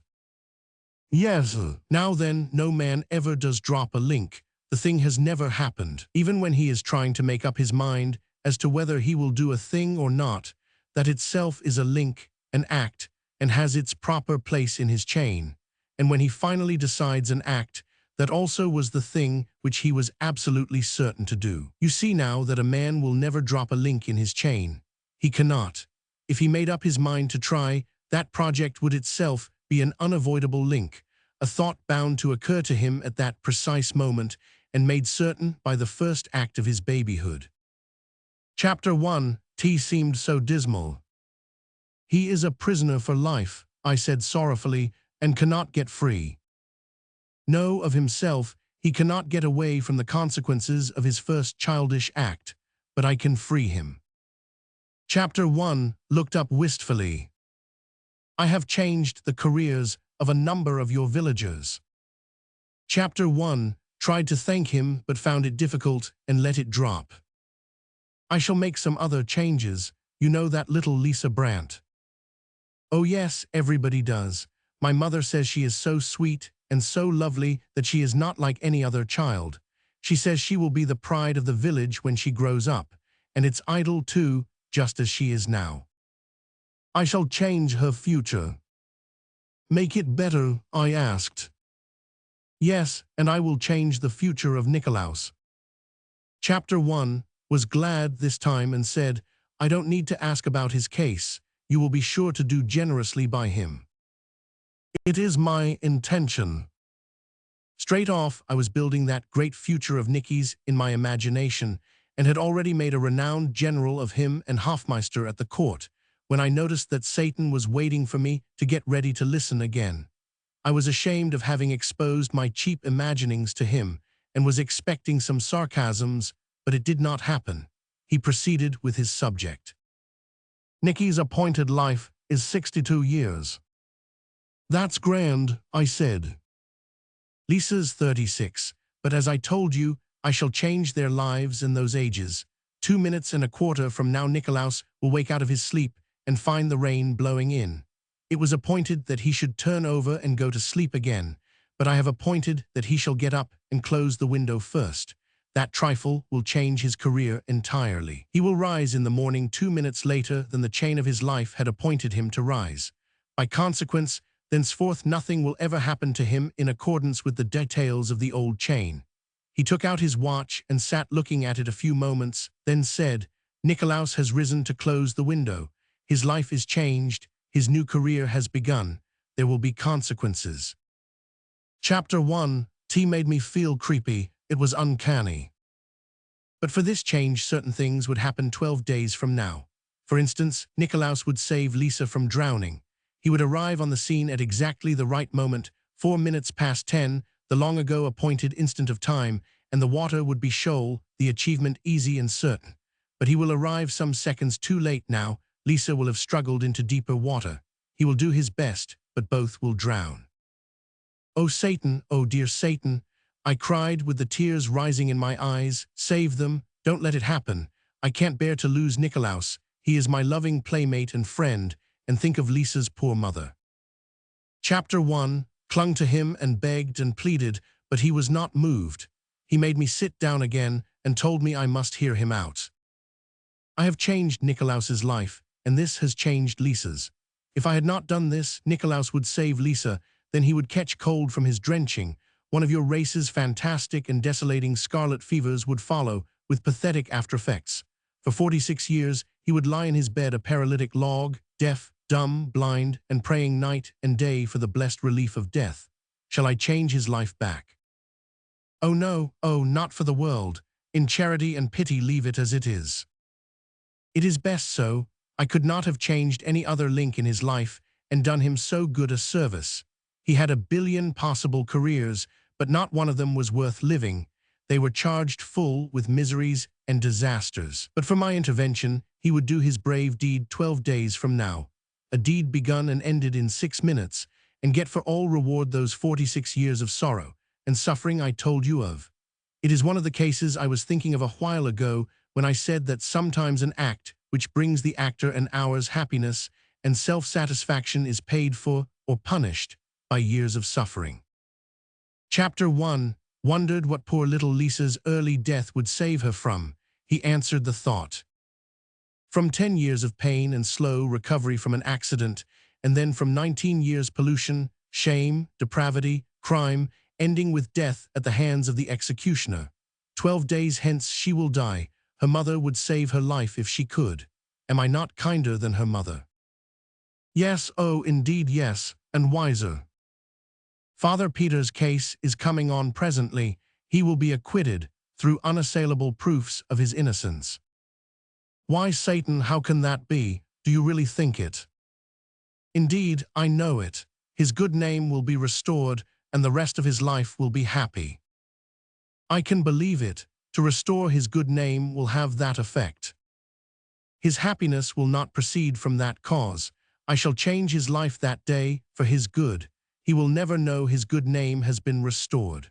Yes, now then, no man ever does drop a link. The thing has never happened. Even when he is trying to make up his mind as to whether he will do a thing or not, that itself is a link, an act, and has its proper place in his chain. And when he finally decides an act, that also was the thing which he was absolutely certain to do. You see now that a man will never drop a link in his chain. He cannot. If he made up his mind to try, that project would itself be an unavoidable link, a thought bound to occur to him at that precise moment and made certain by the first act of his babyhood. Chapter 1. T seemed so dismal. He is a prisoner for life, I said sorrowfully, and cannot get free. No, of himself, he cannot get away from the consequences of his first childish act, but I can free him. Chapter 1 looked up wistfully. I have changed the careers of a number of your villagers. Chapter 1 tried to thank him but found it difficult and let it drop. I shall make some other changes. You know that little Lisa Brandt. Oh yes, everybody does. My mother says she is so sweet and so lovely that she is not like any other child. She says she will be the pride of the village when she grows up, and its idol too, just as she is now. I shall change her future. Make it better, I asked. Yes, and I will change the future of Nikolaus. Chapter 1 was glad this time and said, I don't need to ask about his case. You will be sure to do generously by him. It is my intention. Straight off, I was building that great future of Nicky's in my imagination and had already made a renowned general of him and Hofmeister at the court, when I noticed that Satan was waiting for me to get ready to listen again. I was ashamed of having exposed my cheap imaginings to him and was expecting some sarcasms, but it did not happen. He proceeded with his subject. Nicky's appointed life is 62 years. That's grand, I said. Lisa's 36, but as I told you, I shall change their lives in those ages. 2 minutes and a quarter from now Nikolaus will wake out of his sleep and find the rain blowing in. It was appointed that he should turn over and go to sleep again, but I have appointed that he shall get up and close the window first. That trifle will change his career entirely. He will rise in the morning 2 minutes later than the chain of his life had appointed him to rise. By consequence, thenceforth nothing will ever happen to him in accordance with the details of the old chain. He took out his watch and sat looking at it a few moments, then said, Nikolaus has risen to close the window. His life is changed. His new career has begun. There will be consequences. Chapter 1. T made me feel creepy. It was uncanny. But for this change, certain things would happen 12 days from now. For instance, Nikolaus would save Lisa from drowning. He would arrive on the scene at exactly the right moment, 4 minutes past 10, the long ago appointed instant of time, and the water would be shoal, the achievement easy and certain. But he will arrive some seconds too late now. Lisa will have struggled into deeper water. He will do his best, but both will drown. "Oh, Satan, oh dear Satan," I cried with the tears rising in my eyes. "Save them, don't let it happen. I can't bear to lose Nikolaus. He is my loving playmate and friend, and think of Lisa's poor mother." Chapter 1 clung to him and begged and pleaded, but he was not moved. He made me sit down again and told me I must hear him out. "I have changed Nikolaus's life, and this has changed Lisa's. If I had not done this, Nikolaus would save Lisa, then he would catch cold from his drenching. One of your race's fantastic and desolating scarlet fevers would follow, with pathetic after-effects. For 46 years, he would lie in his bed a paralytic log, deaf, dumb, blind, and praying night and day for the blessed relief of death. Shall I change his life back? Oh no, oh, not for the world. In charity and pity leave it as it is. It is best so. I could not have changed any other link in his life and done him so good a service. He had a billion possible careers, but not one of them was worth living. They were charged full with miseries and disasters. But for my intervention, he would do his brave deed 12 days from now. A deed begun and ended in 6 minutes, and get for all reward those 46 years of sorrow and suffering I told you of. It is one of the cases I was thinking of a while ago when I said that sometimes an act which brings the actor an hour's happiness and self-satisfaction is paid for or punished by years of suffering. Chapter 1 wondered what poor little Lisa's early death would save her from. He answered the thought. From 10 years of pain and slow recovery from an accident, and then from 19 years pollution, shame, depravity, crime, ending with death at the hands of the executioner. 12 days hence she will die. Her mother would save her life if she could. Am I not kinder than her mother? Yes, oh, indeed yes, and wiser. Father Peter's case is coming on presently. He will be acquitted through unassailable proofs of his innocence. Why, Satan, how can that be? Do you really think it? Indeed, I know it. His good name will be restored, and the rest of his life will be happy. I can believe it. To restore his good name will have that effect. His happiness will not proceed from that cause. I shall change his life that day for his good. He will never know his good name has been restored.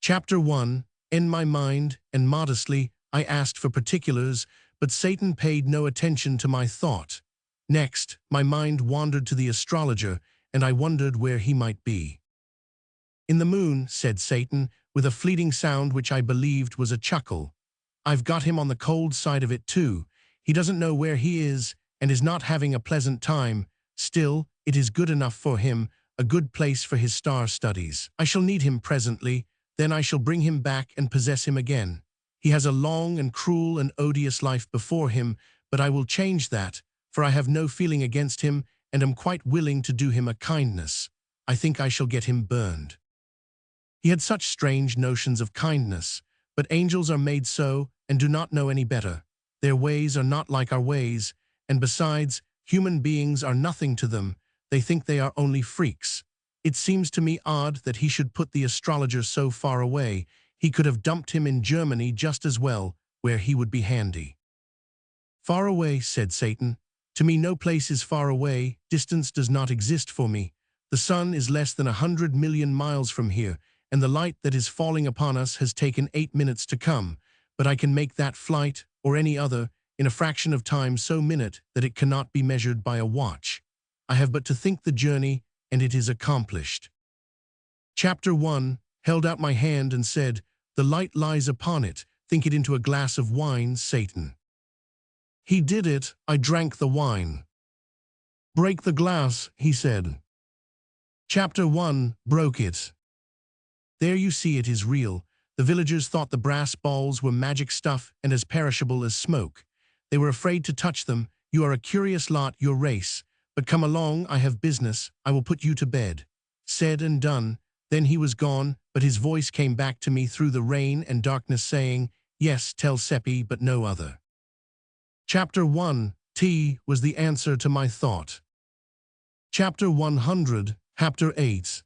Chapter 1 In my mind, and modestly, I asked for particulars, but Satan paid no attention to my thought. Next, my mind wandered to the astrologer, and I wondered where he might be. "In the moon," said Satan, with a fleeting sound which I believed was a chuckle. "I've got him on the cold side of it too. He doesn't know where he is, and is not having a pleasant time. Still, it is good enough for him, a good place for his star studies. I shall need him presently, then I shall bring him back and possess him again. He has a long and cruel and odious life before him, but I will change that, for I have no feeling against him and am quite willing to do him a kindness. I think I shall get him burned." He had such strange notions of kindness, but angels are made so and do not know any better. Their ways are not like our ways, and besides, human beings are nothing to them. They think they are only freaks. It seems to me odd that he should put the astrologer so far away. He could have dumped him in Germany just as well, where he would be handy. "Far away," said Satan. "To me no place is far away. Distance does not exist for me. The sun is less than 100 million miles from here, and the light that is falling upon us has taken 8 minutes to come, but I can make that flight, or any other, in a fraction of time so minute that it cannot be measured by a watch. I have but to think the journey, and it is accomplished." Chapter 1 held out my hand and said, "The light lies upon it. Think it into a glass of wine, Satan." He did it. I drank the wine. "Break the glass," he said. Chapter 1 broke it. There you see it is real. The villagers thought the brass balls were magic stuff and as perishable as smoke. They were afraid to touch them. "You are a curious lot, your race. But come along, I have business. I will put you to bed." Said and done. Then he was gone, but his voice came back to me through the rain and darkness saying, "Yes, tell Seppi, but no other." Chapter 1 Tea was the answer to my thought. Chapter 100 Chapter 8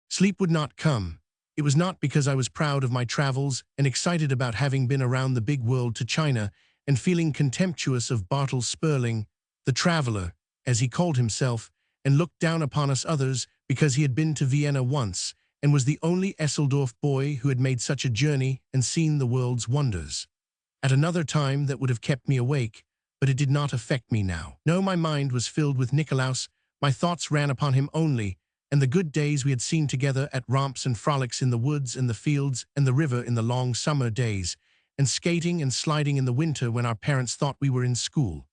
Sleep would not come. It was not because I was proud of my travels and excited about having been around the big world to China and feeling contemptuous of Bartle Sperling, the traveler, as he called himself, and looked down upon us others because he had been to Vienna once and was the only Esseldorf boy who had made such a journey and seen the world's wonders. At another time that would have kept me awake, but it did not affect me now. No, my mind was filled with Nikolaus, my thoughts ran upon him only, and the good days we had seen together at romps and frolics in the woods and the fields and the river in the long summer days, and skating and sliding in the winter when our parents thought we were in school.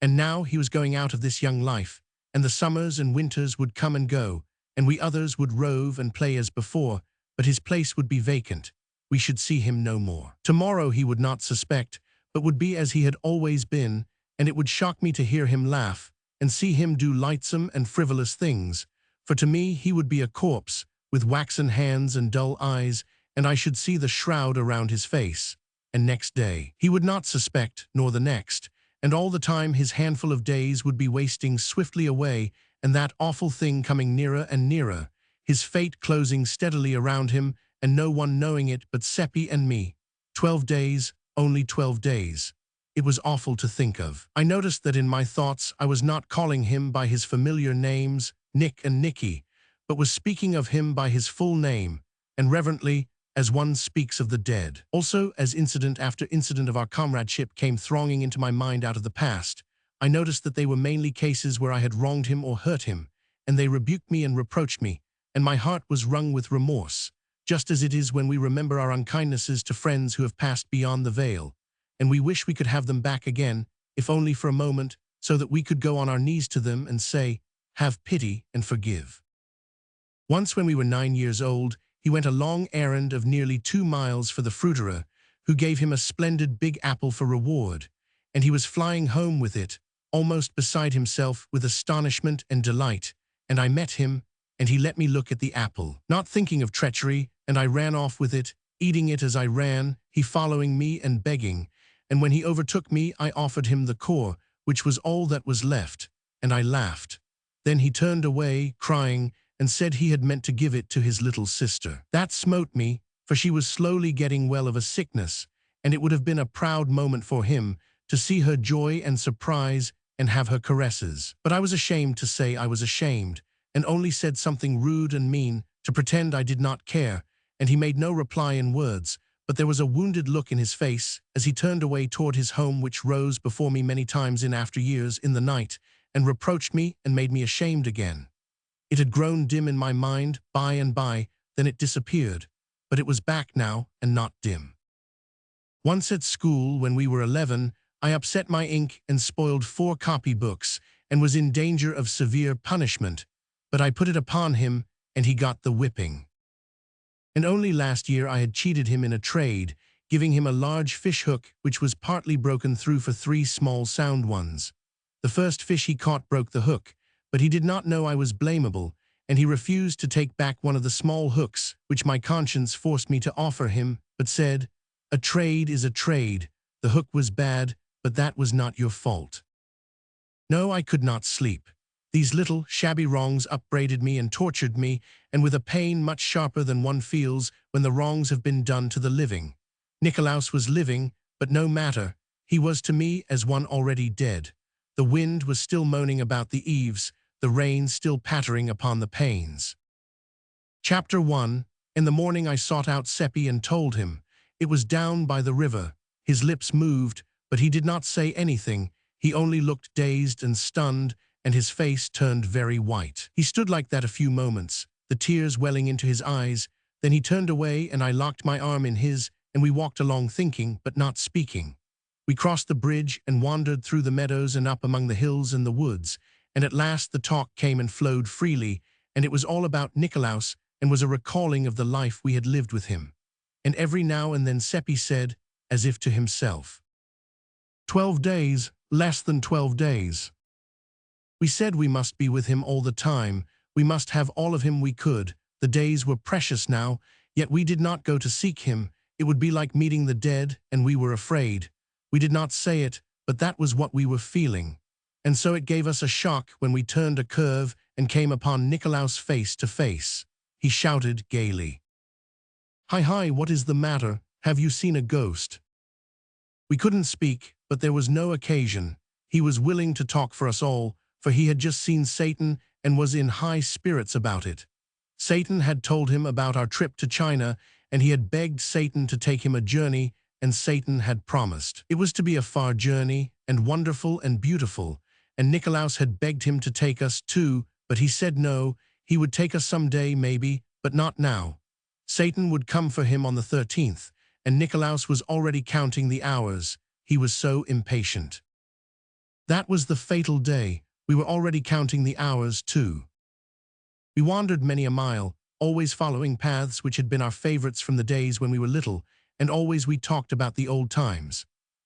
And now he was going out of this young life, and the summers and winters would come and go, and we others would rove and play as before, but his place would be vacant. We should see him no more. Tomorrow he would not suspect, but would be as he had always been, and it would shock me to hear him laugh, and see him do lightsome and frivolous things, for to me he would be a corpse, with waxen hands and dull eyes, and I should see the shroud around his face. And next day he would not suspect, nor the next, and all the time his handful of days would be wasting swiftly away, and that awful thing coming nearer and nearer, his fate closing steadily around him, and no one knowing it but Seppi and me. 12 days, only 12 days. It was awful to think of. I noticed that in my thoughts I was not calling him by his familiar names, Nick and Nicky, but was speaking of him by his full name, and reverently, as one speaks of the dead. Also, as incident after incident of our comradeship came thronging into my mind out of the past, I noticed that they were mainly cases where I had wronged him or hurt him, and they rebuked me and reproached me, and my heart was wrung with remorse, just as it is when we remember our unkindnesses to friends who have passed beyond the veil, and we wish we could have them back again, if only for a moment, so that we could go on our knees to them and say, "Have pity and forgive." Once when we were 9 years old, he went a long errand of nearly 2 miles for the fruiterer, who gave him a splendid big apple for reward, and he was flying home with it, almost beside himself with astonishment and delight, and I met him, and he let me look at the apple, not thinking of treachery, and I ran off with it, eating it as I ran, he following me and begging, and when he overtook me I offered him the core, which was all that was left, and I laughed. Then he turned away, crying, and said he had meant to give it to his little sister. That smote me, for she was slowly getting well of a sickness, and it would have been a proud moment for him to see her joy and surprise and have her caresses. But I was ashamed to say I was ashamed, and only said something rude and mean to pretend I did not care, and he made no reply in words, but there was a wounded look in his face as he turned away toward his home, which rose before me many times in after years in the night, and reproached me and made me ashamed again. It had grown dim in my mind by and by, then it disappeared, but it was back now and not dim. Once at school, when we were 11, I upset my ink and spoiled 4 copybooks and was in danger of severe punishment, but I put it upon him and he got the whipping. And only last year I had cheated him in a trade, giving him a large fish hook which was partly broken through for 3 small sound ones. The first fish he caught broke the hook, but he did not know I was blamable, and he refused to take back one of the small hooks, which my conscience forced me to offer him, but said, "A trade is a trade. The hook was bad, but that was not your fault." No, I could not sleep. These little, shabby wrongs upbraided me and tortured me, and with a pain much sharper than one feels when the wrongs have been done to the living. Nikolaus was living, but no matter. He was to me as one already dead. The wind was still moaning about the eaves, the rain still pattering upon the panes. Chapter 1. In the morning I sought out Seppi and told him. It was down by the river. His lips moved, but he did not say anything. He only looked dazed and stunned, and his face turned very white. He stood like that a few moments, the tears welling into his eyes. Then he turned away, and I locked my arm in his, and we walked along thinking, but not speaking. We crossed the bridge and wandered through the meadows and up among the hills and the woods, and at last the talk came and flowed freely, and it was all about Nikolaus and was a recalling of the life we had lived with him. And every now and then Seppi said, as if to himself, 12 days, less than 12 days. We said we must be with him all the time, we must have all of him we could. The days were precious now, yet we did not go to seek him. It would be like meeting the dead, and we were afraid. We did not say it, but that was what we were feeling. And so it gave us a shock when we turned a curve and came upon Nikolaus face to face. He shouted gaily, "Hi, hi, what is the matter? Have you seen a ghost?" We couldn't speak, but there was no occasion. He was willing to talk for us all, for he had just seen Satan, and was in high spirits about it. Satan had told him about our trip to China, and he had begged Satan to take him a journey, and Satan had promised. It was to be a far journey, and wonderful and beautiful, and Nikolaus had begged him to take us too, but he said no, he would take us some day maybe, but not now. Satan would come for him on the 13th, and Nikolaus was already counting the hours. He was so impatient. That was the fatal day. We were already counting the hours too. We wandered many a mile, always following paths which had been our favorites from the days when we were little, and always we talked about the old times.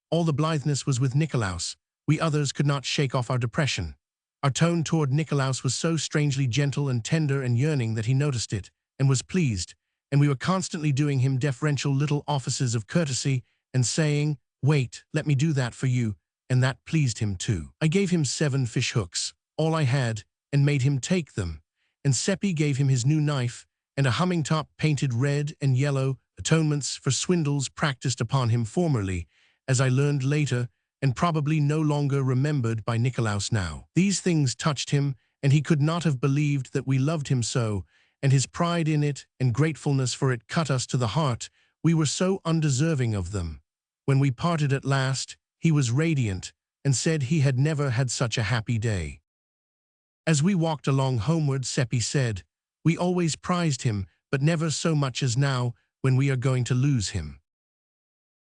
All the blitheness was with Nikolaus. We others could not shake off our depression. Our tone toward Nikolaus was so strangely gentle and tender and yearning that he noticed it, and was pleased, and we were constantly doing him deferential little offices of courtesy, and saying, "Wait, let me do that for you," and that pleased him too. I gave him 7 fish hooks, all I had, and made him take them, and Seppi gave him his new knife, and a humming top painted red and yellow, atonements for swindles practiced upon him formerly, as I learned later, and probably no longer remembered by Nikolaus now. These things touched him, and he could not have believed that we loved him so, and his pride in it and gratefulness for it cut us to the heart. We were so undeserving of them. When we parted at last, he was radiant, and said he had never had such a happy day. As we walked along homeward, Seppi said, "We always prized him, but never so much as now, when we are going to lose him."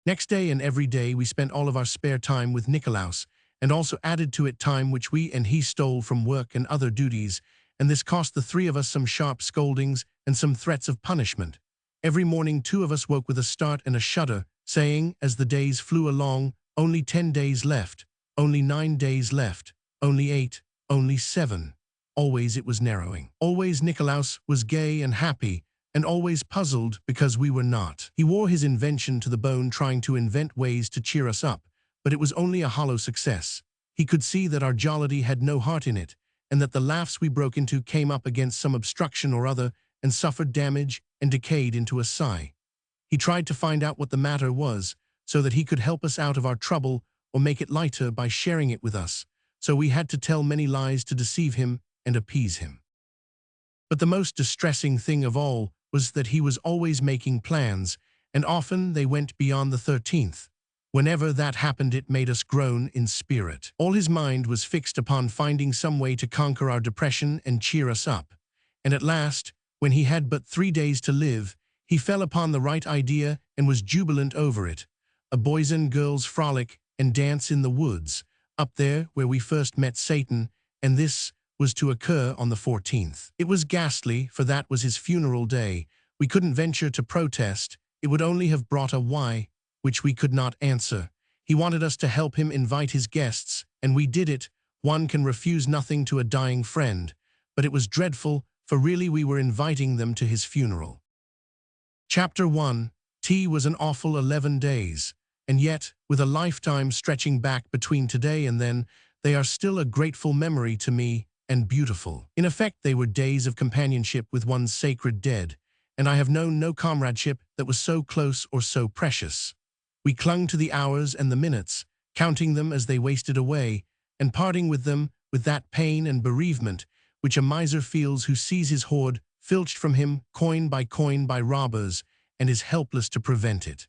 Next day and every day we spent all of our spare time with Nikolaus, and also added to it time which we and he stole from work and other duties, and this cost the 3 of us some sharp scoldings and some threats of punishment. Every morning 2 of us woke with a start and a shudder, saying, as the days flew along, only 10 days left, only 9 days left, only 8, only 7. Always it was narrowing. Always Nikolaus was gay and happy, and always puzzled because we were not. He wore his invention to the bone, trying to invent ways to cheer us up, but it was only a hollow success. He could see that our jollity had no heart in it, and that the laughs we broke into came up against some obstruction or other, and suffered damage and decayed into a sigh. He tried to find out what the matter was, so that he could help us out of our trouble or make it lighter by sharing it with us, so we had to tell many lies to deceive him and appease him. But the most distressing thing of all was that he was always making plans, and often they went beyond the 13th. Whenever that happened, it made us groan in spirit. All his mind was fixed upon finding some way to conquer our depression and cheer us up. And at last, when he had but 3 days to live, he fell upon the right idea and was jubilant over it. A boys and girls frolic and dance in the woods, up there where we first met Satan, and this was to occur on the 14th. It was ghastly, for that was his funeral day. We couldn't venture to protest. It would only have brought a why, which we could not answer. He wanted us to help him invite his guests, and we did it. One can refuse nothing to a dying friend, but it was dreadful, for really we were inviting them to his funeral. Chapter 1. T was an awful 11 days, and yet, with a lifetime stretching back between today and then, they are still a grateful memory to me, and beautiful. In effect, they were days of companionship with one's sacred dead, and I have known no comradeship that was so close or so precious. We clung to the hours and the minutes, counting them as they wasted away, and parting with them with that pain and bereavement which a miser feels who sees his hoard filched from him coin by robbers, and is helpless to prevent it.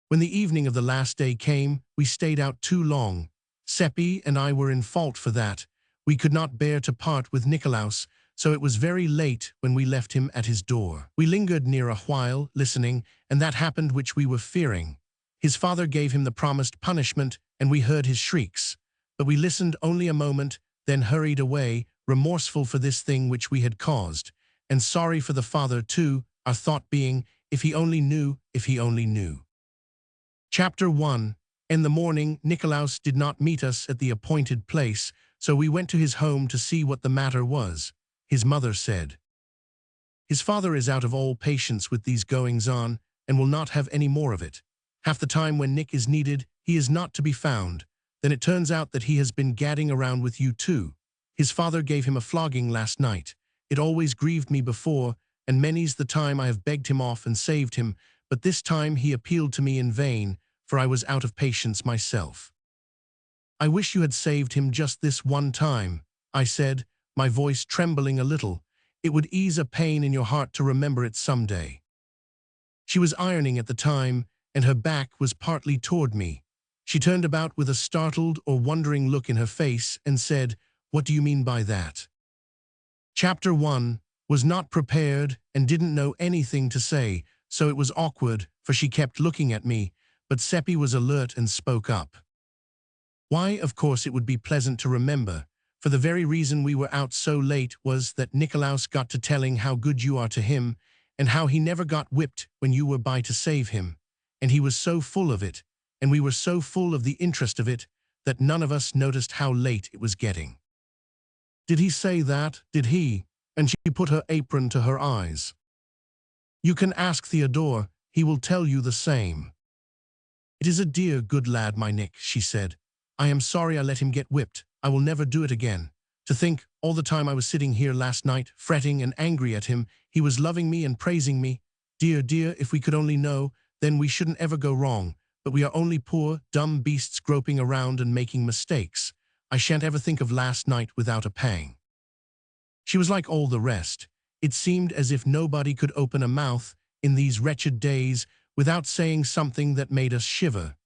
When the evening of the last day came, we stayed out too long. Seppi and I were in fault for that. We could not bear to part with Nikolaus, so it was very late when we left him at his door. We lingered near a while, listening, and that happened which we were fearing. His father gave him the promised punishment, and we heard his shrieks. But we listened only a moment, then hurried away, remorseful for this thing which we had caused, and sorry for the father too, our thought being, if he only knew, if he only knew. Chapter 1. In the morning, Nikolaus did not meet us at the appointed place, so we went to his home to see what the matter was. His mother said, "His father is out of all patience with these goings-on, and will not have any more of it. Half the time when Nick is needed, he is not to be found. Then it turns out that he has been gadding around with you too. His father gave him a flogging last night. It always grieved me before, and many's the time I have begged him off and saved him, but this time he appealed to me in vain, for I was out of patience myself. 'I wish you had saved him just this one time,' I said, my voice trembling a little. It would ease a pain in your heart to remember it someday. She was ironing at the time, and her back was partly toward me. She turned about with a startled or wondering look in her face and said, "What do you mean by that?" Chapter 1 was not prepared and didn't know anything to say, so it was awkward, for she kept looking at me, but Seppi was alert and spoke up. Why, of course it would be pleasant to remember, for the very reason we were out so late was that Nikolaus got to telling how good you are to him, and how he never got whipped when you were by to save him, and he was so full of it, and we were so full of the interest of it, that none of us noticed how late it was getting. "Did he say that, did he?" And she put her apron to her eyes. "You can ask Theodore, he will tell you the same." "It is a dear good lad, my Nick," she said. "I am sorry I let him get whipped. I will never do it again. To think, all the time I was sitting here last night, fretting and angry at him, he was loving me and praising me. Dear, dear, if we could only know, then we shouldn't ever go wrong. But we are only poor, dumb beasts groping around and making mistakes. I shan't ever think of last night without a pang." She was like all the rest. It seemed as if nobody could open a mouth in these wretched days without saying something that made us shiver.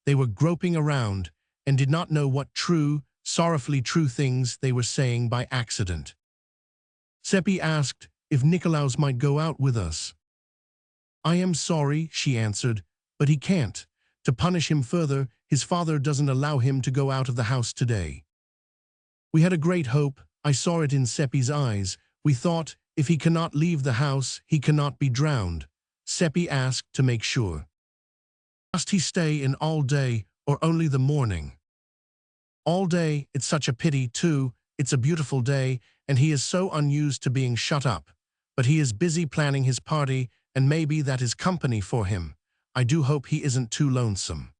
They were groping around and did not know what true, sorrowfully true things they were saying by accident. Seppi asked if Nikolaus might go out with us. "I am sorry," she answered, "but he can't. To punish him further, his father doesn't allow him to go out of the house today." We had a great hope. I saw it in Seppi's eyes. We thought, if he cannot leave the house, he cannot be drowned. Seppi asked to make sure. "Must he stay in all day, or only the morning?" "All day. It's such a pity, too. It's a beautiful day, and he is so unused to being shut up. But he is busy planning his party, and maybe that is company for him. I do hope he isn't too lonesome."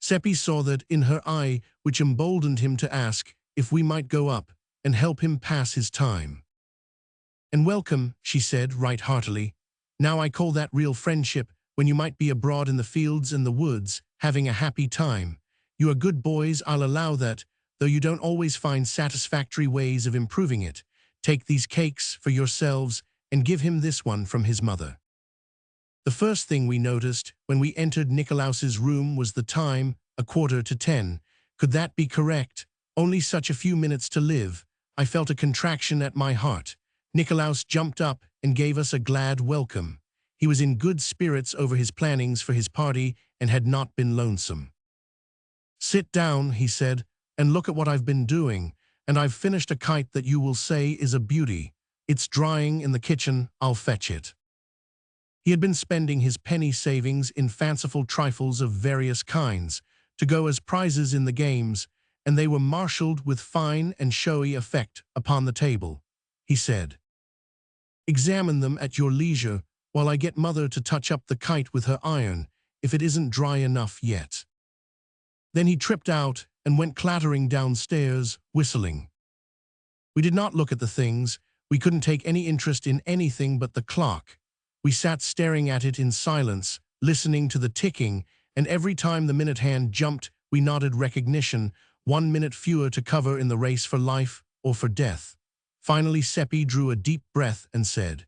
Seppi saw that in her eye, which emboldened him to ask if we might go up and help him pass his time. "And welcome," she said right heartily. "Now I call that real friendship, when you might be abroad in the fields and the woods, having a happy time. You are good boys, I'll allow that, though you don't always find satisfactory ways of improving it. Take these cakes for yourselves and give him this one from his mother." The first thing we noticed when we entered Nikolaus's room was the time, 9:45. Could that be correct? Only such a few minutes to live. I felt a contraction at my heart. Nikolaus jumped up and gave us a glad welcome. He was in good spirits over his plannings for his party and had not been lonesome. "Sit down," he said, "and look at what I've been doing, and I've finished a kite that you will say is a beauty. It's drying in the kitchen, I'll fetch it." He had been spending his penny savings in fanciful trifles of various kinds, to go as prizes in the games, and they were marshaled with fine and showy effect upon the table. He said, "Examine them at your leisure, while I get Mother to touch up the kite with her iron, if it isn't dry enough yet." Then he tripped out and went clattering downstairs, whistling. We did not look at the things. We couldn't take any interest in anything but the clock. We sat staring at it in silence, listening to the ticking, and every time the minute hand jumped, we nodded recognition, 1 minute fewer to cover in the race for life or for death. Finally Seppi drew a deep breath and said,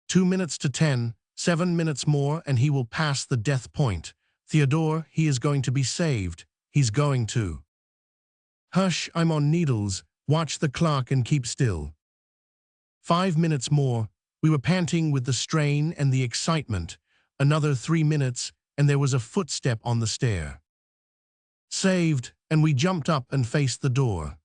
2 minutes to 10, 7 minutes more and he will pass the death point. Theodore, he is going to be saved. He's going to. Hush, I'm on needles. Watch the clock and keep still. 5 minutes more. We were panting with the strain and the excitement. Another 3 minutes, and there was a footstep on the stair. Saved, and we jumped up and faced the door.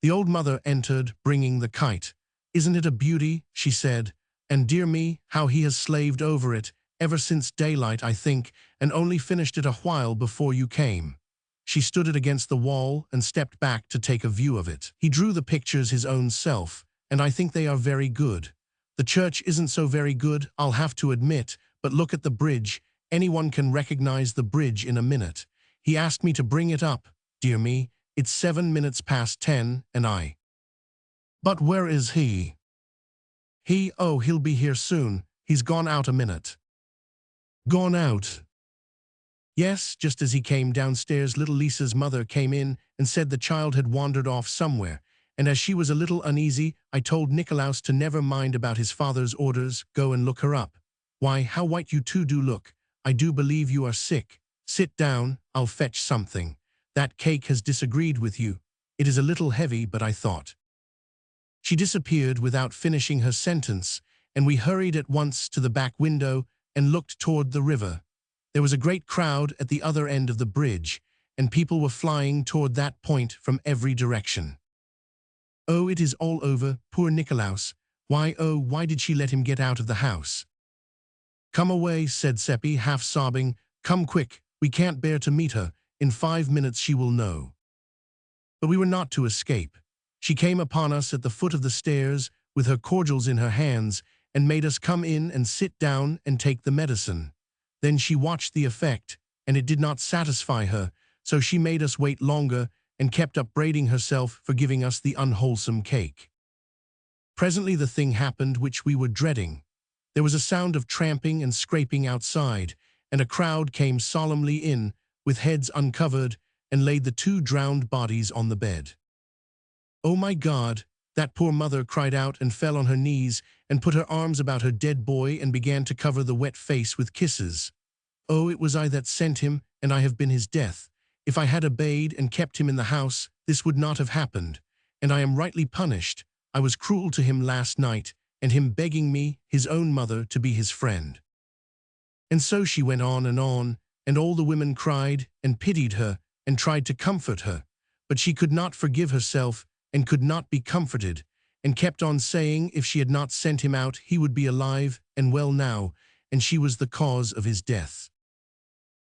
The old mother entered, bringing the kite. "Isn't it a beauty?" she said. "And dear me, how he has slaved over it, ever since daylight, I think, and only finished it a while before you came." She stood it against the wall and stepped back to take a view of it. "He drew the pictures his own self, and I think they are very good. The church isn't so very good, I'll have to admit, but look at the bridge. Anyone can recognize the bridge in a minute. He asked me to bring it up. Dear me, it's 7 minutes past 10, and I. But where is he? Oh, he'll be here soon. He's gone out a minute." "Gone out?" "Yes, just as he came downstairs, little Lisa's mother came in and said the child had wandered off somewhere, and as she was a little uneasy, I told Nikolaus to never mind about his father's orders, go and look her up. Why, how white you two do look. I do believe you are sick. Sit down, I'll fetch something. That cake has disagreed with you. It is a little heavy, but I thought. She disappeared without finishing her sentence, and we hurried at once to the back window and looked toward the river. There was a great crowd at the other end of the bridge, and people were flying toward that point from every direction. Oh, it is all over, poor Nikolaus. Why, oh, why did she let him get out of the house? Come away, said Seppi, half sobbing. Come quick, we can't bear to meet her. In 5 minutes she will know. But we were not to escape. She came upon us at the foot of the stairs with her cordials in her hands and made us come in and sit down and take the medicine. Then she watched the effect, and it did not satisfy her, so she made us wait longer and kept upbraiding herself for giving us the unwholesome cake. Presently the thing happened which we were dreading. There was a sound of tramping and scraping outside, and a crowd came solemnly in, with heads uncovered, and laid the 2 drowned bodies on the bed. Oh my God, that poor mother cried out and fell on her knees and put her arms about her dead boy and began to cover the wet face with kisses. Oh, it was I that sent him, and I have been his death. If I had obeyed and kept him in the house, this would not have happened, and I am rightly punished. I was cruel to him last night, and him begging me, his own mother, to be his friend. And so she went on, and all the women cried and pitied her and tried to comfort her, but she could not forgive herself and could not be comforted, and kept on saying if she had not sent him out he would be alive and well now, and she was the cause of his death.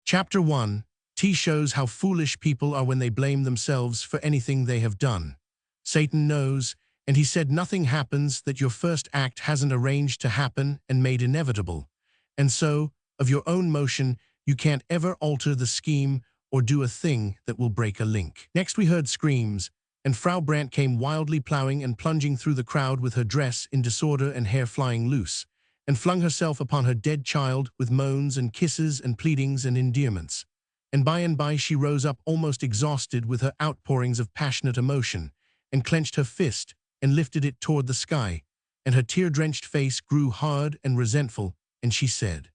Chapter 1. T shows how foolish people are when they blame themselves for anything they have done. Satan knows, and he said nothing happens that your first act hasn't arranged to happen and made inevitable. And so, of your own motion, you can't ever alter the scheme or do a thing that will break a link. Next we heard screams, and Frau Brandt came wildly plowing and plunging through the crowd with her dress in disorder and hair flying loose, and flung herself upon her dead child with moans and kisses and pleadings and endearments. And by she rose up almost exhausted with her outpourings of passionate emotion, and clenched her fist and lifted it toward the sky, and her tear-drenched face grew hard and resentful, and she said,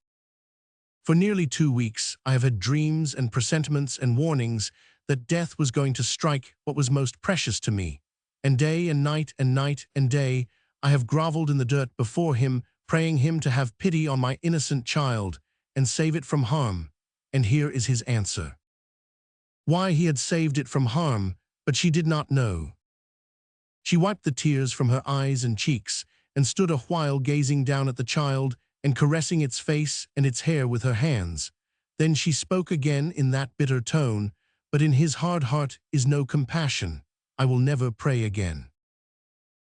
"For nearly 2 weeks I have had dreams and presentiments and warnings that death was going to strike what was most precious to me, and day and night and night and day I have groveled in the dirt before him, praying him to have pity on my innocent child and save it from harm, and here is his answer." Why he had saved it from harm, but she did not know. She wiped the tears from her eyes and cheeks, and stood a while gazing down at the child and caressing its face and its hair with her hands. Then she spoke again in that bitter tone, "But in his hard heart is no compassion. I will never pray again."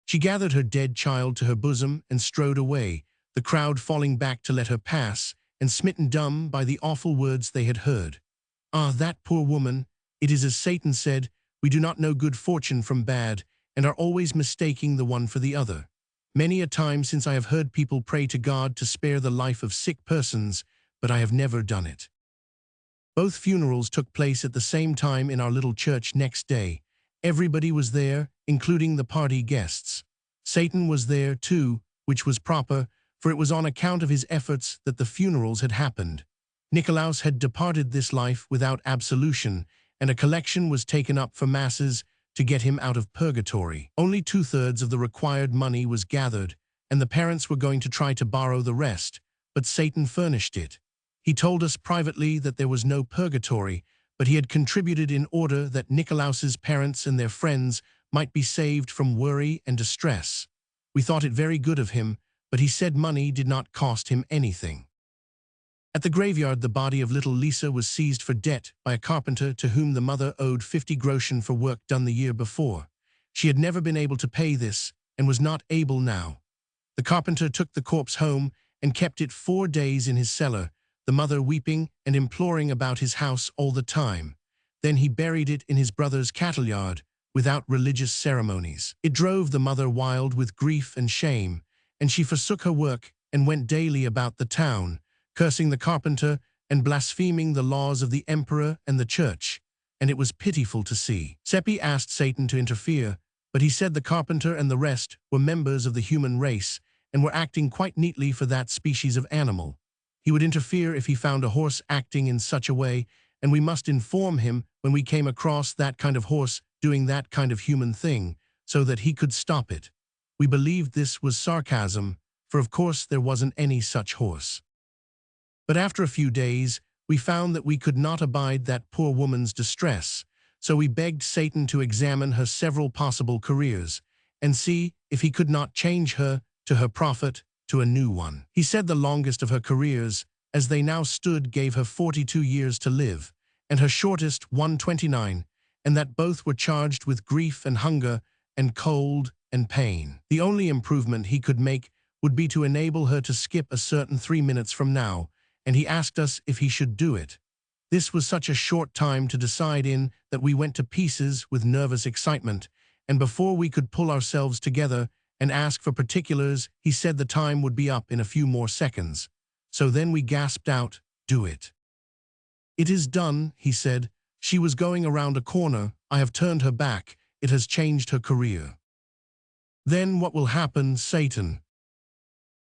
She gathered her dead child to her bosom and strode away, the crowd falling back to let her pass, and smitten dumb by the awful words they had heard. Ah, that poor woman! It is as Satan said, we do not know good fortune from bad, and are always mistaking the one for the other. Many a time since I have heard people pray to God to spare the life of sick persons, but I have never done it. Both funerals took place at the same time in our little church next day. Everybody was there, including the party guests. Satan was there too, which was proper, for it was on account of his efforts that the funerals had happened. Nikolaus had departed this life without absolution, and a collection was taken up for masses to get him out of purgatory. Only 2/3 of the required money was gathered, and the parents were going to try to borrow the rest, but Satan furnished it. He told us privately that there was no purgatory, but he had contributed in order that Nikolaus's parents and their friends might be saved from worry and distress. We thought it very good of him, but he said money did not cost him anything. At the graveyard, the body of little Lisa was seized for debt by a carpenter to whom the mother owed 50 groschen for work done the year before. She had never been able to pay this, and was not able now. The carpenter took the corpse home and kept it 4 days in his cellar, the mother weeping and imploring about his house all the time. Then he buried it in his brother's cattle yard, without religious ceremonies. It drove the mother wild with grief and shame, and she forsook her work and went daily about the town, cursing the carpenter and blaspheming the laws of the emperor and the church, and it was pitiful to see. Seppi asked Satan to interfere, but he said the carpenter and the rest were members of the human race and were acting quite neatly for that species of animal. He would interfere if he found a horse acting in such a way, and we must inform him when we came across that kind of horse doing that kind of human thing, so that he could stop it. We believed this was sarcasm, for of course there wasn't any such horse. But after a few days, we found that we could not abide that poor woman's distress, so we begged Satan to examine her several possible careers, and see if he could not change her, to her profit, to a new one. He said the longest of her careers, as they now stood, gave her 42 years to live, and her shortest 129, and that both were charged with grief and hunger, and cold and pain. The only improvement he could make would be to enable her to skip a certain 3 minutes from now, and he asked us if he should do it. This was such a short time to decide in that we went to pieces with nervous excitement, and before we could pull ourselves together and ask for particulars, he said the time would be up in a few more seconds. So then we gasped out, "Do it." "It is done," he said. "She was going around a corner. I have turned her back. It has changed her career." "Then what will happen, Satan?"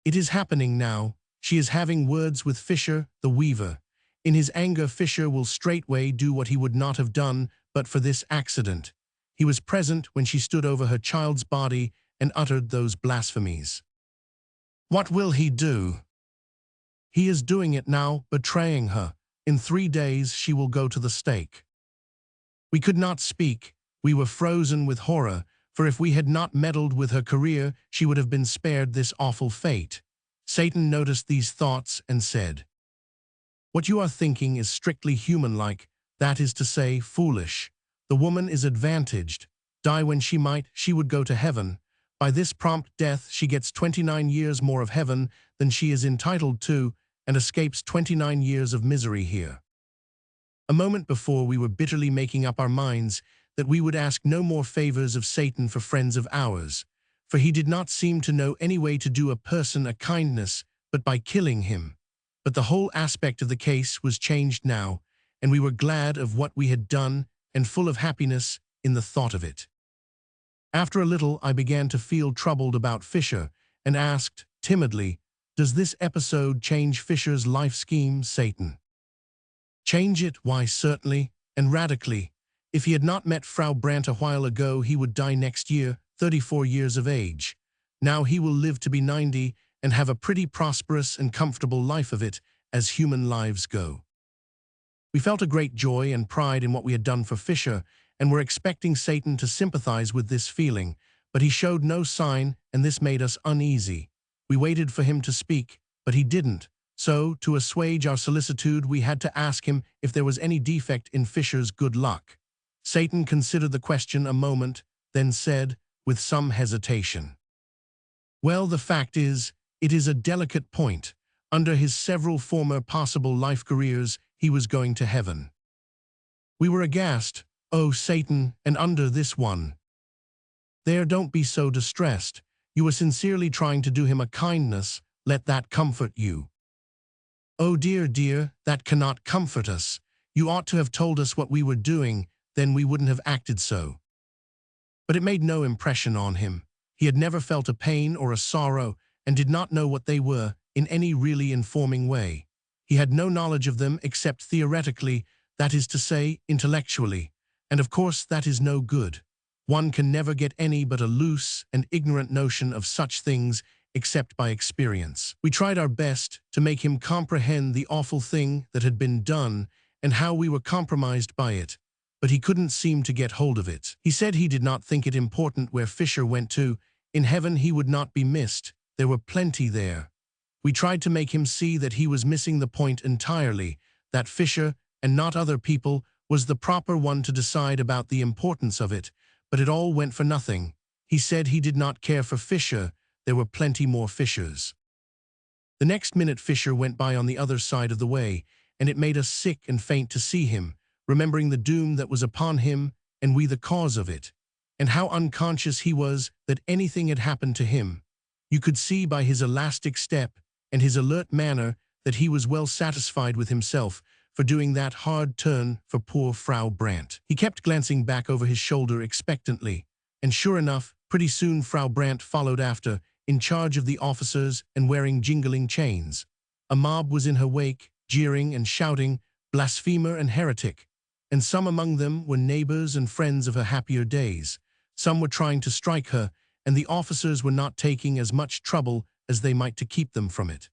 "It is happening now. She is having words with Fisher, the weaver. In his anger, Fisher will straightway do what he would not have done but for this accident. He was present when she stood over her child's body and uttered those blasphemies." "What will he do?" "He is doing it now, betraying her. In 3 days she will go to the stake." We could not speak. We were frozen with horror, for if we had not meddled with her career, she would have been spared this awful fate. Satan noticed these thoughts and said, "What you are thinking is strictly human-like, that is to say, foolish. The woman is advantaged. Die when she might, she would go to heaven. By this prompt death she gets 29 years more of heaven than she is entitled to, and escapes 29 years of misery here." A moment before we were bitterly making up our minds that we would ask no more favors of Satan for friends of ours, for he did not seem to know any way to do a person a kindness but by killing him. But the whole aspect of the case was changed now, and we were glad of what we had done and full of happiness in the thought of it. After a little I began to feel troubled about Fisher, and asked, timidly, "Does this episode change Fisher's life scheme, Satan?" "Change it? Why, certainly, and radically. If he had not met Frau Brandt a while ago, he would die next year, 34 years of age. Now he will live to be 90 and have a pretty prosperous and comfortable life of it, as human lives go." We felt a great joy and pride in what we had done for Fisher, and were expecting Satan to sympathize with this feeling, but he showed no sign, and this made us uneasy. We waited for him to speak, but he didn't. So, to assuage our solicitude, we had to ask him if there was any defect in Fisher's good luck. Satan considered the question a moment, then said, with some hesitation, "Well, the fact is, it is a delicate point. Under his several former possible life careers, he was going to heaven." We were aghast. "Oh, Satan, and under this one." "There, don't be so distressed. You were sincerely trying to do him a kindness. Let that comfort you." "Oh dear, dear, that cannot comfort us. You ought to have told us what we were doing, then we wouldn't have acted so." But it made no impression on him. He had never felt a pain or a sorrow, and did not know what they were in any really informing way. He had no knowledge of them except theoretically, that is to say, intellectually, and of course that is no good. One can never get any but a loose and ignorant notion of such things except by experience. We tried our best to make him comprehend the awful thing that had been done and how we were compromised by it, but he couldn't seem to get hold of it. He said he did not think it important where Fisher went to. In heaven he would not be missed. There were plenty there. We tried to make him see that he was missing the point entirely, that Fisher, and not other people, was the proper one to decide about the importance of it, but it all went for nothing. He said he did not care for Fisher. There were plenty more Fishers. The next minute Fisher went by on the other side of the way, and it made us sick and faint to see him, remembering the doom that was upon him, and we the cause of it, and how unconscious he was that anything had happened to him. You could see by his elastic step and his alert manner that he was well satisfied with himself for doing that hard turn for poor Frau Brandt. He kept glancing back over his shoulder expectantly, And sure enough, pretty soon Frau Brandt followed after, in charge of the officers and wearing jingling chains. A mob was in her wake, jeering and shouting, "Blasphemer and heretic!" And some among them were neighbors and friends of her happier days. Some were trying to strike her, and the officers were not taking as much trouble as they might to keep them from it.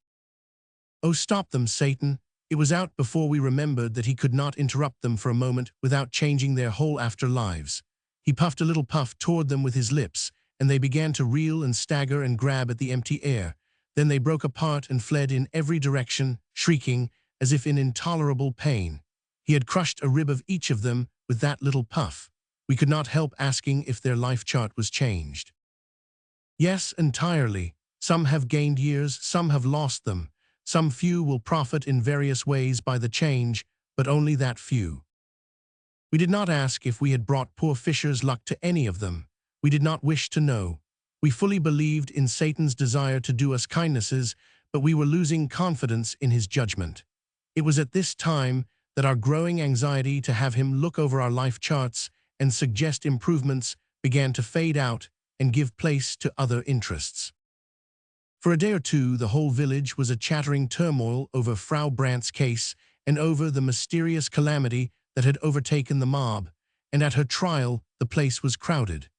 "Oh, stop them, Satan!" It was out before we remembered that he could not interrupt them for a moment without changing their whole after lives. He puffed a little puff toward them with his lips, and they began to reel and stagger and grab at the empty air. Then they broke apart and fled in every direction, shrieking, as if in intolerable pain. He had crushed a rib of each of them with that little puff. We could not help asking if their life chart was changed. Yes, entirely. Some have gained years, some have lost them. Some few will profit in various ways by the change, but only that few. We did not ask if we had brought poor Fisher's luck to any of them. We did not wish to know. We fully believed in Satan's desire to do us kindnesses, but we were losing confidence in his judgment. It was at this time that our growing anxiety to have him look over our life charts and suggest improvements began to fade out and give place to other interests. For a day or two, the whole village was a chattering turmoil over Frau Brandt's case and over the mysterious calamity that had overtaken the mob, and at her trial the place was crowded.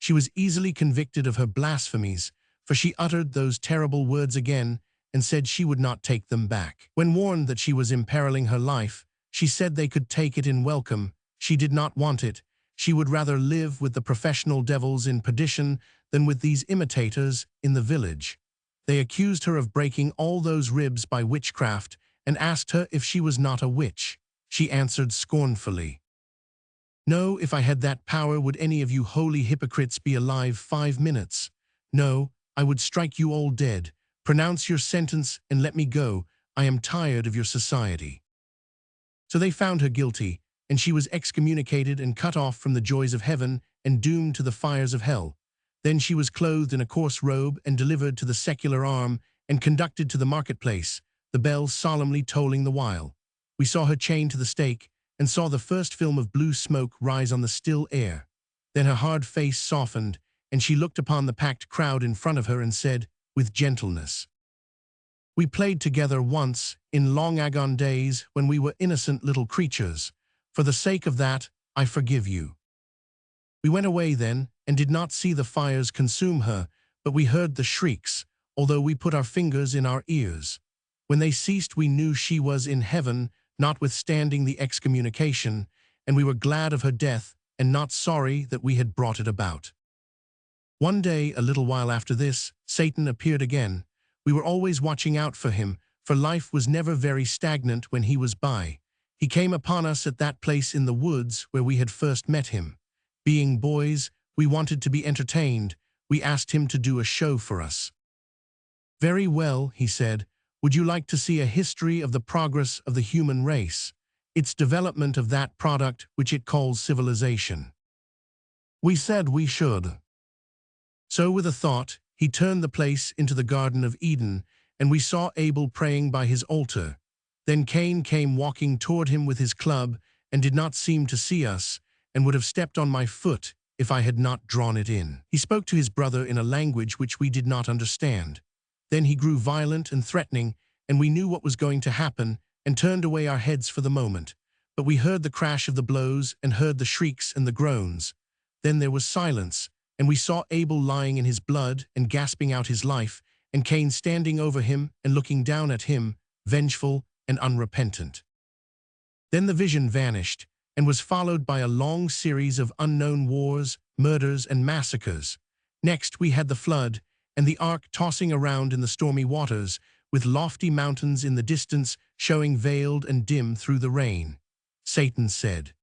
She was easily convicted of her blasphemies, for she uttered those terrible words again and said she would not take them back. When warned that she was imperiling her life, she said they could take it in welcome. She did not want it. She would rather live with the professional devils in perdition than with these imitators in the village. They accused her of breaking all those ribs by witchcraft and asked her if she was not a witch. She answered scornfully, "No, if I had that power, would any of you holy hypocrites be alive 5 minutes? No, I would strike you all dead. Pronounce your sentence and let me go. I am tired of your society." So they found her guilty, and she was excommunicated and cut off from the joys of heaven and doomed to the fires of hell. Then she was clothed in a coarse robe and delivered to the secular arm and conducted to the marketplace, the bells solemnly tolling the while. We saw her chained to the stake and saw the first film of blue smoke rise on the still air. Then her hard face softened, and she looked upon the packed crowd in front of her and said, with gentleness, "We played together once, in long agone days when we were innocent little creatures. For the sake of that, I forgive you." We went away then, and did not see the fires consume her, but we heard the shrieks, although we put our fingers in our ears. When they ceased, we knew she was in heaven, notwithstanding the excommunication, and we were glad of her death, and not sorry that we had brought it about. One day, a little while after this, Satan appeared again. We were always watching out for him, for life was never very stagnant when he was by. He came upon us at that place in the woods where we had first met him. Being boys, we wanted to be entertained. We asked him to do a show for us. "Very well," he said. "Would you like to see a history of the progress of the human race, its development of that product which it calls civilization?" We said we should. So with a thought, he turned the place into the Garden of Eden, and we saw Abel praying by his altar. Then Cain came walking toward him with his club, and did not seem to see us, and would have stepped on my foot if I had not drawn it in. He spoke to his brother in a language which we did not understand. Then he grew violent and threatening, and we knew what was going to happen, and turned away our heads for the moment. But we heard the crash of the blows, and heard the shrieks and the groans. Then there was silence, and we saw Abel lying in his blood and gasping out his life, and Cain standing over him and looking down at him, vengeful and unrepentant. Then the vision vanished, and was followed by a long series of unknown wars, murders, and massacres. Next we had the flood, and the ark tossing around in the stormy waters, with lofty mountains in the distance showing veiled and dim through the rain. Satan said,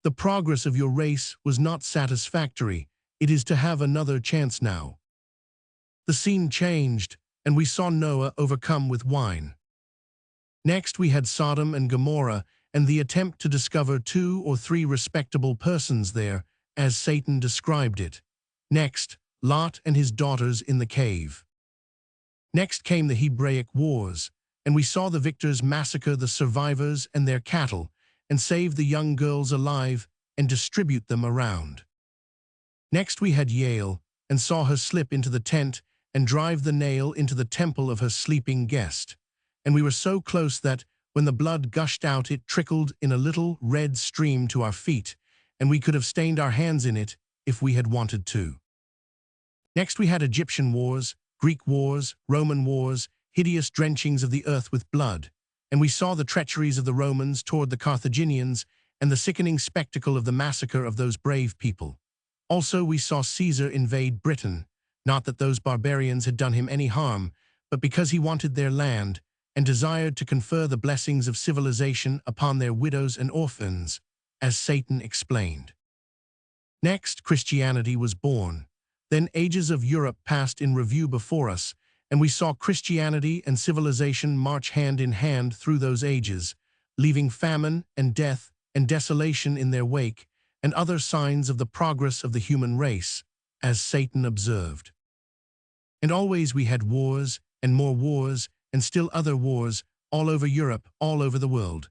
"The progress of your race was not satisfactory. It is to have another chance now." The scene changed, and we saw Noah overcome with wine. Next we had Sodom and Gomorrah, and the attempt to discover 2 or 3 respectable persons there, as Satan described it. Next, Lot and his daughters in the cave. Next came the Hebraic Wars, and we saw the victors massacre the survivors and their cattle, and save the young girls alive and distribute them around. Next we had Yale, and saw her slip into the tent and drive the nail into the temple of her sleeping guest. And we were so close that, when the blood gushed out, it trickled in a little red stream to our feet, and we could have stained our hands in it if we had wanted to. Next we had Egyptian wars, Greek wars, Roman wars, hideous drenchings of the earth with blood, and we saw the treacheries of the Romans toward the Carthaginians and the sickening spectacle of the massacre of those brave people. Also we saw Caesar invade Britain, not that those barbarians had done him any harm, but because he wanted their land and desired to confer the blessings of civilization upon their widows and orphans, as Satan explained. Next, Christianity was born. Then ages of Europe passed in review before us, and we saw Christianity and civilization march hand in hand through those ages, leaving famine and death and desolation in their wake, and other signs of the progress of the human race, as Satan observed. And always we had wars, and more wars, and still other wars, all over Europe, all over the world.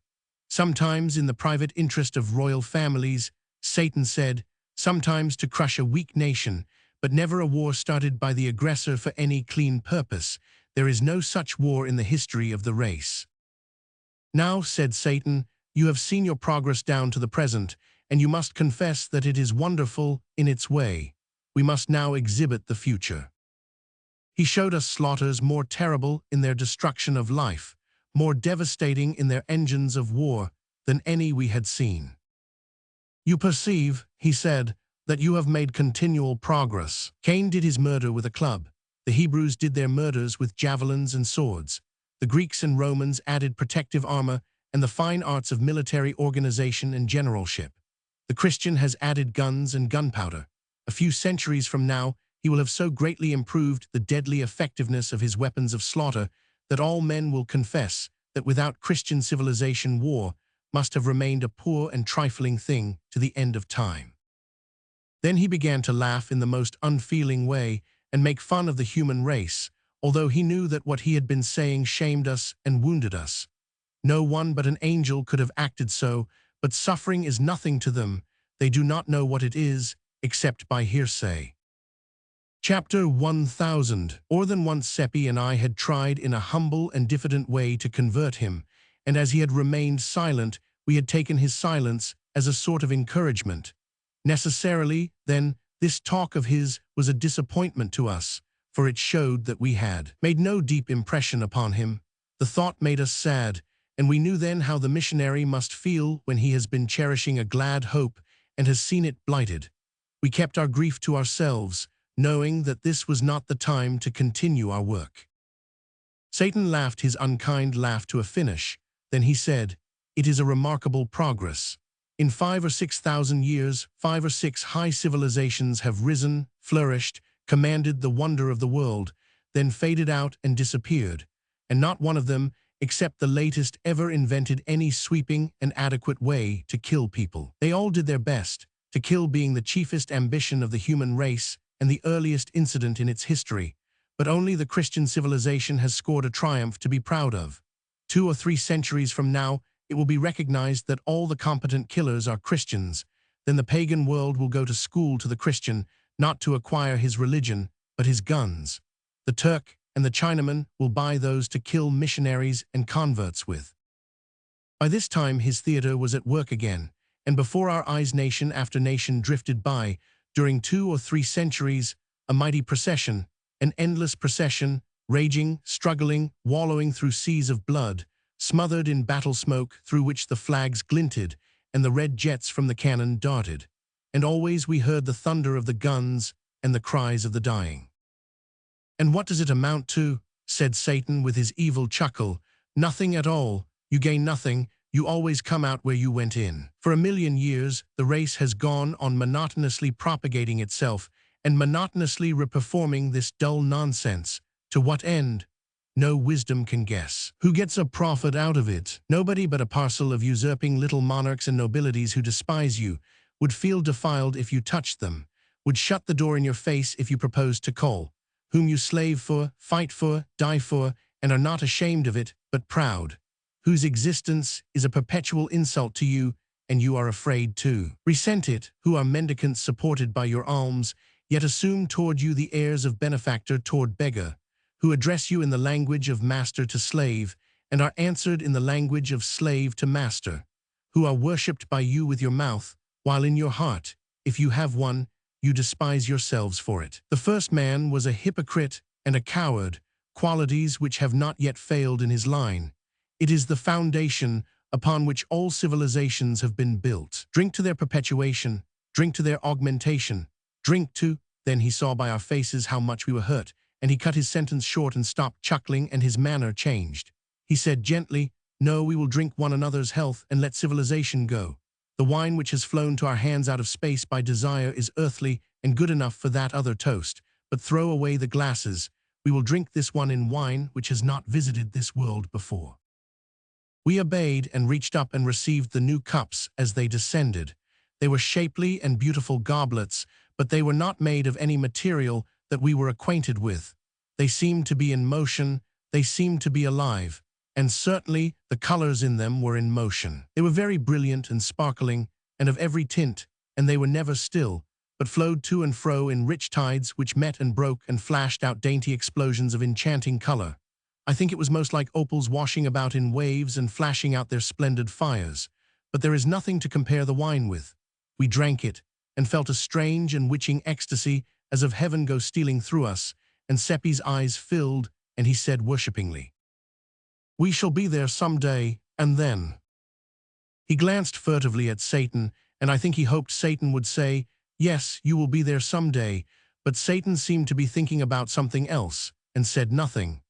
Sometimes in the private interest of royal families, Satan said, sometimes to crush a weak nation, but never a war started by the aggressor for any clean purpose. There is no such war in the history of the race. Now, said Satan, you have seen your progress down to the present, and you must confess that it is wonderful in its way. We must now exhibit the future. He showed us slaughters more terrible in their destruction of life, more devastating in their engines of war than any we had seen. You perceive, he said, that you have made continual progress. Cain did his murder with a club. The Hebrews did their murders with javelins and swords. The Greeks and Romans added protective armor and the fine arts of military organization and generalship. The Christian has added guns and gunpowder. A few centuries from now, he will have so greatly improved the deadly effectiveness of his weapons of slaughter that all men will confess that without Christian civilization, war must have remained a poor and trifling thing to the end of time. Then he began to laugh in the most unfeeling way and make fun of the human race, although he knew that what he had been saying shamed us and wounded us. No one but an angel could have acted so, but suffering is nothing to them. They do not know what it is, except by hearsay. Chapter 1000. More than once Seppi and I had tried in a humble and diffident way to convert him, and as he had remained silent, we had taken his silence as a sort of encouragement. Necessarily, then, this talk of his was a disappointment to us, for it showed that we had made no deep impression upon him. The thought made us sad, and we knew then how the missionary must feel when he has been cherishing a glad hope and has seen it blighted. We kept our grief to ourselves, knowing that this was not the time to continue our work. Satan laughed his unkind laugh to a finish. Then he said, "It is a remarkable progress. In 5,000 or 6,000 years, 5 or 6 high civilizations have risen, flourished, commanded the wonder of the world, then faded out and disappeared, and not one of them, except the latest, ever invented any sweeping and adequate way to kill people. They all did their best, to kill being the chiefest ambition of the human race and the earliest incident in its history, but only the Christian civilization has scored a triumph to be proud of. 2 or 3 centuries from now, it will be recognized that all the competent killers are Christians. Then the pagan world will go to school to the Christian, not to acquire his religion, but his guns. The Turk and the Chinaman will buy those to kill missionaries and converts with." By this time his theater was at work again, and before our eyes nation after nation drifted by, during 2 or 3 centuries, a mighty procession, an endless procession, raging, struggling, wallowing through seas of blood, smothered in battle smoke through which the flags glinted and the red jets from the cannon darted, and always we heard the thunder of the guns and the cries of the dying. "And what does it amount to?" said Satan with his evil chuckle. "Nothing at all. You gain nothing. You always come out where you went in. For 1,000,000 years, the race has gone on monotonously propagating itself and monotonously reperforming this dull nonsense. To what end? No wisdom can guess. Who gets a profit out of it? Nobody but a parcel of usurping little monarchs and nobilities who despise you, would feel defiled if you touched them, would shut the door in your face if you proposed to call, whom you slave for, fight for, die for, and are not ashamed of it, but proud, whose existence is a perpetual insult to you, and you are afraid too. Resent it, who are mendicants supported by your alms, yet assume toward you the airs of benefactor toward beggar, who address you in the language of master to slave, and are answered in the language of slave to master, who are worshipped by you with your mouth, while in your heart, if you have one, you despise yourselves for it. The first man was a hypocrite and a coward, qualities which have not yet failed in his line. It is the foundation upon which all civilizations have been built. Drink to their perpetuation, drink to their augmentation, drink to, then he saw by our faces how much we were hurt, and he cut his sentence short and stopped chuckling, and his manner changed. He said gently, "No, we will drink one another's health and let civilization go. The wine which has flown to our hands out of space by desire is earthly and good enough for that other toast, but throw away the glasses. We will drink this one in wine which has not visited this world before." We obeyed and reached up and received the new cups as they descended. They were shapely and beautiful goblets, but they were not made of any material that we were acquainted with. They seemed to be in motion, they seemed to be alive, and certainly the colors in them were in motion. They were very brilliant and sparkling, and of every tint, and they were never still, but flowed to and fro in rich tides which met and broke and flashed out dainty explosions of enchanting color. I think it was most like opals washing about in waves and flashing out their splendid fires. But there is nothing to compare the wine with. We drank it, and felt a strange and witching ecstasy as of heaven go stealing through us, and Seppi's eyes filled, and he said worshippingly, "We shall be there some day, and then." He glanced furtively at Satan, and I think he hoped Satan would say, "Yes, you will be there some day," but Satan seemed to be thinking about something else, and said nothing.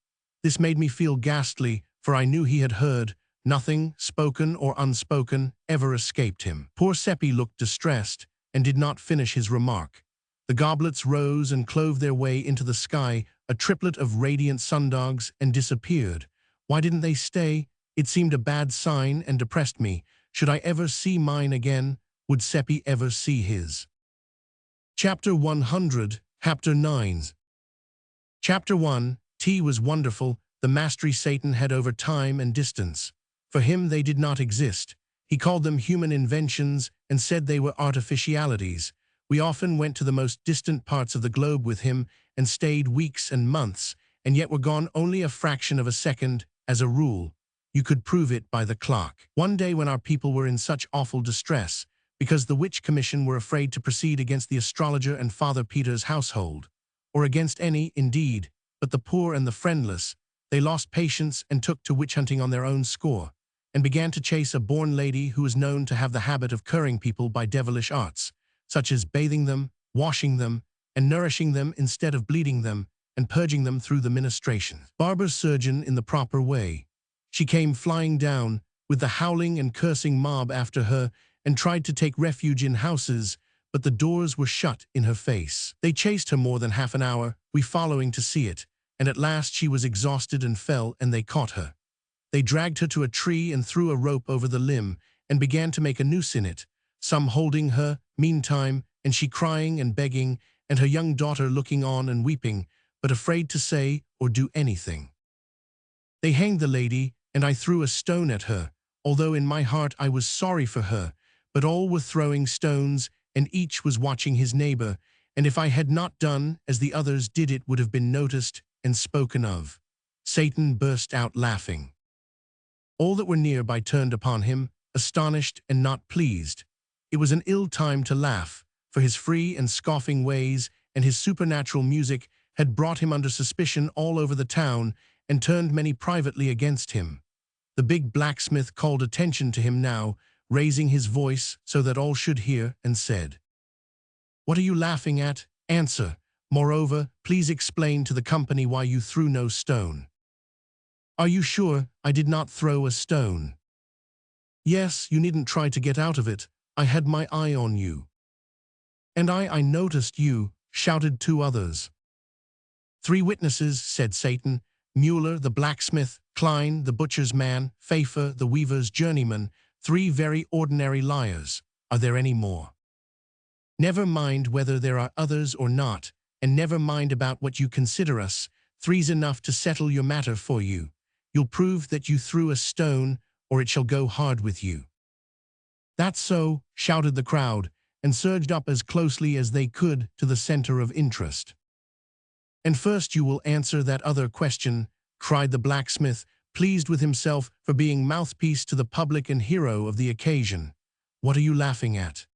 This made me feel ghastly, for I knew he had heard. Nothing, spoken or unspoken, ever escaped him. Poor Seppi looked distressed, and did not finish his remark. The goblets rose and clove their way into the sky, a triplet of radiant sundogs, and disappeared. Why didn't they stay? It seemed a bad sign and depressed me. Should I ever see mine again? Would Seppi ever see his? Chapter 100, Chapter 9. Chapter 1. Tea was wonderful, the mastery Satan had over time and distance. For him they did not exist. He called them human inventions and said they were artificialities. We often went to the most distant parts of the globe with him and stayed weeks and months, and yet were gone only a fraction of a second, as a rule. You could prove it by the clock. One day when our people were in such awful distress, because the witch commission were afraid to proceed against the astrologer and Father Peter's household, or against any, indeed, but the poor and the friendless, they lost patience and took to witch-hunting on their own score, and began to chase a born lady who was known to have the habit of curing people by devilish arts, such as bathing them, washing them, and nourishing them instead of bleeding them, and purging them through the ministration. Barber surgeon in the proper way. She came flying down, with the howling and cursing mob after her, and tried to take refuge in houses, but the doors were shut in her face. They chased her more than half an hour, we following to see it, and at last she was exhausted and fell, and they caught her. They dragged her to a tree and threw a rope over the limb, and began to make a noose in it, some holding her, meantime, and she crying and begging, and her young daughter looking on and weeping, but afraid to say or do anything. They hanged the lady, and I threw a stone at her, although in my heart I was sorry for her, but all were throwing stones, and each was watching his neighbor, and if I had not done as the others did it would have been noticed and spoken of. Satan burst out laughing. All that were nearby turned upon him, astonished and not pleased. It was an ill time to laugh, for his free and scoffing ways and his supernatural music had brought him under suspicion all over the town and turned many privately against him. The big blacksmith called attention to him now, raising his voice so that all should hear, and said, "What are you laughing at? Answer. Moreover, please explain to the company why you threw no stone." "Are you sure I did not throw a stone?" "Yes, you needn't try to get out of it. I had my eye on you." "And I noticed you," shouted two others. "Three witnesses," said Satan, "Mueller, the blacksmith, Klein, the butcher's man, Pfeiffer, the weaver's journeyman, three very ordinary liars. Are there any more?" "Never mind whether there are others or not, and never mind about what you consider us. Three's enough to settle your matter for you. You'll prove that you threw a stone, or it shall go hard with you." "That's so," shouted the crowd, and surged up as closely as they could to the center of interest. "And first you will answer that other question," cried the blacksmith, pleased with himself for being mouthpiece to the public and hero of the occasion. "What are you laughing at?"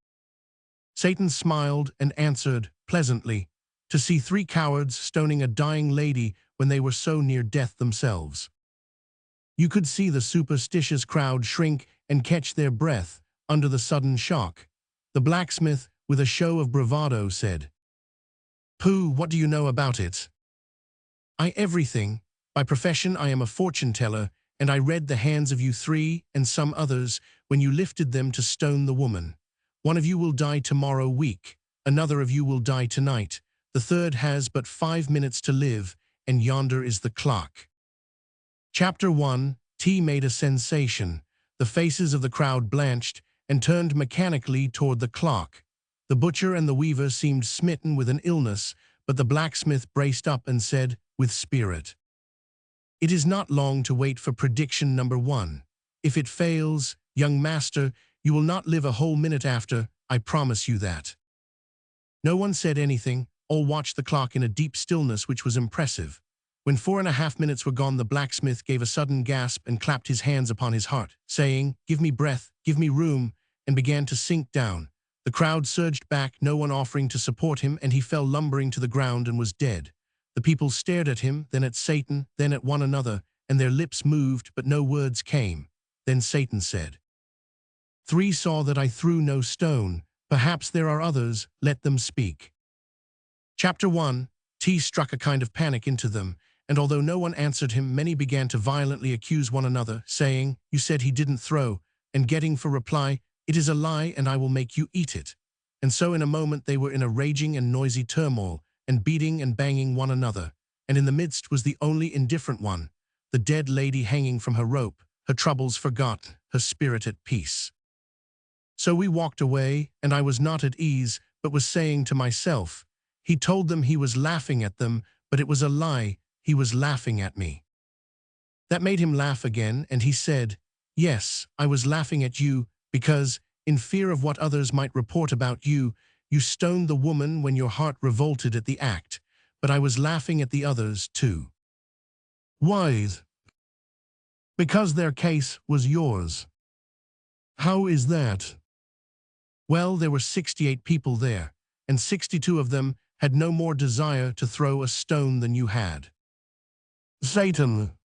Satan smiled and answered, pleasantly, "To see three cowards stoning a dying lady when they were so near death themselves." You could see the superstitious crowd shrink and catch their breath under the sudden shock. The blacksmith, with a show of bravado, said, "Pooh, what do you know about it?" "I everything. By profession I am a fortune-teller, and I read the hands of you three and some others when you lifted them to stone the woman. One of you will die tomorrow week, another of you will die tonight, the third has but 5 minutes to live, and yonder is the clock." Chapter 1. Tea made a sensation. The faces of the crowd blanched and turned mechanically toward the clock. The butcher and the weaver seemed smitten with an illness, but the blacksmith braced up and said, with spirit, "It is not long to wait for prediction number 1. If it fails, young master, you will not live a whole minute after, I promise you that." No one said anything. All watched the clock in a deep stillness which was impressive. When 4.5 minutes were gone, the blacksmith gave a sudden gasp and clapped his hands upon his heart, saying, "Give me breath, give me room," and began to sink down. The crowd surged back, no one offering to support him, and he fell lumbering to the ground and was dead. The people stared at him, then at Satan, then at one another, and their lips moved, but no words came. Then Satan said, "Three saw that I threw no stone. Perhaps there are others, let them speak." Chapter 1. Tea struck a kind of panic into them, and although no one answered him, many began to violently accuse one another, saying, "You said he didn't throw," and getting for reply, "It is a lie, and I will make you eat it." And so in a moment they were in a raging and noisy turmoil, and beating and banging one another, and in the midst was the only indifferent one, the dead lady hanging from her rope, her troubles forgot, her spirit at peace. So we walked away, and I was not at ease, but was saying to myself, "He told them he was laughing at them, but it was a lie, he was laughing at me." That made him laugh again, and he said, "Yes, I was laughing at you, because, in fear of what others might report about you, you stoned the woman when your heart revolted at the act, but I was laughing at the others too." "Why?" "Because their case was yours." "How is that?" "Well, there were 68 people there, and 62 of them had no more desire to throw a stone than you had." "Satan."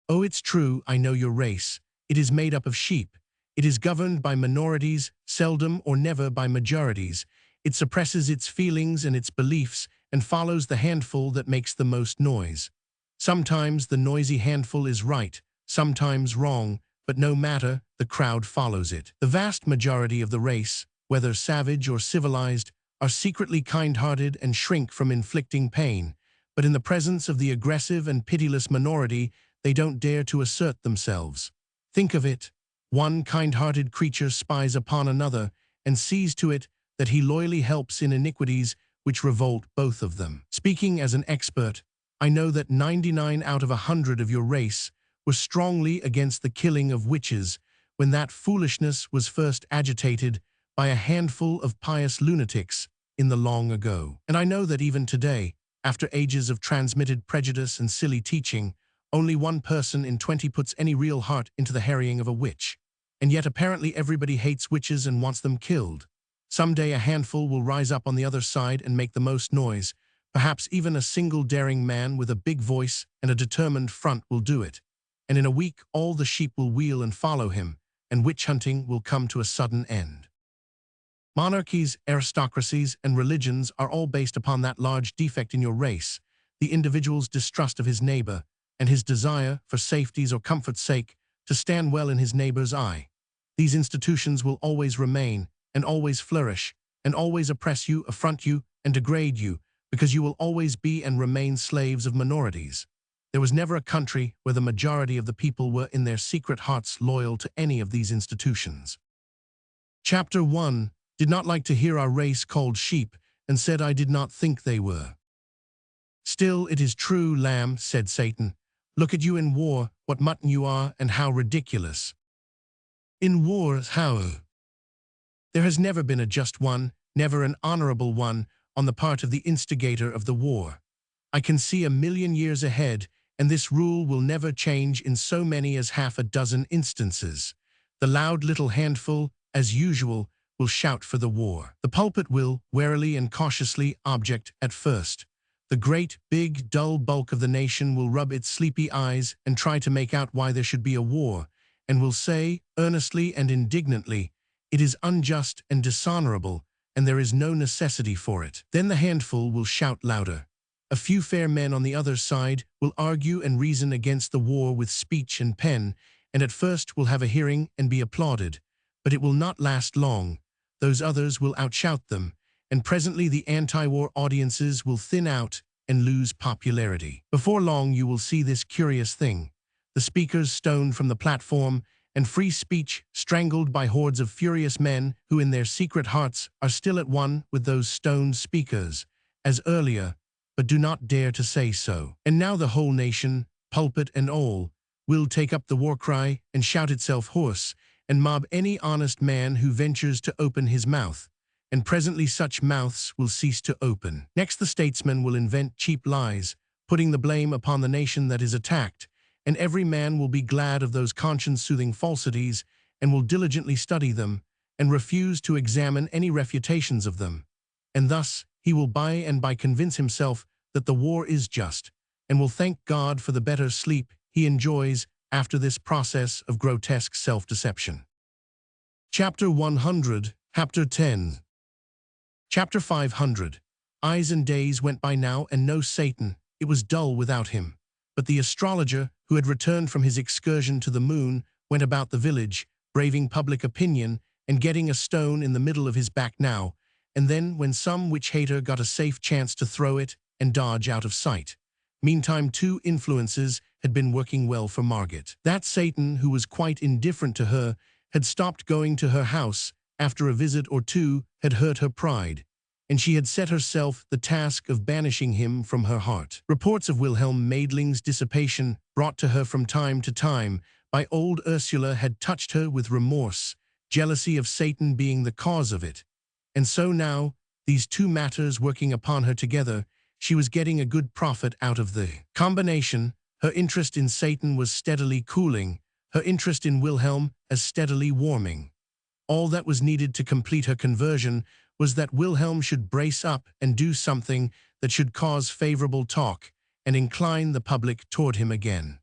"Oh, it's true, I know your race. It is made up of sheep. It is governed by minorities, seldom or never by majorities. It suppresses its feelings and its beliefs and follows the handful that makes the most noise. Sometimes the noisy handful is right, sometimes wrong, but no matter, the crowd follows it. The vast majority of the race, whether savage or civilized, are secretly kind-hearted and shrink from inflicting pain, but in the presence of the aggressive and pitiless minority, they don't dare to assert themselves. Think of it. One kind-hearted creature spies upon another and sees to it that he loyally helps in iniquities which revolt both of them. Speaking as an expert, I know that 99 out of 100 of your race were strongly against the killing of witches when that foolishness was first agitated by a handful of pious lunatics in the long ago. And I know that even today, after ages of transmitted prejudice and silly teaching, only 1 person in 20 puts any real heart into the harrying of a witch. And yet apparently everybody hates witches and wants them killed. Someday a handful will rise up on the other side and make the most noise. Perhaps even a single daring man with a big voice and a determined front will do it. And in a week all the sheep will wheel and follow him, and witch-hunting will come to a sudden end. Monarchies, aristocracies, and religions are all based upon that large defect in your race, the individual's distrust of his neighbor, and his desire, for safety's or comfort's sake, to stand well in his neighbor's eye. These institutions will always remain, and always flourish, and always oppress you, affront you, and degrade you, because you will always be and remain slaves of minorities. There was never a country where the majority of the people were in their secret hearts loyal to any of these institutions. Chapter 1. Did not like to hear our race called sheep, and said I did not think they were. Still, it is true, lamb, said Satan. Look at you in war, what mutton you are, and how ridiculous. In war, how? There has never been a just one, never an honorable one, on the part of the instigator of the war. I can see 1,000,000 years ahead, and this rule will never change in so many as half a dozen instances. The loud little handful, as usual, will shout for the war. The pulpit will, warily and cautiously, object at first. The great, big, dull bulk of the nation will rub its sleepy eyes and try to make out why there should be a war, and will say, earnestly and indignantly, "It is unjust and dishonorable, and there is no necessity for it." Then the handful will shout louder. A few fair men on the other side will argue and reason against the war with speech and pen, and at first will have a hearing and be applauded. But it will not last long. Those others will outshout them, and presently the anti-war audiences will thin out and lose popularity. Before long you will see this curious thing: the speakers stoned from the platform, and free speech strangled by hordes of furious men who in their secret hearts are still at one with those stoned speakers, as earlier, but do not dare to say so. And now the whole nation, pulpit and all, will take up the war cry and shout itself hoarse, and mob any honest man who ventures to open his mouth, and presently such mouths will cease to open. Next the statesman will invent cheap lies, putting the blame upon the nation that is attacked, and every man will be glad of those conscience-soothing falsities, and will diligently study them, and refuse to examine any refutations of them. And thus he will by and by convince himself that the war is just, and will thank God for the better sleep he enjoys after this process of grotesque self-deception. Chapter 100, Chapter 10. Chapter 500. Eyes and days went by now, and no Satan. It was dull without him. But the astrologer, who had returned from his excursion to the moon, went about the village, braving public opinion, and getting a stone in the middle of his back now, and then when some witch-hater got a safe chance to throw it and dodge out of sight. Meantime, two influences had been working well for Margaret. That Satan, who was quite indifferent to her, had stopped going to her house after a visit or two had hurt her pride, and she had set herself the task of banishing him from her heart. Reports of Wilhelm Maidling's dissipation, brought to her from time to time by old Ursula, had touched her with remorse, jealousy of Satan being the cause of it. And so now, these two matters working upon her together, she was getting a good profit out of the combination. Her interest in Satan was steadily cooling, her interest in Wilhelm as steadily warming. All that was needed to complete her conversion was that Wilhelm should brace up and do something that should cause favorable talk and incline the public toward him again.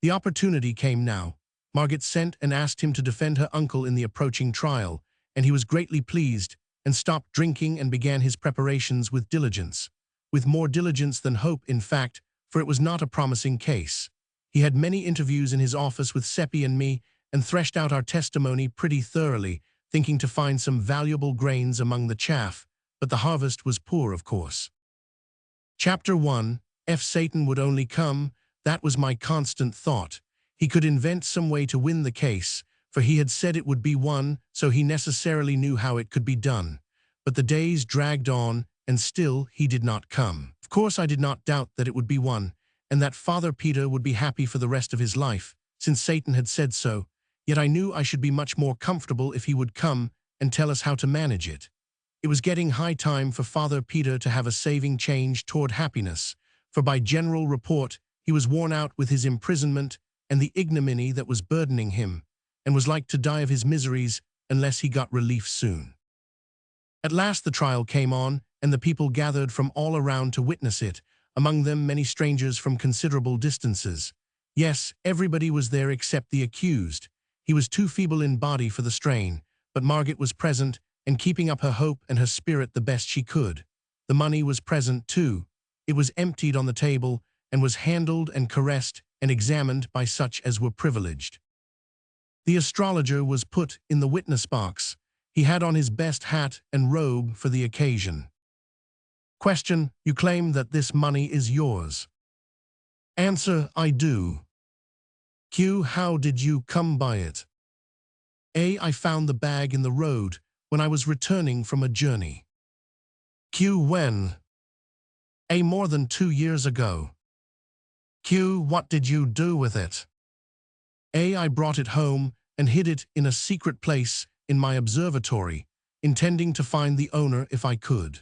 The opportunity came now. Margaret sent and asked him to defend her uncle in the approaching trial, and he was greatly pleased, and stopped drinking and began his preparations with diligence. With more diligence than hope, in fact, for it was not a promising case. He had many interviews in his office with Seppi and me, and threshed out our testimony pretty thoroughly, thinking to find some valuable grains among the chaff, but the harvest was poor, of course. Chapter 1. If Satan would only come, that was my constant thought. He could invent some way to win the case, for he had said it would be won, so he necessarily knew how it could be done. But the days dragged on, and still he did not come. Of course I did not doubt that it would be won, and that Father Peter would be happy for the rest of his life, since Satan had said so. Yet I knew I should be much more comfortable if he would come and tell us how to manage it. It was getting high time for Father Peter to have a saving change toward happiness, for by general report he was worn out with his imprisonment and the ignominy that was burdening him, and was like to die of his miseries unless he got relief soon. At last the trial came on, and the people gathered from all around to witness it, among them many strangers from considerable distances. Yes, everybody was there except the accused. He was too feeble in body for the strain, but Margaret was present and keeping up her hope and her spirit the best she could. The money was present too. It was emptied on the table and was handled and caressed and examined by such as were privileged. The astrologer was put in the witness box. He had on his best hat and robe for the occasion. Question: you claim that this money is yours? Answer: I do. Q: how did you come by it? A: I found the bag in the road when I was returning from a journey. Q: when? A: more than 2 years ago. Q: what did you do with it? A: I brought it home and hid it in a secret place in my observatory, intending to find the owner if I could.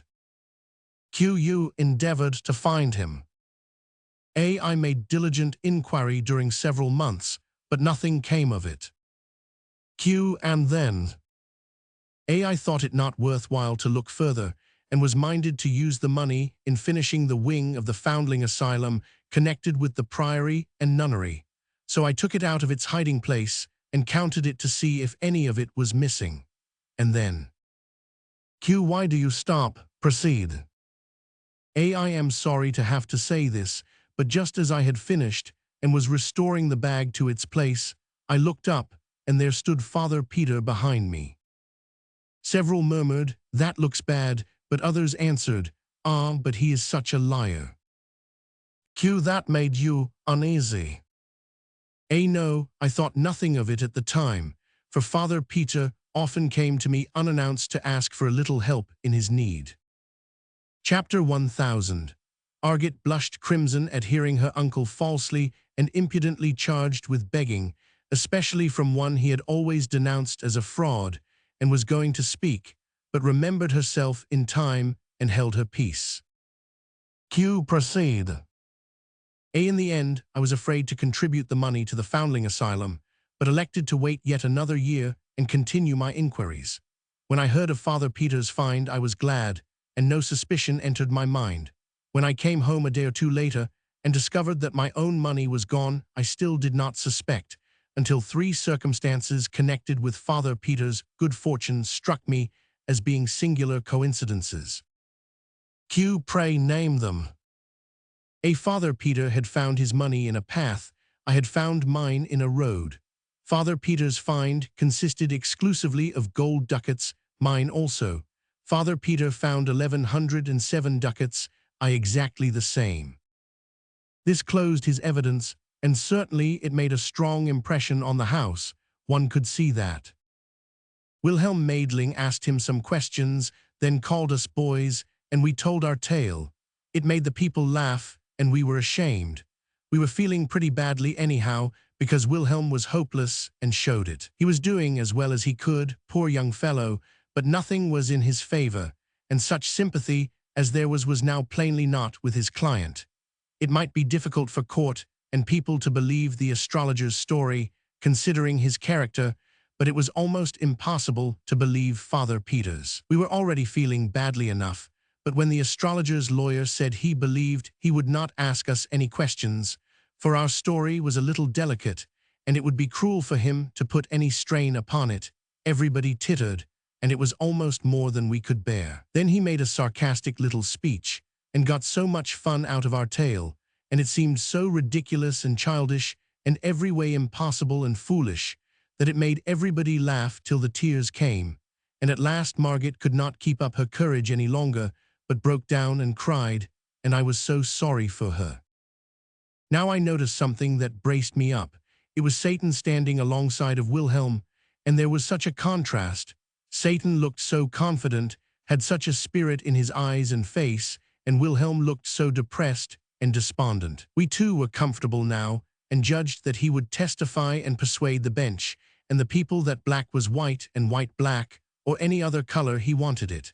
Q endeavored to find him. I made diligent inquiry during several months, but nothing came of it. And then I thought it not worthwhile to look further, and was minded to use the money in finishing the wing of the foundling asylum connected with the priory and nunnery. So I took it out of its hiding place and counted it to see if any of it was missing. And then why do you stop? Proceed. I am sorry to have to say this, but just as I had finished and was restoring the bag to its place, I looked up, and there stood Father Peter behind me. Several murmured, "That looks bad," but others answered, "Ah, but he is such a liar." That made you uneasy. No, I thought nothing of it at the time, for Father Peter often came to me unannounced to ask for a little help in his need. Chapter 1000. Argit blushed crimson at hearing her uncle falsely and impudently charged with begging, especially from one he had always denounced as a fraud, and was going to speak, but remembered herself in time and held her peace. Proceed. In the end, I was afraid to contribute the money to the foundling asylum, but elected to wait yet another year and continue my inquiries. When I heard of Father Peter's find, I was glad, and no suspicion entered my mind. When I came home a day or two later and discovered that my own money was gone, I still did not suspect, until 3 circumstances connected with Father Peter's good fortune struck me as being singular coincidences. Pray name them. Father Peter had found his money in a path. I had found mine in a road. Father Peter's find consisted exclusively of gold ducats, mine also. Father Peter found 1,107 ducats, I exactly the same. This closed his evidence, and certainly it made a strong impression on the house. One could see that. Wilhelm Maidling asked him some questions, then called us boys, and we told our tale. It made the people laugh, and we were ashamed. We were feeling pretty badly anyhow, because Wilhelm was hopeless and showed it. He was doing as well as he could, poor young fellow, but nothing was in his favor, and such sympathy as there was now plainly not with his client. It might be difficult for court and people to believe the astrologer's story, considering his character, but it was almost impossible to believe Father Peter's. We were already feeling badly enough, but when the astrologer's lawyer said he believed he would not ask us any questions, for our story was a little delicate, and it would be cruel for him to put any strain upon it, everybody tittered, and it was almost more than we could bear. Then he made a sarcastic little speech, and got so much fun out of our tale, and it seemed so ridiculous and childish, and every way impossible and foolish, that it made everybody laugh till the tears came, and at last Margit could not keep up her courage any longer, but broke down and cried, and I was so sorry for her. Now I noticed something that braced me up. It was Satan standing alongside of Wilhelm, and there was such a contrast. Satan looked so confident, had such a spirit in his eyes and face, and Wilhelm looked so depressed and despondent. We too were comfortable now, and judged that he would testify and persuade the bench, and the people that black was white and white black, or any other color he wanted it.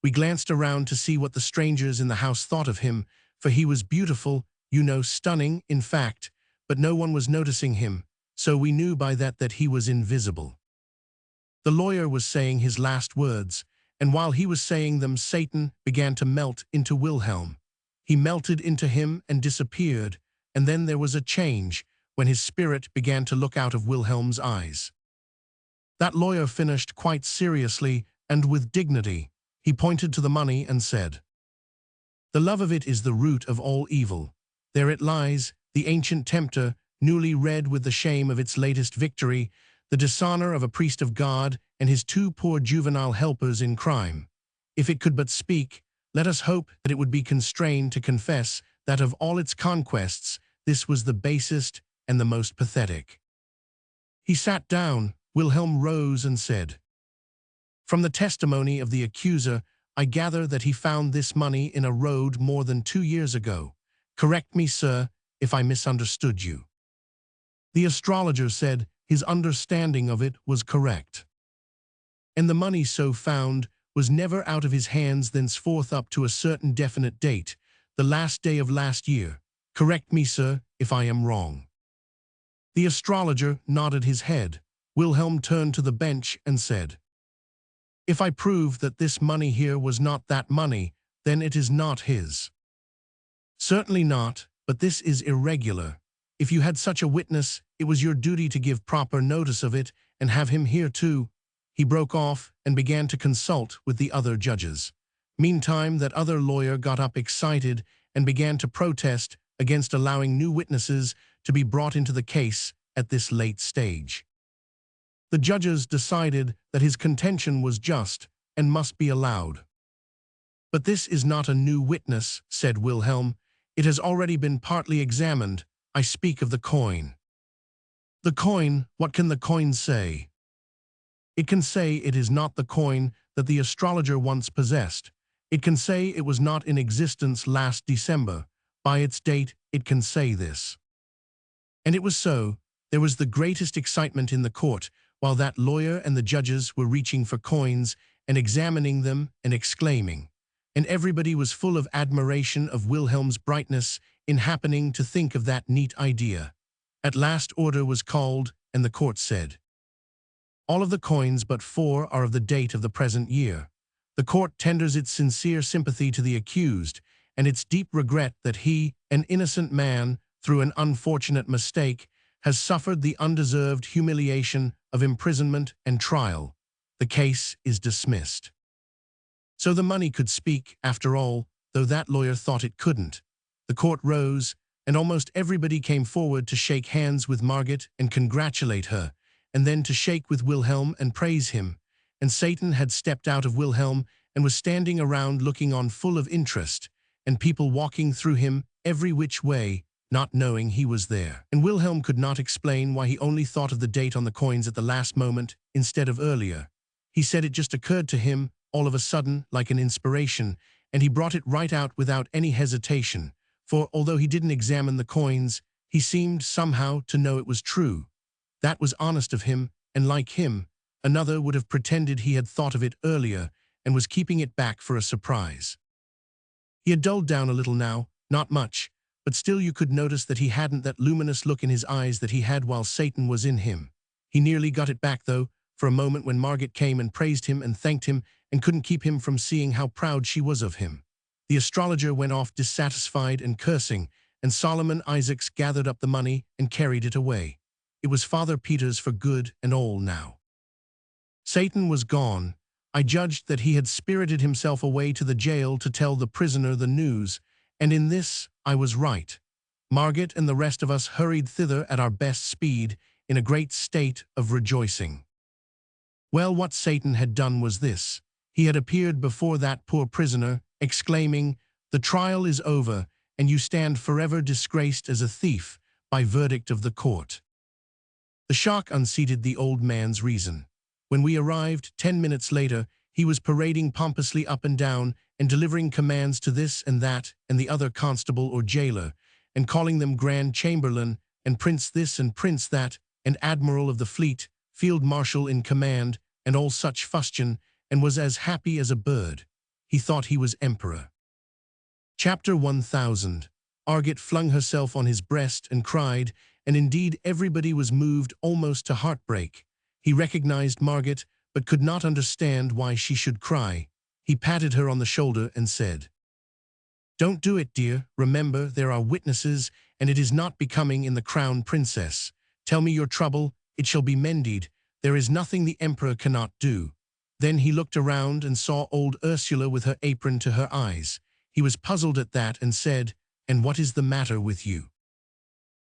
We glanced around to see what the strangers in the house thought of him, for he was beautiful, stunning, in fact, but no one was noticing him, so we knew by that he was invisible. The lawyer was saying his last words, and while he was saying them, Satan began to melt into Wilhelm. He melted into him and disappeared, and then there was a change when his spirit began to look out of Wilhelm's eyes. That lawyer finished quite seriously and with dignity. He pointed to the money and said, "The love of it is the root of all evil. There it lies, the ancient tempter, newly red with the shame of its latest victory, the dishonor of a priest of God and his 2 poor juvenile helpers in crime. If it could but speak, let us hope that it would be constrained to confess that of all its conquests, this was the basest and the most pathetic." He sat down. Wilhelm rose and said, "From the testimony of the accuser, I gather that he found this money in a road more than 2 years ago. Correct me, sir, if I misunderstood you." The astrologer said his understanding of it was correct. and the money so found was never out of his hands thenceforth up to a certain definite date, the last day of last year. Correct me, sir, if I am wrong." The astrologer nodded his head. Wilhelm turned to the bench and said, "If I prove that this money here was not that money, then it is not his." "Certainly not, but this is irregular. If you had such a witness, it was your duty to give proper notice of it and have him here too." He broke off and began to consult with the other judges. Meantime, that other lawyer got up excited and began to protest against allowing new witnesses to be brought into the case at this late stage. The judges decided that his contention was just and must be allowed. "But this is not a new witness," said Wilhelm. "It has already been partly examined. I speak of the coin." "The coin? What can the coin say?" "It can say it is not the coin that the astrologer once possessed. It can say it was not in existence last December. By its date, it can say this." And it was so. There was the greatest excitement in the court, while that lawyer and the judges were reaching for coins and examining them and exclaiming. And everybody was full of admiration of Wilhelm's brightness in happening to think of that neat idea. At last order was called, and the court said, "All of the coins but 4 are of the date of the present year." The court tenders its sincere sympathy to the accused, and its deep regret that he, an innocent man, through an unfortunate mistake, has suffered the undeserved humiliation of imprisonment and trial. The case is dismissed. So the money could speak, after all, though that lawyer thought it couldn't. The court rose, and almost everybody came forward to shake hands with Margaret and congratulate her, and then to shake with Wilhelm and praise him. And Satan had stepped out of Wilhelm and was standing around looking on full of interest, and people walking through him every which way, not knowing he was there. And Wilhelm could not explain why he only thought of the date on the coins at the last moment instead of earlier. He said it just occurred to him, all of a sudden, like an inspiration, and he brought it right out without any hesitation, for although he didn't examine the coins, he seemed somehow to know it was true. That was honest of him, and like him, another would have pretended he had thought of it earlier and was keeping it back for a surprise. He had dulled down a little now, not much, but still you could notice that he hadn't that luminous look in his eyes that he had while Satan was in him. He nearly got it back, though, for a moment when Margaret came and praised him and thanked him and couldn't keep him from seeing how proud she was of him. The astrologer went off dissatisfied and cursing, and Solomon Isaacs gathered up the money and carried it away. It was Father Peter's for good and all now. Satan was gone. I judged that he had spirited himself away to the jail to tell the prisoner the news, and in this I was right. Margaret and the rest of us hurried thither at our best speed, in a great state of rejoicing. Well, what Satan had done was this. He had appeared before that poor prisoner, exclaiming, "The trial is over, and you stand forever disgraced as a thief, by verdict of the court." The shock unseated the old man's reason. When we arrived, 10 minutes later, he was parading pompously up and down and delivering commands to this and that and the other constable or jailer, and calling them Grand Chamberlain and Prince this and Prince that, and Admiral of the Fleet, Field Marshal in command, and all such fustian, and was as happy as a bird. He thought he was emperor. Chapter 1000. Margaret flung herself on his breast and cried, and indeed everybody was moved almost to heartbreak. He recognized Margaret, but could not understand why she should cry. He patted her on the shoulder and said, "Don't do it, dear. Remember, there are witnesses, and it is not becoming in the crown princess. Tell me your trouble, it shall be mended. There is nothing the emperor cannot do." Then he looked around and saw old Ursula with her apron to her eyes. He was puzzled at that and said, "And what is the matter with you?"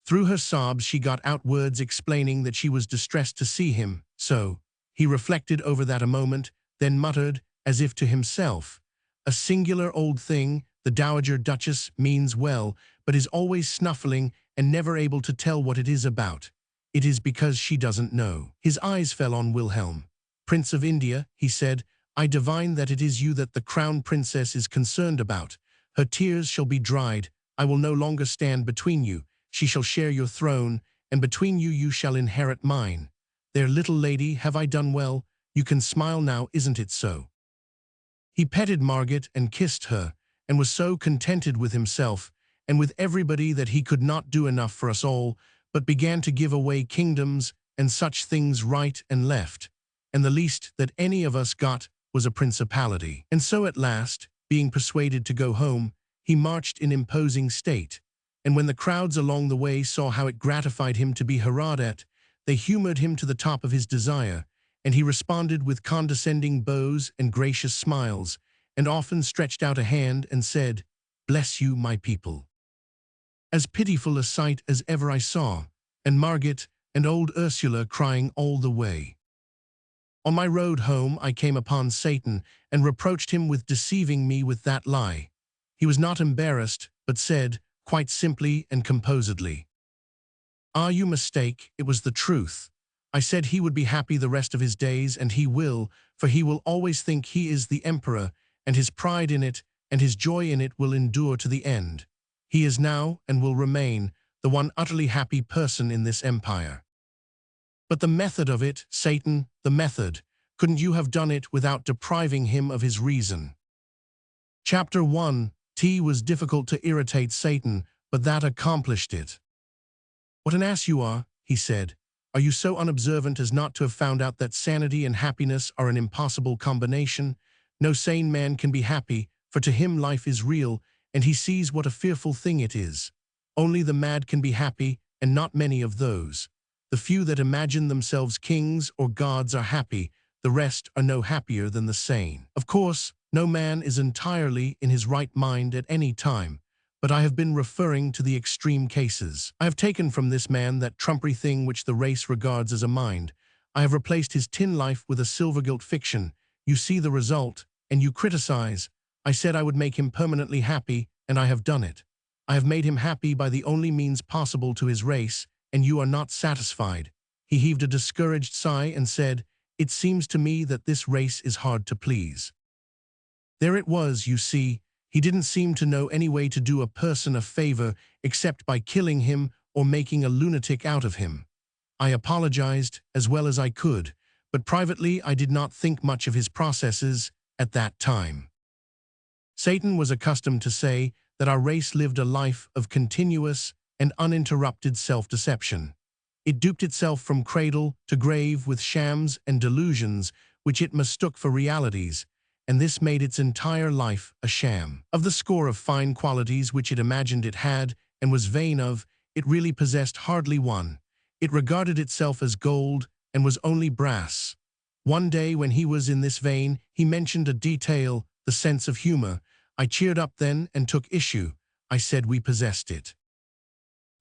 Through her sobs she got out words explaining that she was distressed to see him, so. He reflected over that a moment, then muttered, as if to himself, "A singular old thing, the Dowager Duchess means well, but is always snuffling and never able to tell what it is about. It is because she doesn't know." His eyes fell on Wilhelm. "Prince of India," he said, "I divine that it is you that the crown princess is concerned about. Her tears shall be dried. I will no longer stand between you. She shall share your throne, and between you you shall inherit mine. There, little lady, have I done well? You can smile now, isn't it so?" He petted Margaret and kissed her, and was so contented with himself and with everybody that he could not do enough for us all, but began to give away kingdoms and such things right and left, and the least that any of us got was a principality. And so at last, being persuaded to go home, he marched in imposing state, and when the crowds along the way saw how it gratified him to be hurrahed at, they humored him to the top of his desire, and he responded with condescending bows and gracious smiles, and often stretched out a hand and said, "Bless you, my people." As pitiful a sight as ever I saw, and Margaret and old Ursula crying all the way. On my road home I came upon Satan and reproached him with deceiving me with that lie. He was not embarrassed, but said, quite simply and composedly, "Ah, you mistake, it was the truth. I said he would be happy the rest of his days, and he will, for he will always think he is the emperor, and his pride in it and his joy in it will endure to the end. He is now, and will remain, the one utterly happy person in this empire. But the method of it, Satan, the method, couldn't you have done it without depriving him of his reason?" Chapter 1. Tea was difficult to irritate Satan, but that accomplished it. "What an ass you are," he said. "Are you so unobservant as not to have found out that sanity and happiness are an impossible combination? No sane man can be happy, for to him life is real, and he sees what a fearful thing it is. Only the mad can be happy, and not many of those. The few that imagine themselves kings or gods are happy, the rest are no happier than the sane. Of course, no man is entirely in his right mind at any time, but I have been referring to the extreme cases. I have taken from this man that trumpery thing which the race regards as a mind. I have replaced his tin life with a silver-gilt fiction. You see the result, and you criticize. I said I would make him permanently happy, and I have done it. I have made him happy by the only means possible to his race, and you are not satisfied." He heaved a discouraged sigh and said, "It seems to me that this race is hard to please." There it was, you see. He didn't seem to know any way to do a person a favor except by killing him or making a lunatic out of him. I apologized as well as I could, but privately I did not think much of his processes at that time. Satan was accustomed to say that our race lived a life of continuous and uninterrupted self-deception. It duped itself from cradle to grave with shams and delusions which it mistook for realities, and this made its entire life a sham. Of the score of fine qualities which it imagined it had and was vain of, it really possessed hardly one. It regarded itself as gold and was only brass. One day when he was in this vein, he mentioned a detail, the sense of humor. I cheered up then and took issue. I said we possessed it.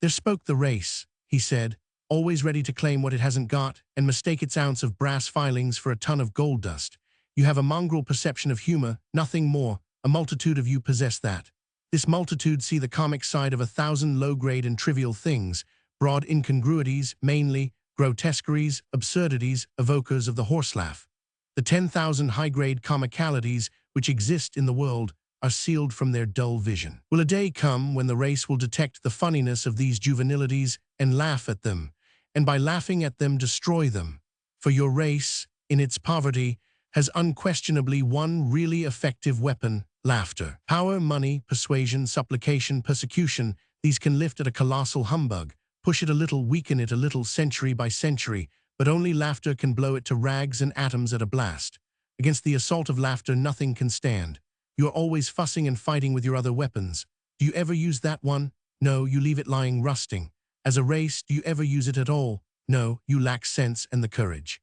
"There spoke the race," he said, "always ready to claim what it hasn't got and mistake its ounce of brass filings for a ton of gold dust. You have a mongrel perception of humor, nothing more. A multitude of you possess that. This multitude see the comic side of 1,000 low-grade and trivial things, broad incongruities, mainly, grotesqueries, absurdities, evokers of the horse laugh. The 10,000 high-grade comicalities which exist in the world are sealed from their dull vision. Will a day come when the race will detect the funniness of these juvenilities and laugh at them, and by laughing at them destroy them? For your race, in its poverty, has unquestionably one really effective weapon: laughter. Power, money, persuasion, supplication, persecution, these can lift at a colossal humbug, push it a little, weaken it a little, century by century, but only laughter can blow it to rags and atoms at a blast. Against the assault of laughter nothing can stand. You are always fussing and fighting with your other weapons. Do you ever use that one? No, you leave it lying rusting. As a race, do you ever use it at all? No, you lack sense and the courage.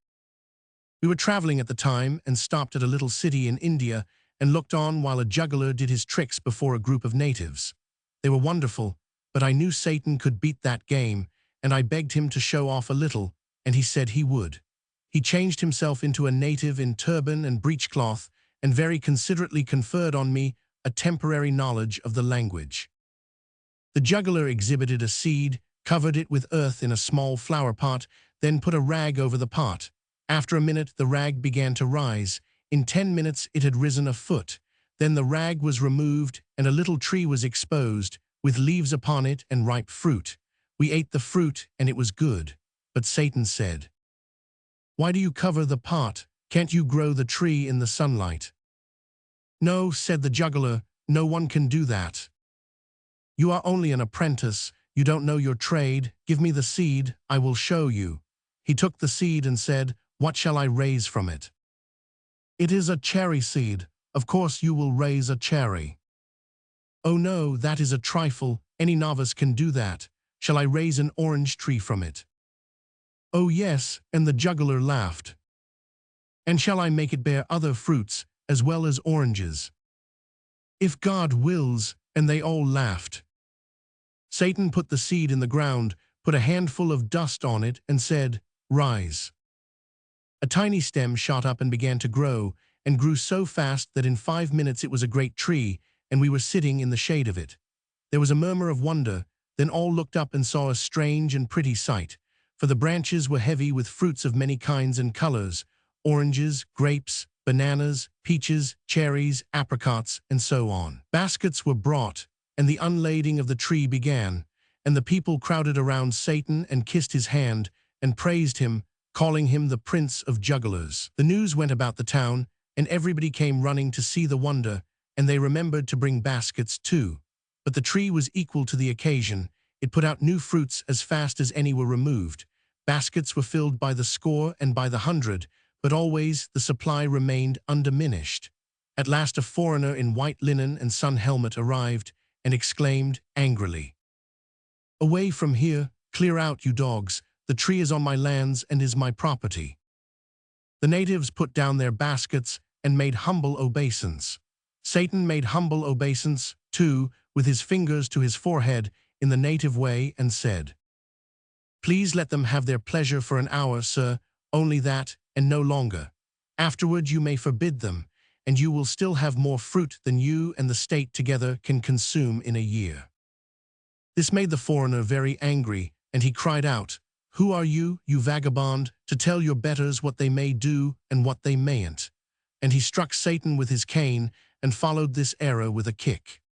We were traveling at the time and stopped at a little city in India and looked on while a juggler did his tricks before a group of natives. They were wonderful, but I knew Satan could beat that game, and I begged him to show off a little, and he said he would. He changed himself into a native in turban and breechcloth, and very considerately conferred on me a temporary knowledge of the language. The juggler exhibited a seed, covered it with earth in a small flower pot, then put a rag over the pot. After a minute the rag began to rise. In 10 minutes it had risen a foot. Then the rag was removed and a little tree was exposed, with leaves upon it and ripe fruit. We ate the fruit and it was good. But Satan said, "Why do you cover the pot? Can't you grow the tree in the sunlight?" "No," said the juggler, "no one can do that. You are only an apprentice, you don't know your trade. Give me the seed, I will show you." He took the seed and said, "What shall I raise from it?" "It is a cherry seed, of course you will raise a cherry." "Oh no, that is a trifle, any novice can do that. Shall I raise an orange tree from it?" "Oh yes," and the juggler laughed. "And shall I make it bear other fruits, as well as oranges?" "If God wills," and they all laughed. Satan put the seed in the ground, put a handful of dust on it, and said, "Rise." A tiny stem shot up and began to grow, and grew so fast that in 5 minutes it was a great tree, and we were sitting in the shade of it. There was a murmur of wonder, then all looked up and saw a strange and pretty sight, for the branches were heavy with fruits of many kinds and colors, oranges, grapes, bananas, peaches, cherries, apricots, and so on. Baskets were brought, and the unlading of the tree began, and the people crowded around Satan and kissed his hand and praised him, calling him the Prince of Jugglers. The news went about the town, and everybody came running to see the wonder, and they remembered to bring baskets too. But the tree was equal to the occasion. It put out new fruits as fast as any were removed. Baskets were filled by the score and by the hundred, but always the supply remained undiminished. At last a foreigner in white linen and sun helmet arrived, and exclaimed angrily, "Away from here, clear out, you dogs, the tree is on my lands and is my property." The natives put down their baskets and made humble obeisance. Satan made humble obeisance, too, with his fingers to his forehead in the native way, and said, "Please let them have their pleasure for an hour, sir, only that, and no longer. Afterward you may forbid them, and you will still have more fruit than you and the state together can consume in a year." This made the foreigner very angry, and he cried out, "Who are you, you vagabond, to tell your betters what they may do and what they mayn't?" And he struck Satan with his cane and followed this error with a kick.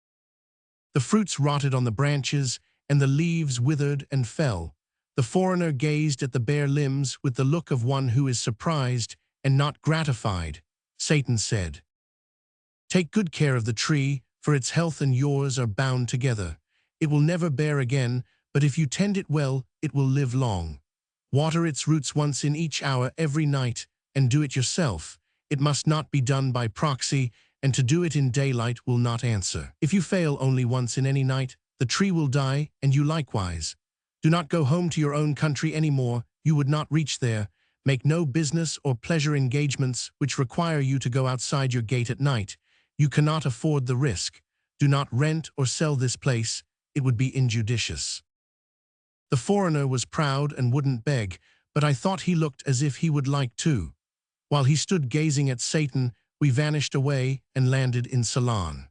The fruits rotted on the branches, and the leaves withered and fell. The foreigner gazed at the bare limbs with the look of one who is surprised and not gratified. Satan said, "Take good care of the tree, for its health and yours are bound together. It will never bear again, but if you tend it well, it will live long. Water its roots once in each hour every night, and do it yourself. It must not be done by proxy, and to do it in daylight will not answer. If you fail only once in any night, the tree will die, and you likewise. Do not go home to your own country any more, you would not reach there. Make no business or pleasure engagements which require you to go outside your gate at night. You cannot afford the risk. Do not rent or sell this place, it would be injudicious." The foreigner was proud and wouldn't beg, but I thought he looked as if he would like to. While he stood gazing at Satan, we vanished away and landed in Ceylon.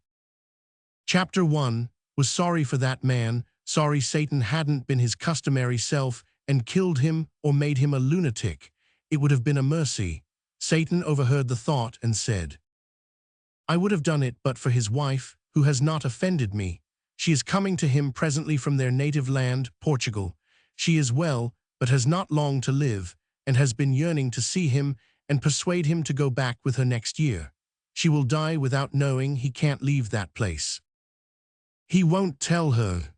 Chapter 1 was sorry for that man, sorry Satan hadn't been his customary self and killed him or made him a lunatic. It would have been a mercy. Satan overheard the thought and said, "I would have done it but for his wife, who has not offended me. She is coming to him presently from their native land, Portugal. She is well, but has not long to live, and has been yearning to see him and persuade him to go back with her next year. She will die without knowing he can't leave that place. He won't tell her.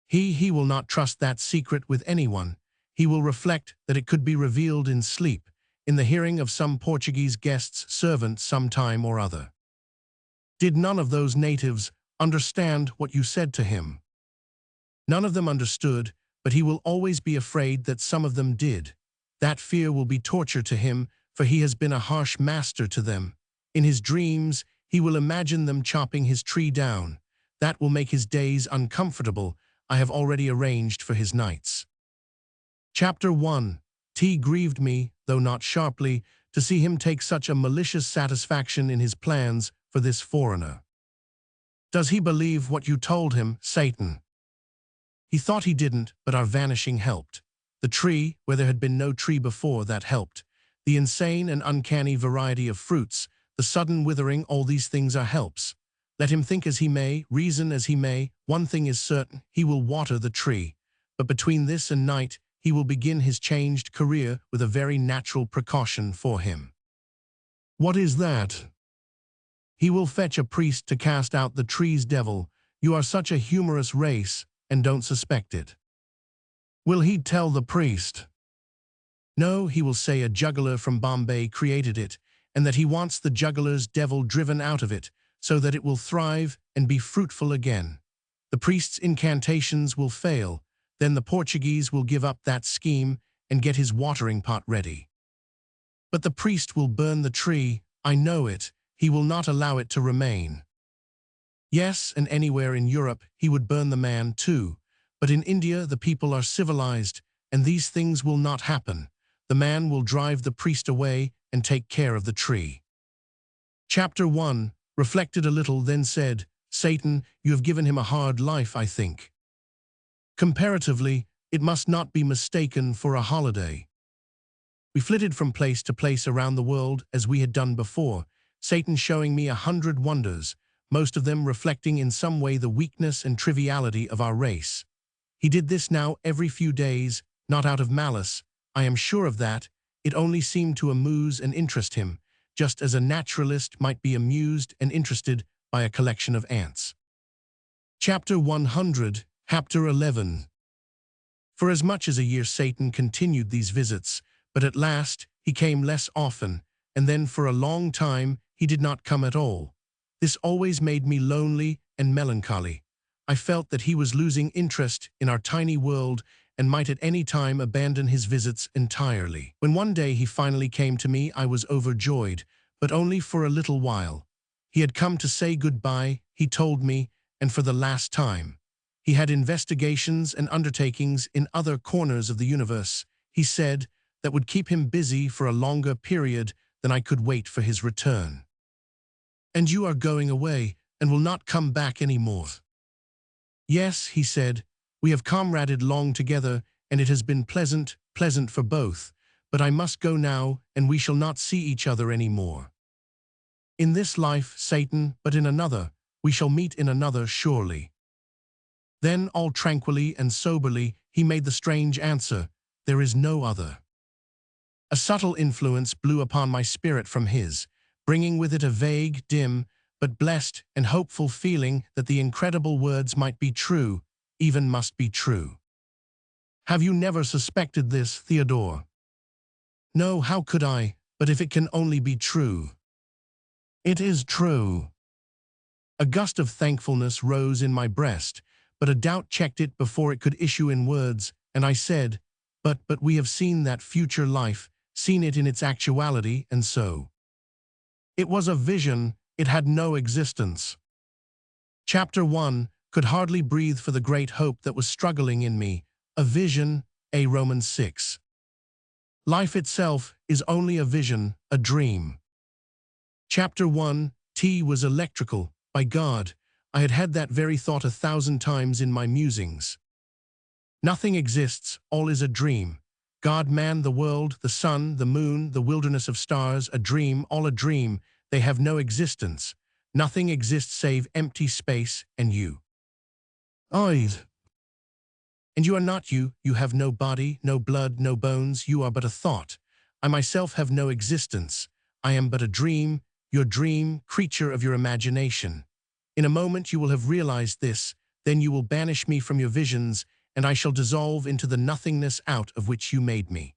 He will not trust that secret with anyone. He will reflect that it could be revealed in sleep, in the hearing of some Portuguese guest's servant some time or other. Did none of those natives understand what you said to him? None of them understood, but he will always be afraid that some of them did. That fear will be torture to him, for he has been a harsh master to them. In his dreams, he will imagine them chopping his tree down. That will make his days uncomfortable. I have already arranged for his nights." Chapter 1 T grieved me, though not sharply, to see him take such a malicious satisfaction in his plans for this foreigner. "Does he believe what you told him, Satan?" He thought he didn't, but our vanishing helped. The tree, where there had been no tree before, that helped. The insane and uncanny variety of fruits, the sudden withering, all these things are helps. Let him think as he may, reason as he may, one thing is certain, he will water the tree. But between this and night, he will begin his changed career with a very natural precaution for him. What is that? He will fetch a priest to cast out the tree's devil. You are such a humorous race, and don't suspect it. Will he tell the priest? No, he will say a juggler from Bombay created it, and that he wants the juggler's devil driven out of it, so that it will thrive and be fruitful again. The priest's incantations will fail, then the Portuguese will give up that scheme and get his watering pot ready. But the priest will burn the tree, I know it, he will not allow it to remain. Yes, and anywhere in Europe he would burn the man too, but in India the people are civilized, and these things will not happen. The man will drive the priest away and take care of the tree. Chapter 1 reflected a little, then said, Satan, you have given him a hard life, I think. Comparatively, it must not be mistaken for a holiday. We flitted from place to place around the world as we had done before, Satan showing me 100 wonders, most of them reflecting in some way the weakness and triviality of our race. He did this now every few days, not out of malice, I am sure of that, it only seemed to amuse and interest him, just as a naturalist might be amused and interested by a collection of ants. Chapter 100, Chapter 11. For as much as a year Satan continued these visits, but at last he came less often, and then for a long time he did not come at all. This always made me lonely and melancholy. I felt that he was losing interest in our tiny world and might at any time abandon his visits entirely. When one day he finally came to me, I was overjoyed, but only for a little while. He had come to say goodbye, he told me, and for the last time. He had investigations and undertakings in other corners of the universe, he said, that would keep him busy for a longer period than I could wait for his return. And you are going away, and will not come back any more. Yes, he said, we have comraded long together, and it has been pleasant for both, but I must go now, and we shall not see each other any more. In this life, Satan, but in another, we shall meet in another surely. Then, all tranquilly and soberly, he made the strange answer, there is no other. A subtle influence blew upon my spirit from his, bringing with it a vague, dim, but blessed and hopeful feeling that the incredible words might be true, even must be true. Have you never suspected this, Theodore? No, how could I, but if it can only be true. It is true. A gust of thankfulness rose in my breast, but a doubt checked it before it could issue in words, and I said, but we have seen that future life, seen it in its actuality, and so. It was a vision, it had no existence. Chapter 1 could hardly breathe for the great hope that was struggling in me, a vision, a Romans 6. Life itself is only a vision, a dream. Chapter 1, T was electrical, by God, I had had that very thought 1,000 times in my musings. Nothing exists, all is a dream. God, man, the world, the sun, the moon, the wilderness of stars, a dream, all a dream, they have no existence. Nothing exists save empty space and you. And you are not you, you have no body, no blood, no bones, you are but a thought. I myself have no existence. I am but a dream, your dream, creature of your imagination. In a moment you will have realized this, then you will banish me from your visions, and I shall dissolve into the nothingness out of which you made me.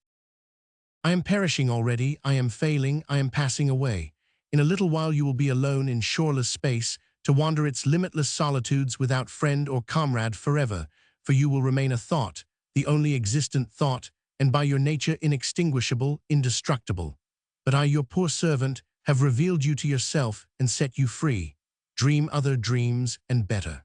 I am perishing already, I am failing, I am passing away. In a little while you will be alone in shoreless space, to wander its limitless solitudes without friend or comrade forever, for you will remain a thought, the only existent thought, and by your nature inextinguishable, indestructible. But I, your poor servant, have revealed you to yourself and set you free. Dream other dreams and better.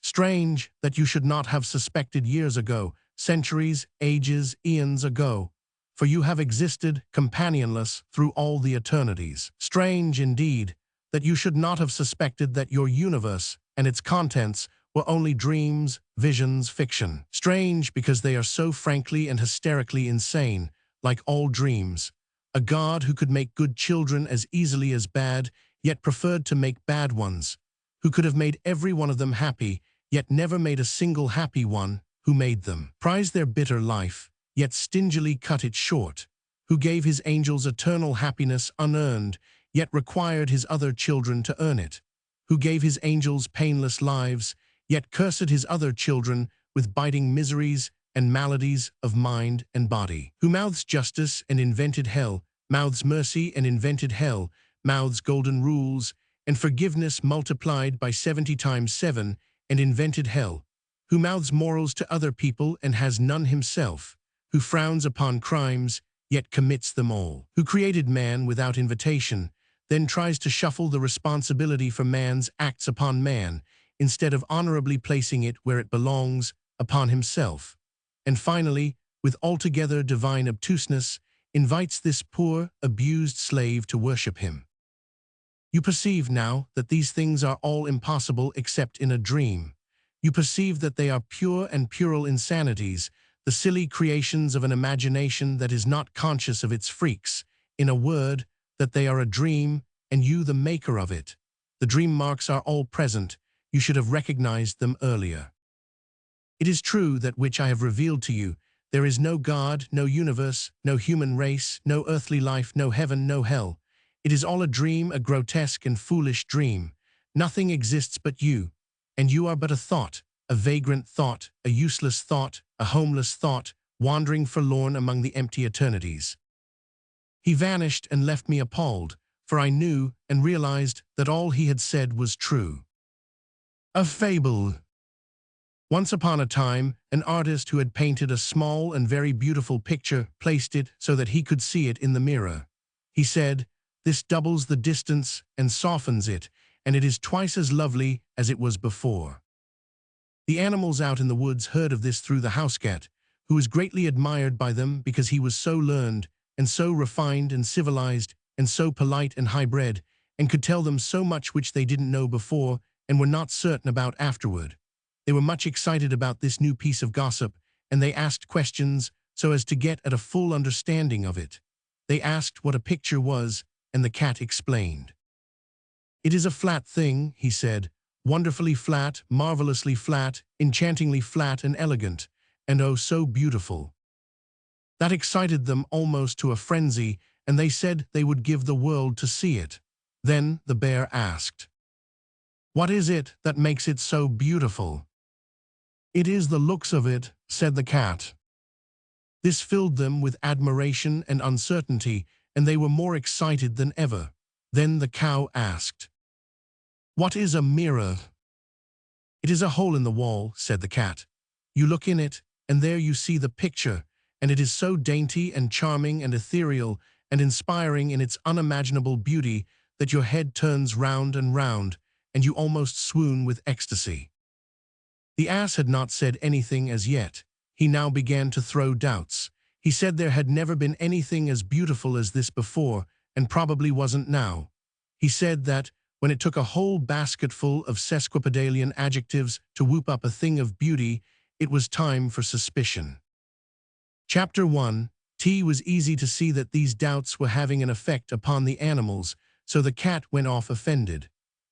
Strange that you should not have suspected years ago, centuries, ages, eons ago, for you have existed companionless through all the eternities. Strange, indeed, that you should not have suspected that your universe and its contents were only dreams, visions, fiction. Strange because they are so frankly and hysterically insane, like all dreams. A God who could make good children as easily as bad, yet preferred to make bad ones, who could have made every one of them happy, yet never made a single happy one, who made them prize their bitter life, yet stingily cut it short, who gave his angels eternal happiness unearned, yet required his other children to earn it, who gave his angels painless lives, yet cursed his other children with biting miseries and maladies of mind and body, who mouths justice and invented hell, mouths mercy and invented hell, mouths golden rules and forgiveness multiplied by 70 times 7 and invented hell, who mouths morals to other people and has none himself, who frowns upon crimes yet commits them all, who created man without invitation, then tries to shuffle the responsibility for man's acts upon man, instead of honorably placing it where it belongs, upon himself, and finally, with altogether divine obtuseness, invites this poor, abused slave to worship him. You perceive now that these things are all impossible except in a dream. You perceive that they are pure and puerile insanities, the silly creations of an imagination that is not conscious of its freaks, in a word, that they are a dream, and you the maker of it. The dream marks are all present. You should have recognized them earlier. It is true that which I have revealed to you, there is no God, no universe, no human race, no earthly life, no heaven, no hell. It is all a dream, a grotesque and foolish dream. Nothing exists but you, and you are but a thought, a vagrant thought, a useless thought, a homeless thought, wandering forlorn among the empty eternities. He vanished and left me appalled, for I knew and realized that all he had said was true. A fable. Once upon a time, an artist who had painted a small and very beautiful picture placed it so that he could see it in the mirror. He said, "This doubles the distance and softens it, and it is twice as lovely as it was before." The animals out in the woods heard of this through the housecat, who was greatly admired by them because he was so learned and so refined and civilized and so polite and high-bred, and could tell them so much which they didn't know before and were not certain about afterward. They were much excited about this new piece of gossip, and they asked questions so as to get at a full understanding of it. They asked what a picture was, and the cat explained. "It is a flat thing," he said, "wonderfully flat, marvelously flat, enchantingly flat and elegant, and oh so beautiful." That excited them almost to a frenzy, and they said they would give the world to see it. Then the bear asked, "What is it that makes it so beautiful?" "It is the looks of it," said the cat. This filled them with admiration and uncertainty, and they were more excited than ever. Then the cow asked, "What is a mirror?" "It is a hole in the wall," said the cat. "You look in it, and there you see the picture, and it is so dainty and charming and ethereal and inspiring in its unimaginable beauty that your head turns round and round, and you almost swoon with ecstasy." The ass had not said anything as yet. He now began to throw doubts. He said there had never been anything as beautiful as this before, and probably wasn't now. He said that, when it took a whole basketful of sesquipedalian adjectives to whoop up a thing of beauty, it was time for suspicion. Chapter 1. T was easy to see that these doubts were having an effect upon the animals, so the cat went off offended.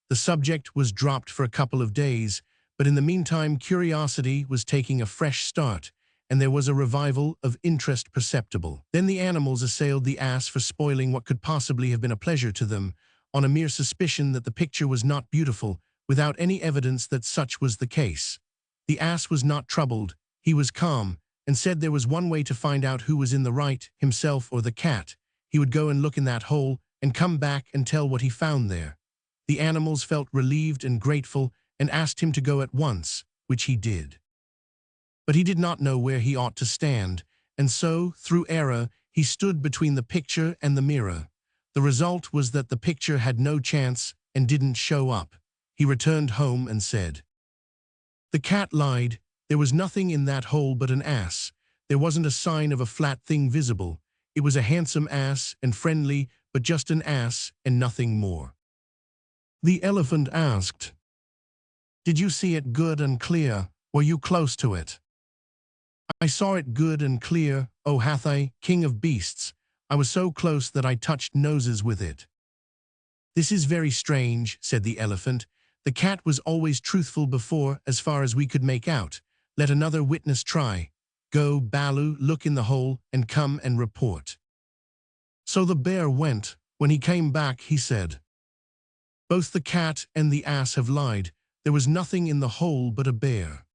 The subject was dropped for a couple of days, but in the meantime curiosity was taking a fresh start, and there was a revival of interest perceptible. Then the animals assailed the ass for spoiling what could possibly have been a pleasure to them, on a mere suspicion that the picture was not beautiful, without any evidence that such was the case. The ass was not troubled, he was calm, and said there was one way to find out who was in the right, himself or the cat. He would go and look in that hole, and come back and tell what he found there. The animals felt relieved and grateful, and asked him to go at once, which he did. But he did not know where he ought to stand, and so, through error, he stood between the picture and the mirror. The result was that the picture had no chance and didn't show up. He returned home and said, "The cat lied. There was nothing in that hole but an ass. There wasn't a sign of a flat thing visible. It was a handsome ass and friendly, but just an ass and nothing more." The elephant asked, "Did you see it good and clear? Were you close to it?" "I saw it good and clear, O Hathai, king of beasts. I was so close that I touched noses with it." "This is very strange," said the elephant. "The cat was always truthful before, as far as we could make out. Let another witness try. Go, Balu, look in the hole, and come and report." So the bear went. When he came back, he said, "Both the cat and the ass have lied. There was nothing in the hole but a bear."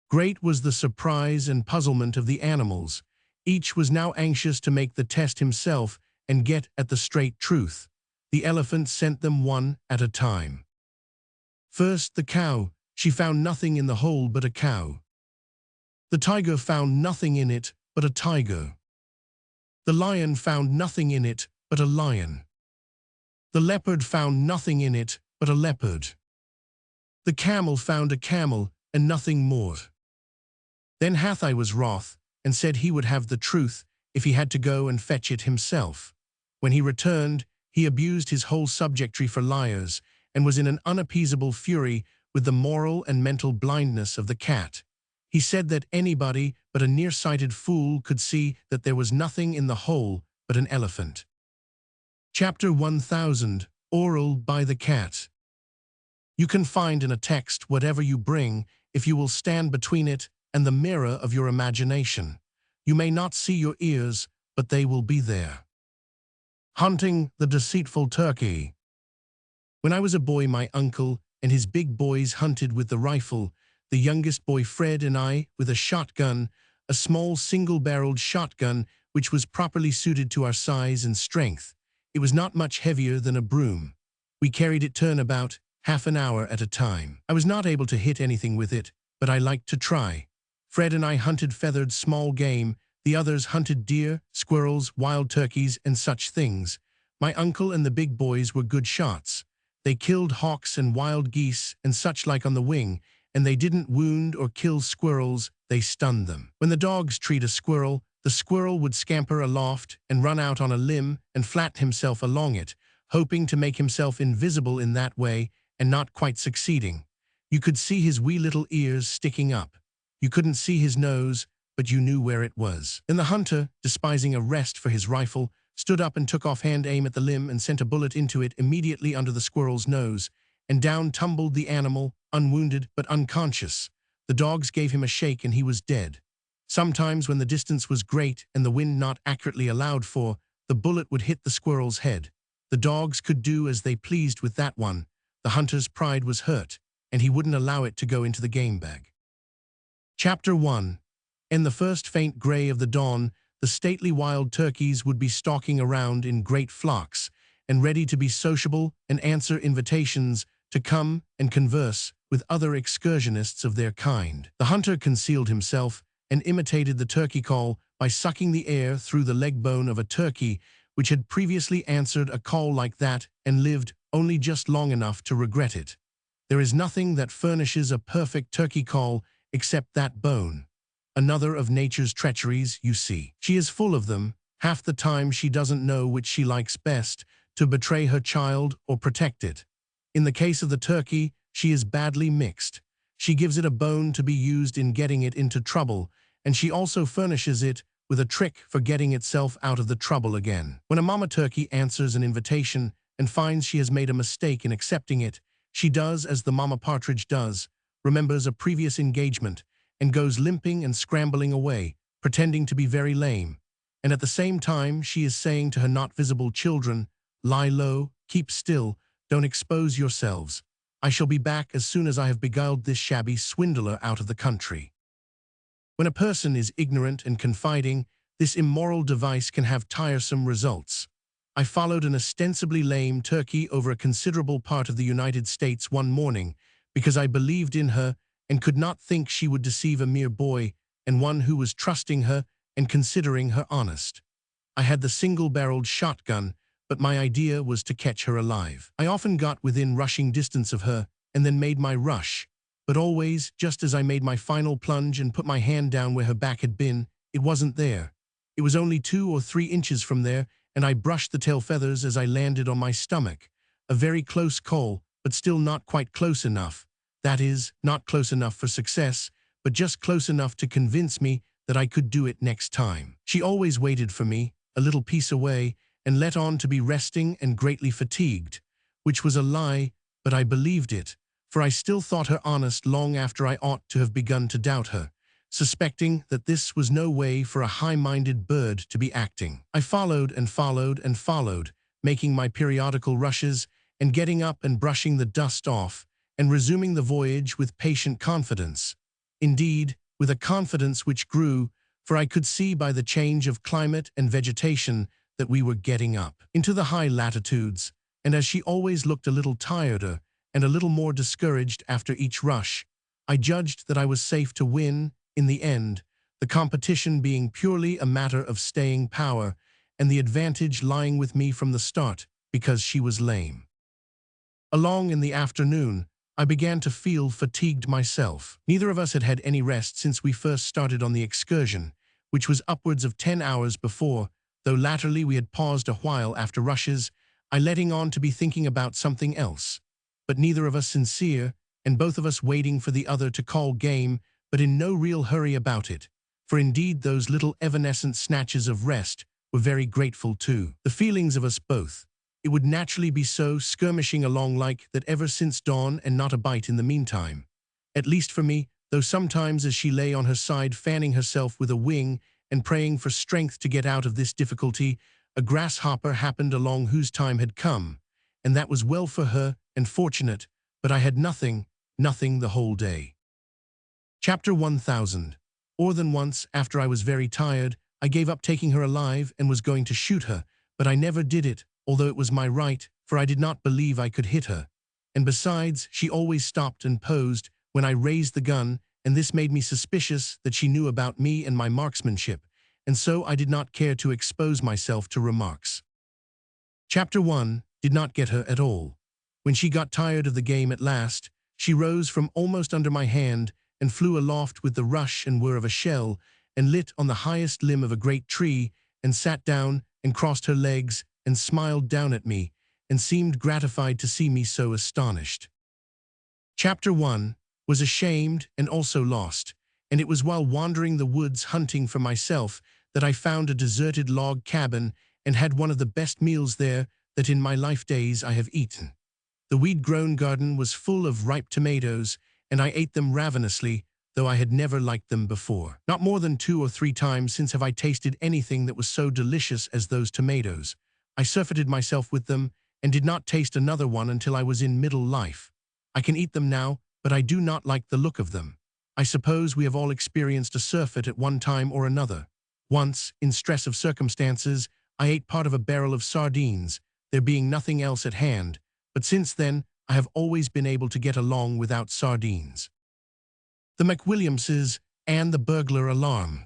Great was the surprise and puzzlement of the animals. Each was now anxious to make the test himself and get at the straight truth. The elephant sent them one at a time. First, the cow. She found nothing in the hole but a cow. The tiger found nothing in it but a tiger. The lion found nothing in it but a lion. The leopard found nothing in it but a leopard. The camel found a camel and nothing more. Then Hathai was wroth and said he would have the truth if he had to go and fetch it himself. When he returned, he abused his whole subjectry for liars and was in an unappeasable fury with the moral and mental blindness of the cat. He said that anybody but a nearsighted fool could see that there was nothing in the hole but an elephant. Chapter 1000, Oral by the Cat. You can find in a text whatever you bring if you will stand between it and the mirror of your imagination. You may not see your ears, but they will be there. Hunting the deceitful turkey. When I was a boy, my uncle and his big boys hunted with the rifle, the youngest boy Fred and I with a shotgun, a small single-barreled shotgun which was properly suited to our size and strength. It was not much heavier than a broom. We carried it turnabout, half an hour at a time. I was not able to hit anything with it, but I liked to try. Fred and I hunted feathered small game, the others hunted deer, squirrels, wild turkeys, and such things. My uncle and the big boys were good shots. They killed hawks and wild geese and such like on the wing, and they didn't wound or kill squirrels, they stunned them. When the dogs treat a squirrel, the squirrel would scamper aloft and run out on a limb and flatten himself along it, hoping to make himself invisible in that way and not quite succeeding. You could see his wee little ears sticking up. You couldn't see his nose, but you knew where it was. Then the hunter, despising a rest for his rifle, stood up and took offhand aim at the limb and sent a bullet into it immediately under the squirrel's nose, and down tumbled the animal, unwounded but unconscious. The dogs gave him a shake and he was dead. Sometimes when the distance was great and the wind not accurately allowed for, the bullet would hit the squirrel's head. The dogs could do as they pleased with that one. The hunter's pride was hurt, and he wouldn't allow it to go into the game bag. Chapter 1. In the first faint gray of the dawn, the stately wild turkeys would be stalking around in great flocks, and ready to be sociable and answer invitations to come and converse with other excursionists of their kind. The hunter concealed himself and imitated the turkey call by sucking the air through the leg bone of a turkey which had previously answered a call like that and lived only just long enough to regret it. There is nothing that furnishes a perfect turkey call except that bone. Another of nature's treacheries, you see. She is full of them. Half the time she doesn't know which she likes best, to betray her child or protect it. In the case of the turkey, she is badly mixed. She gives it a bone to be used in getting it into trouble, and she also furnishes it with a trick for getting itself out of the trouble again. When a mama turkey answers an invitation and finds she has made a mistake in accepting it, she does as the mama partridge does, remembers a previous engagement, and goes limping and scrambling away, pretending to be very lame. And at the same time she is saying to her not visible children, "Lie low, keep still, don't expose yourselves. I shall be back as soon as I have beguiled this shabby swindler out of the country." When a person is ignorant and confiding, this immoral device can have tiresome results. I followed an ostensibly lame turkey over a considerable part of the United States one morning because I believed in her and could not think she would deceive a mere boy and one who was trusting her and considering her honest. I had the single-barreled shotgun, but my idea was to catch her alive. I often got within rushing distance of her and then made my rush, but always, just as I made my final plunge and put my hand down where her back had been, it wasn't there. It was only 2 or 3 inches from there, and I brushed the tail feathers as I landed on my stomach. A very close call, but still not quite close enough. That is, not close enough for success, but just close enough to convince me that I could do it next time. She always waited for me, a little piece away, and let on to be resting and greatly fatigued, which was a lie, but I believed it, for I still thought her honest long after I ought to have begun to doubt her. suspecting that this was no way for a high-minded bird to be acting. I followed and followed and followed, making my periodical rushes and getting up and brushing the dust off and resuming the voyage with patient confidence. Indeed, with a confidence which grew, for I could see by the change of climate and vegetation that we were getting up into the high latitudes, and as she always looked a little tireder and a little more discouraged after each rush, I judged that I was safe to win in the end, the competition being purely a matter of staying power and the advantage lying with me from the start because she was lame. Along in the afternoon, I began to feel fatigued myself. Neither of us had had any rest since we first started on the excursion, which was upwards of 10 hours before, though latterly we had paused a while after rushes, I letting on to be thinking about something else. But neither of us sincere, and both of us waiting for the other to call game, but in no real hurry about it, for indeed those little evanescent snatches of rest were very grateful too. The feelings of us both. It would naturally be so, skirmishing along like that ever since dawn and not a bite in the meantime. At least for me, though sometimes as she lay on her side fanning herself with a wing and praying for strength to get out of this difficulty, a grasshopper happened along whose time had come, and that was well for her and fortunate, but I had nothing the whole day. Chapter 1000. More than once, after I was very tired, I gave up taking her alive and was going to shoot her, but I never did it, although it was my right, for I did not believe I could hit her. And besides, she always stopped and posed when I raised the gun, and this made me suspicious that she knew about me and my marksmanship, and so I did not care to expose myself to remarks. Chapter 1 did not get her at all. When she got tired of the game at last, she rose from almost under my hand and flew aloft with the rush and whir of a shell, and lit on the highest limb of a great tree, and sat down and crossed her legs and smiled down at me, and seemed gratified to see me so astonished. Chapter 1 was ashamed and also lost, and it was while wandering the woods hunting for myself that I found a deserted log cabin and had one of the best meals there that in my life days I have eaten. The weed-grown garden was full of ripe tomatoes, and I ate them ravenously, though I had never liked them before. Not more than 2 or 3 times since have I tasted anything that was so delicious as those tomatoes. I surfeited myself with them, and did not taste another one until I was in middle life. I can eat them now, but I do not like the look of them. I suppose we have all experienced a surfeit at one time or another. Once, in stress of circumstances, I ate part of a barrel of sardines, there being nothing else at hand, but since then I have always been able to get along without sardines. The McWilliamses and the burglar alarm.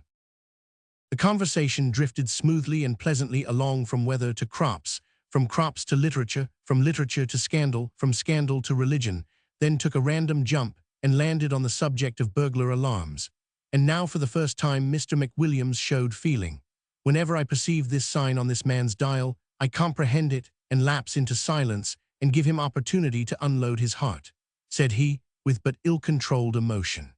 The conversation drifted smoothly and pleasantly along from weather to crops, from crops to literature, from literature to scandal, from scandal to religion, then took a random jump and landed on the subject of burglar alarms. And now for the first time Mr. McWilliams showed feeling. Whenever I perceive this sign on this man's dial, I comprehend it and lapse into silence and give him opportunity to unload his heart, said he, with but ill-controlled emotion.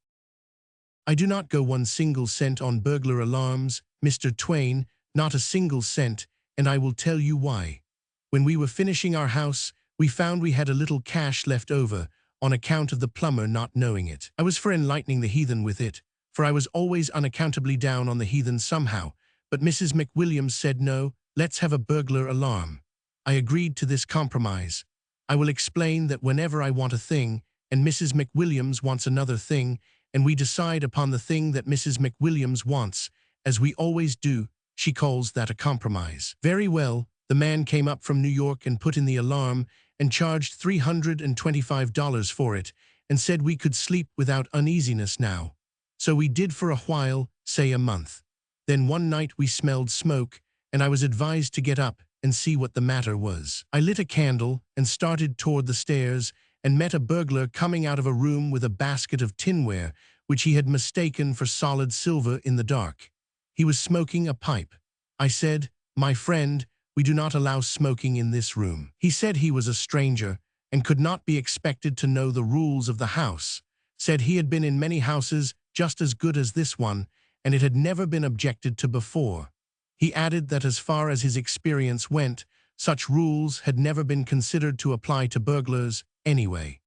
I do not go 1 single cent on burglar alarms, Mr. Twain, not a single cent, and I will tell you why. When we were finishing our house, we found we had a little cash left over, on account of the plumber not knowing it. I was for enlightening the heathen with it, for I was always unaccountably down on the heathen somehow, but Mrs. McWilliams said no, let's have a burglar alarm. I agreed to this compromise. I will explain that whenever I want a thing, and Mrs. McWilliams wants another thing, and we decide upon the thing that Mrs. McWilliams wants, as we always do, she calls that a compromise. Very well, the man came up from New York and put in the alarm and charged $325 for it, and said we could sleep without uneasiness now. So we did for a while, say a month. Then one night we smelled smoke, and I was advised to get up and see what the matter was. I lit a candle and started toward the stairs, and met a burglar coming out of a room with a basket of tinware, which he had mistaken for solid silver in the dark. He was smoking a pipe. I said, "My friend, we do not allow smoking in this room." He said he was a stranger, and could not be expected to know the rules of the house, said he had been in many houses just as good as this one, and it had never been objected to before. He added that as far as his experience went, such rules had never been considered to apply to burglars anyway.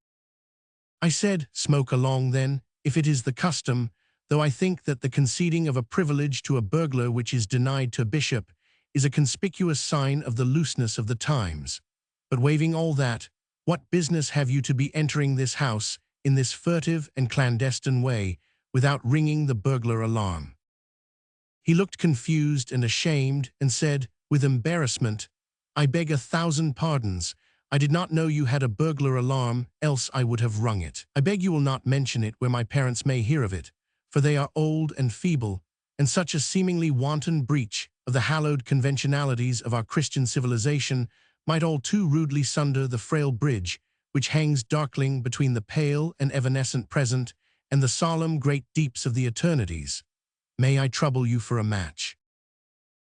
I said, "Smoke along then, if it is the custom, though I think that the conceding of a privilege to a burglar which is denied to a bishop is a conspicuous sign of the looseness of the times. But waiving all that, what business have you to be entering this house in this furtive and clandestine way without ringing the burglar alarm?" He looked confused and ashamed and said, with embarrassment, "I beg 1,000 pardons. I did not know you had a burglar alarm, else I would have rung it. I beg you will not mention it where my parents may hear of it, for they are old and feeble, and such a seemingly wanton breach of the hallowed conventionalities of our Christian civilization might all too rudely sunder the frail bridge which hangs darkling between the pale and evanescent present and the solemn great deeps of the eternities. May I trouble you for a match?"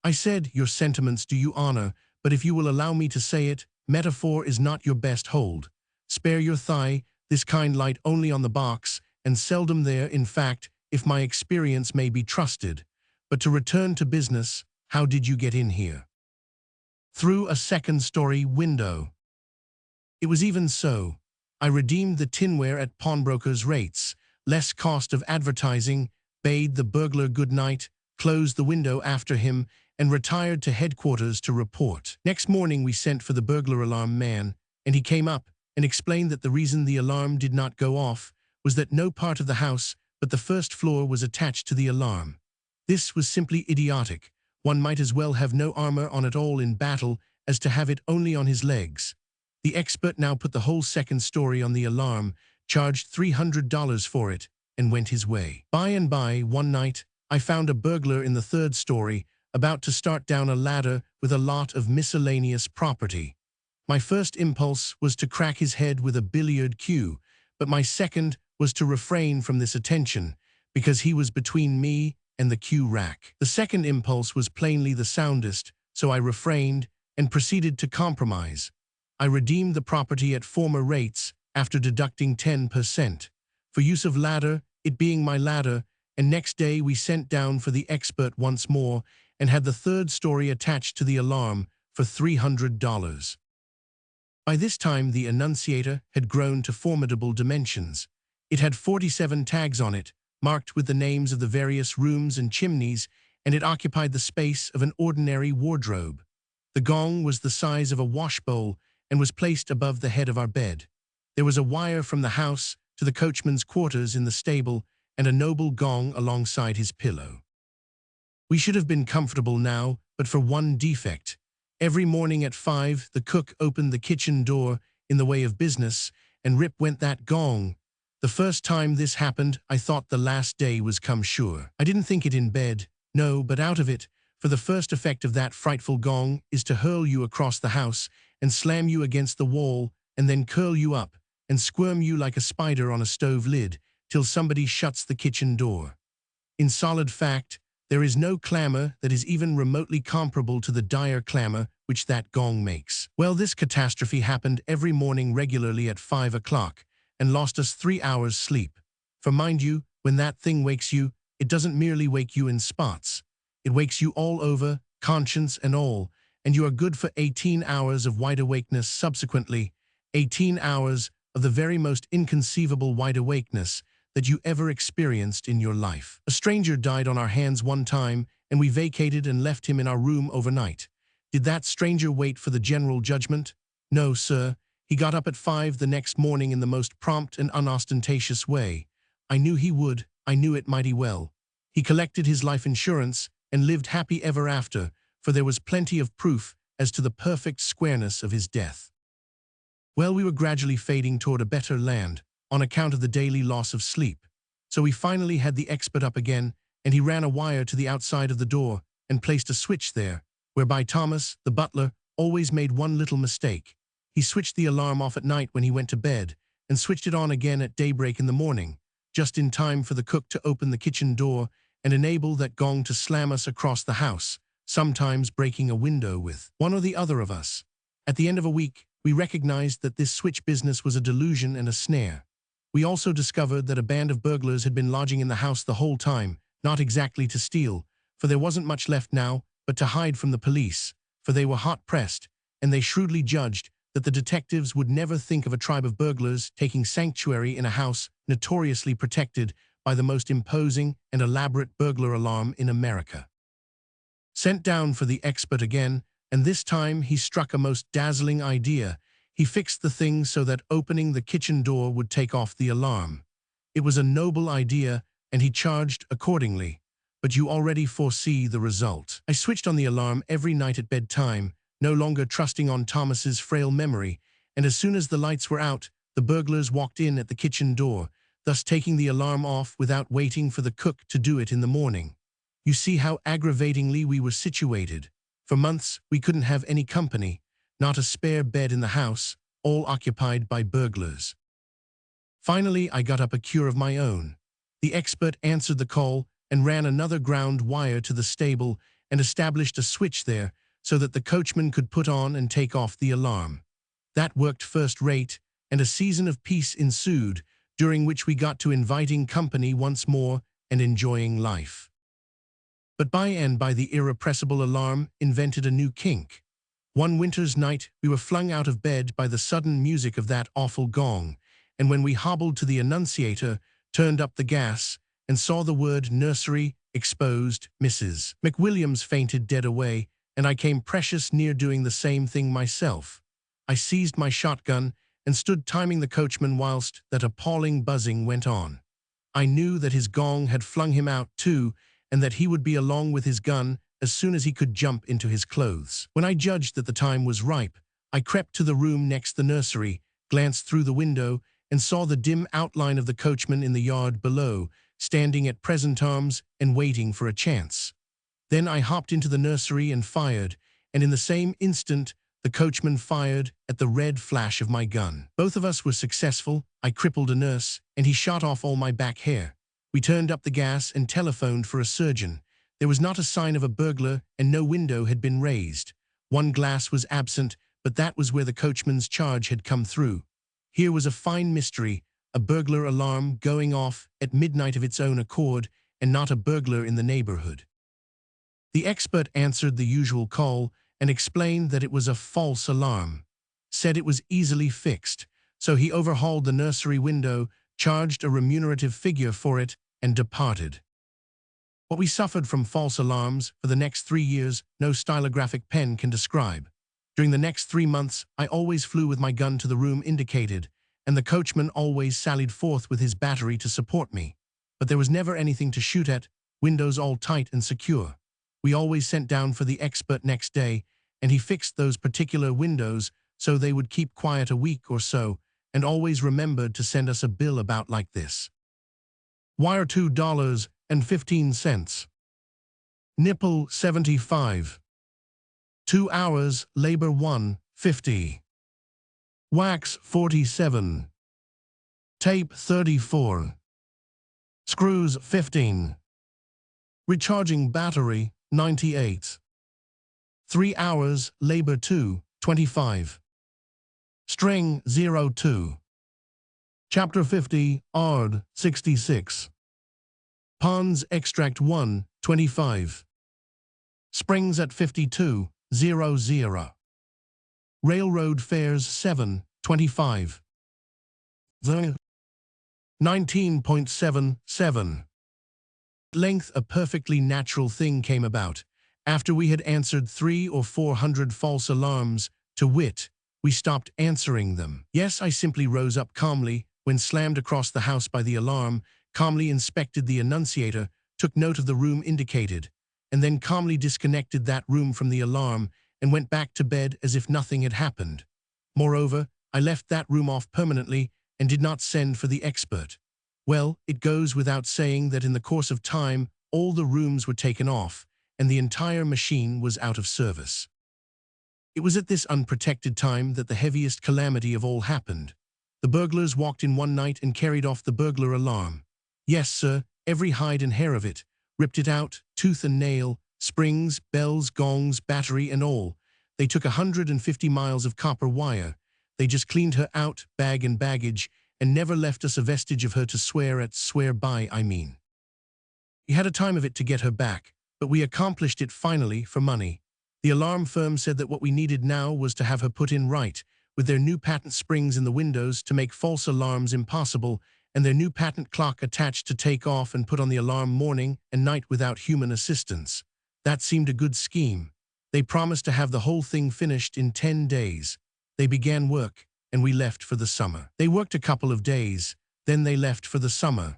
I said, "Your sentiments do you honor, but if you will allow me to say it, metaphor is not your best hold. Spare your thigh, this kind light only on the box, and seldom there, in fact, if my experience may be trusted. But to return to business, how did you get in here?" "Through a second-story window." "It was even so. I redeemed the tinware at pawnbrokers' rates, less cost of advertising, bade the burglar good night, closed the window after him, and retired to headquarters to report. Next morning we sent for the burglar alarm man, and he came up and explained that the reason the alarm did not go off was that no part of the house but the first floor was attached to the alarm. This was simply idiotic. One might as well have no armor on at all in battle as to have it only on his legs. The expert now put the whole second story on the alarm, charged $300 for it, and went his way. By and by, one night, I found a burglar in the third story, about to start down a ladder with a lot of miscellaneous property. My first impulse was to crack his head with a billiard cue, but my second was to refrain from this attention, because he was between me and the cue rack. The second impulse was plainly the soundest, so I refrained and proceeded to compromise. I redeemed the property at former rates after deducting 10%. For use of ladder, it being my ladder, and next day we sent down for the expert once more and had the third story attached to the alarm for $300. By this time the annunciator had grown to formidable dimensions. It had 47 tags on it, marked with the names of the various rooms and chimneys, and it occupied the space of an ordinary wardrobe. The gong was the size of a washbowl and was placed above the head of our bed. There was a wire from the house to the coachman's quarters in the stable and a noble gong alongside his pillow. We should have been comfortable now, but for one defect. Every morning at 5, the cook opened the kitchen door in the way of business, and rip went that gong. The first time this happened, I thought the last day was come sure. I didn't think it in bed, no, but out of it, for the first effect of that frightful gong is to hurl you across the house and slam you against the wall and then curl you up and squirm you like a spider on a stove lid till somebody shuts the kitchen door. In solid fact, there is no clamor that is even remotely comparable to the dire clamor which that gong makes. Well, this catastrophe happened every morning regularly at 5 o'clock and lost us 3 hours' sleep. For mind you, when that thing wakes you, it doesn't merely wake you in spots. It wakes you all over, conscience and all, and you are good for 18 hours of wide awakeness subsequently, 18 hours of the very most inconceivable wide awakeness that you ever experienced in your life. A stranger died on our hands one time, and we vacated and left him in our room overnight. Did that stranger wait for the general judgment? No, sir. He got up at 5 the next morning in the most prompt and unostentatious way. I knew he would. I knew it mighty well. He collected his life insurance and lived happy ever after, for there was plenty of proof as to the perfect squareness of his death. Well, we were gradually fading toward a better land, on account of the daily loss of sleep. So we finally had the expert up again, and he ran a wire to the outside of the door and placed a switch there, whereby Thomas, the butler, always made one little mistake. He switched the alarm off at night when he went to bed, and switched it on again at daybreak in the morning, just in time for the cook to open the kitchen door and enable that gong to slam us across the house, sometimes breaking a window with one or the other of us. At the end of a week, we recognized that this switch business was a delusion and a snare. We also discovered that a band of burglars had been lodging in the house the whole time, not exactly to steal, for there wasn't much left now, but to hide from the police, for they were hot-pressed, and they shrewdly judged that the detectives would never think of a tribe of burglars taking sanctuary in a house notoriously protected by the most imposing and elaborate burglar alarm in America. Sent down for the expert again, and this time he struck a most dazzling idea. He fixed the thing so that opening the kitchen door would take off the alarm. It was a noble idea, and he charged accordingly. But you already foresee the result. I switched on the alarm every night at bedtime, no longer trusting on Thomas's frail memory, and as soon as the lights were out, the burglars walked in at the kitchen door, thus taking the alarm off without waiting for the cook to do it in the morning. You see how aggravatingly we were situated. For months, we couldn't have any company, not a spare bed in the house, all occupied by burglars. Finally, I got up a cure of my own. The expert answered the call and ran another ground wire to the stable and established a switch there so that the coachman could put on and take off the alarm. That worked first rate, and a season of peace ensued, during which we got to inviting company once more and enjoying life. But by and by the irrepressible alarm invented a new kink. One winter's night we were flung out of bed by the sudden music of that awful gong, and when we hobbled to the annunciator, turned up the gas, and saw the word nursery exposed, Mrs. McWilliams fainted dead away, and I came precious near doing the same thing myself. I seized my shotgun and stood timing the coachman whilst that appalling buzzing went on. I knew that his gong had flung him out too, and that he would be along with his gun as soon as he could jump into his clothes. When I judged that the time was ripe, I crept to the room next the nursery, glanced through the window, and saw the dim outline of the coachman in the yard below, standing at present arms and waiting for a chance. Then I hopped into the nursery and fired, and in the same instant the coachman fired at the red flash of my gun. Both of us were successful. I crippled a nurse, and he shot off all my back hair. We turned up the gas and telephoned for a surgeon. There was not a sign of a burglar, and no window had been raised. One glass was absent, but that was where the coachman's charge had come through. Here was a fine mystery, a burglar alarm going off at midnight of its own accord, and not a burglar in the neighborhood. The expert answered the usual call and explained that it was a false alarm, said it was easily fixed, so he overhauled the nursery window, charged a remunerative figure for it, and departed. What we suffered from false alarms for the next 3 years, no stylographic pen can describe. During the next 3 months, I always flew with my gun to the room indicated, and the coachman always sallied forth with his battery to support me. But there was never anything to shoot at, windows all tight and secure. We always sent down for the expert next day, and he fixed those particular windows so they would keep quiet a week or so, and always remembered to send us a bill about like this. Wire $2.15. Nipple 75. 2 hours, labor 1.50. Wax 47. Tape 34. Screws 15. Recharging battery 98. 3 hours, labor 2.25. String 02. Chapter 50, Ard 66. Ponds extract 1.25. Springs at 52.00. Railroad fares 7.25. 19.77. At length a perfectly natural thing came about. After we had answered 300 or 400 false alarms, to wit, we stopped answering them. Yes, I simply rose up calmly, when slammed across the house by the alarm, calmly inspected the annunciator, took note of the room indicated, and then calmly disconnected that room from the alarm and went back to bed as if nothing had happened. Moreover, I left that room off permanently and did not send for the expert. Well, it goes without saying that in the course of time, all the rooms were taken off, and the entire machine was out of service. It was at this unprotected time that the heaviest calamity of all happened. The burglars walked in one night and carried off the burglar alarm. Yes, sir, every hide and hair of it, ripped it out, tooth and nail, springs, bells, gongs, battery and all. They took 150 miles of copper wire. They just cleaned her out, bag and baggage, and never left us a vestige of her to swear by, I mean. We had a time of it to get her back, but we accomplished it finally for money. The alarm firm said that what we needed now was to have her put in right, with their new patent springs in the windows to make false alarms impossible, and their new patent clock attached to take off and put on the alarm morning and night without human assistance. That seemed a good scheme. They promised to have the whole thing finished in 10 days. They began work, and we left for the summer. They worked a couple of days, then they left for the summer,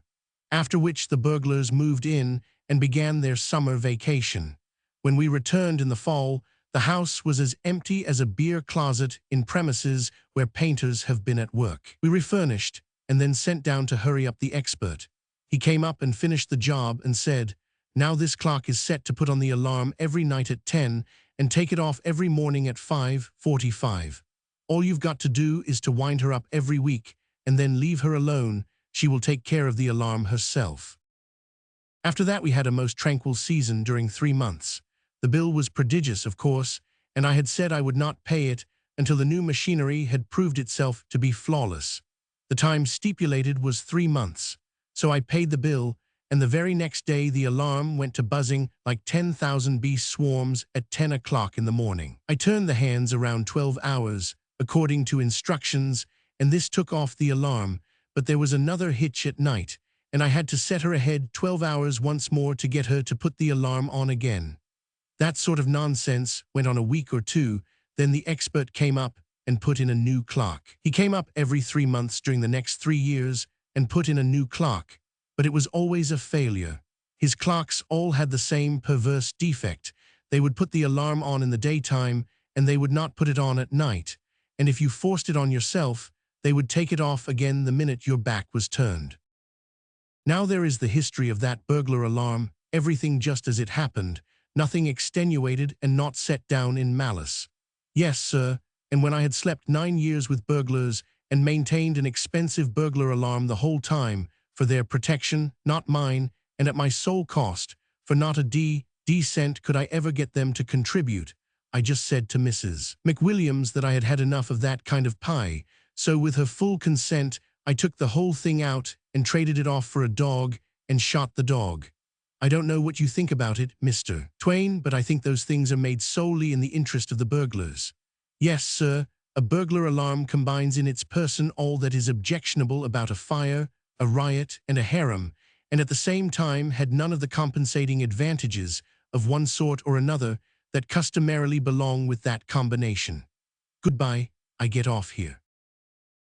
after which the burglars moved in and began their summer vacation. When we returned in the fall, the house was as empty as a beer closet in premises where painters have been at work. We refurnished and then sent down to hurry up the expert. He came up and finished the job and said, "Now this clock is set to put on the alarm every night at 10 and take it off every morning at 5:45. All you've got to do is to wind her up every week and then leave her alone. She will take care of the alarm herself." After that we had a most tranquil season during 3 months. The bill was prodigious, of course, and I had said I would not pay it until the new machinery had proved itself to be flawless. The time stipulated was 3 months, so I paid the bill, and the very next day the alarm went to buzzing like 10,000 bee swarms at 10 o'clock in the morning. I turned the hands around 12 hours, according to instructions, and this took off the alarm, but there was another hitch at night, and I had to set her ahead 12 hours once more to get her to put the alarm on again. That sort of nonsense went on a week or two, then the expert came up and put in a new clock. He came up every 3 months during the next 3 years and put in a new clock, but it was always a failure. His clocks all had the same perverse defect. They would put the alarm on in the daytime, and they would not put it on at night, and if you forced it on yourself, they would take it off again the minute your back was turned. Now there is the history of that burglar alarm, everything just as it happened, nothing extenuated and not set down in malice. Yes, sir, and when I had slept 9 years with burglars and maintained an expensive burglar alarm the whole time, for their protection, not mine, and at my sole cost, for not a cent could I ever get them to contribute, I just said to Mrs. McWilliams that I had had enough of that kind of pie, so with her full consent, I took the whole thing out and traded it off for a dog and shot the dog. I don't know what you think about it, Mr. Twain, but I think those things are made solely in the interest of the burglars. Yes, sir, a burglar alarm combines in its person all that is objectionable about a fire, a riot, and a harem, and at the same time had none of the compensating advantages of one sort or another that customarily belong with that combination. Goodbye, I get off here.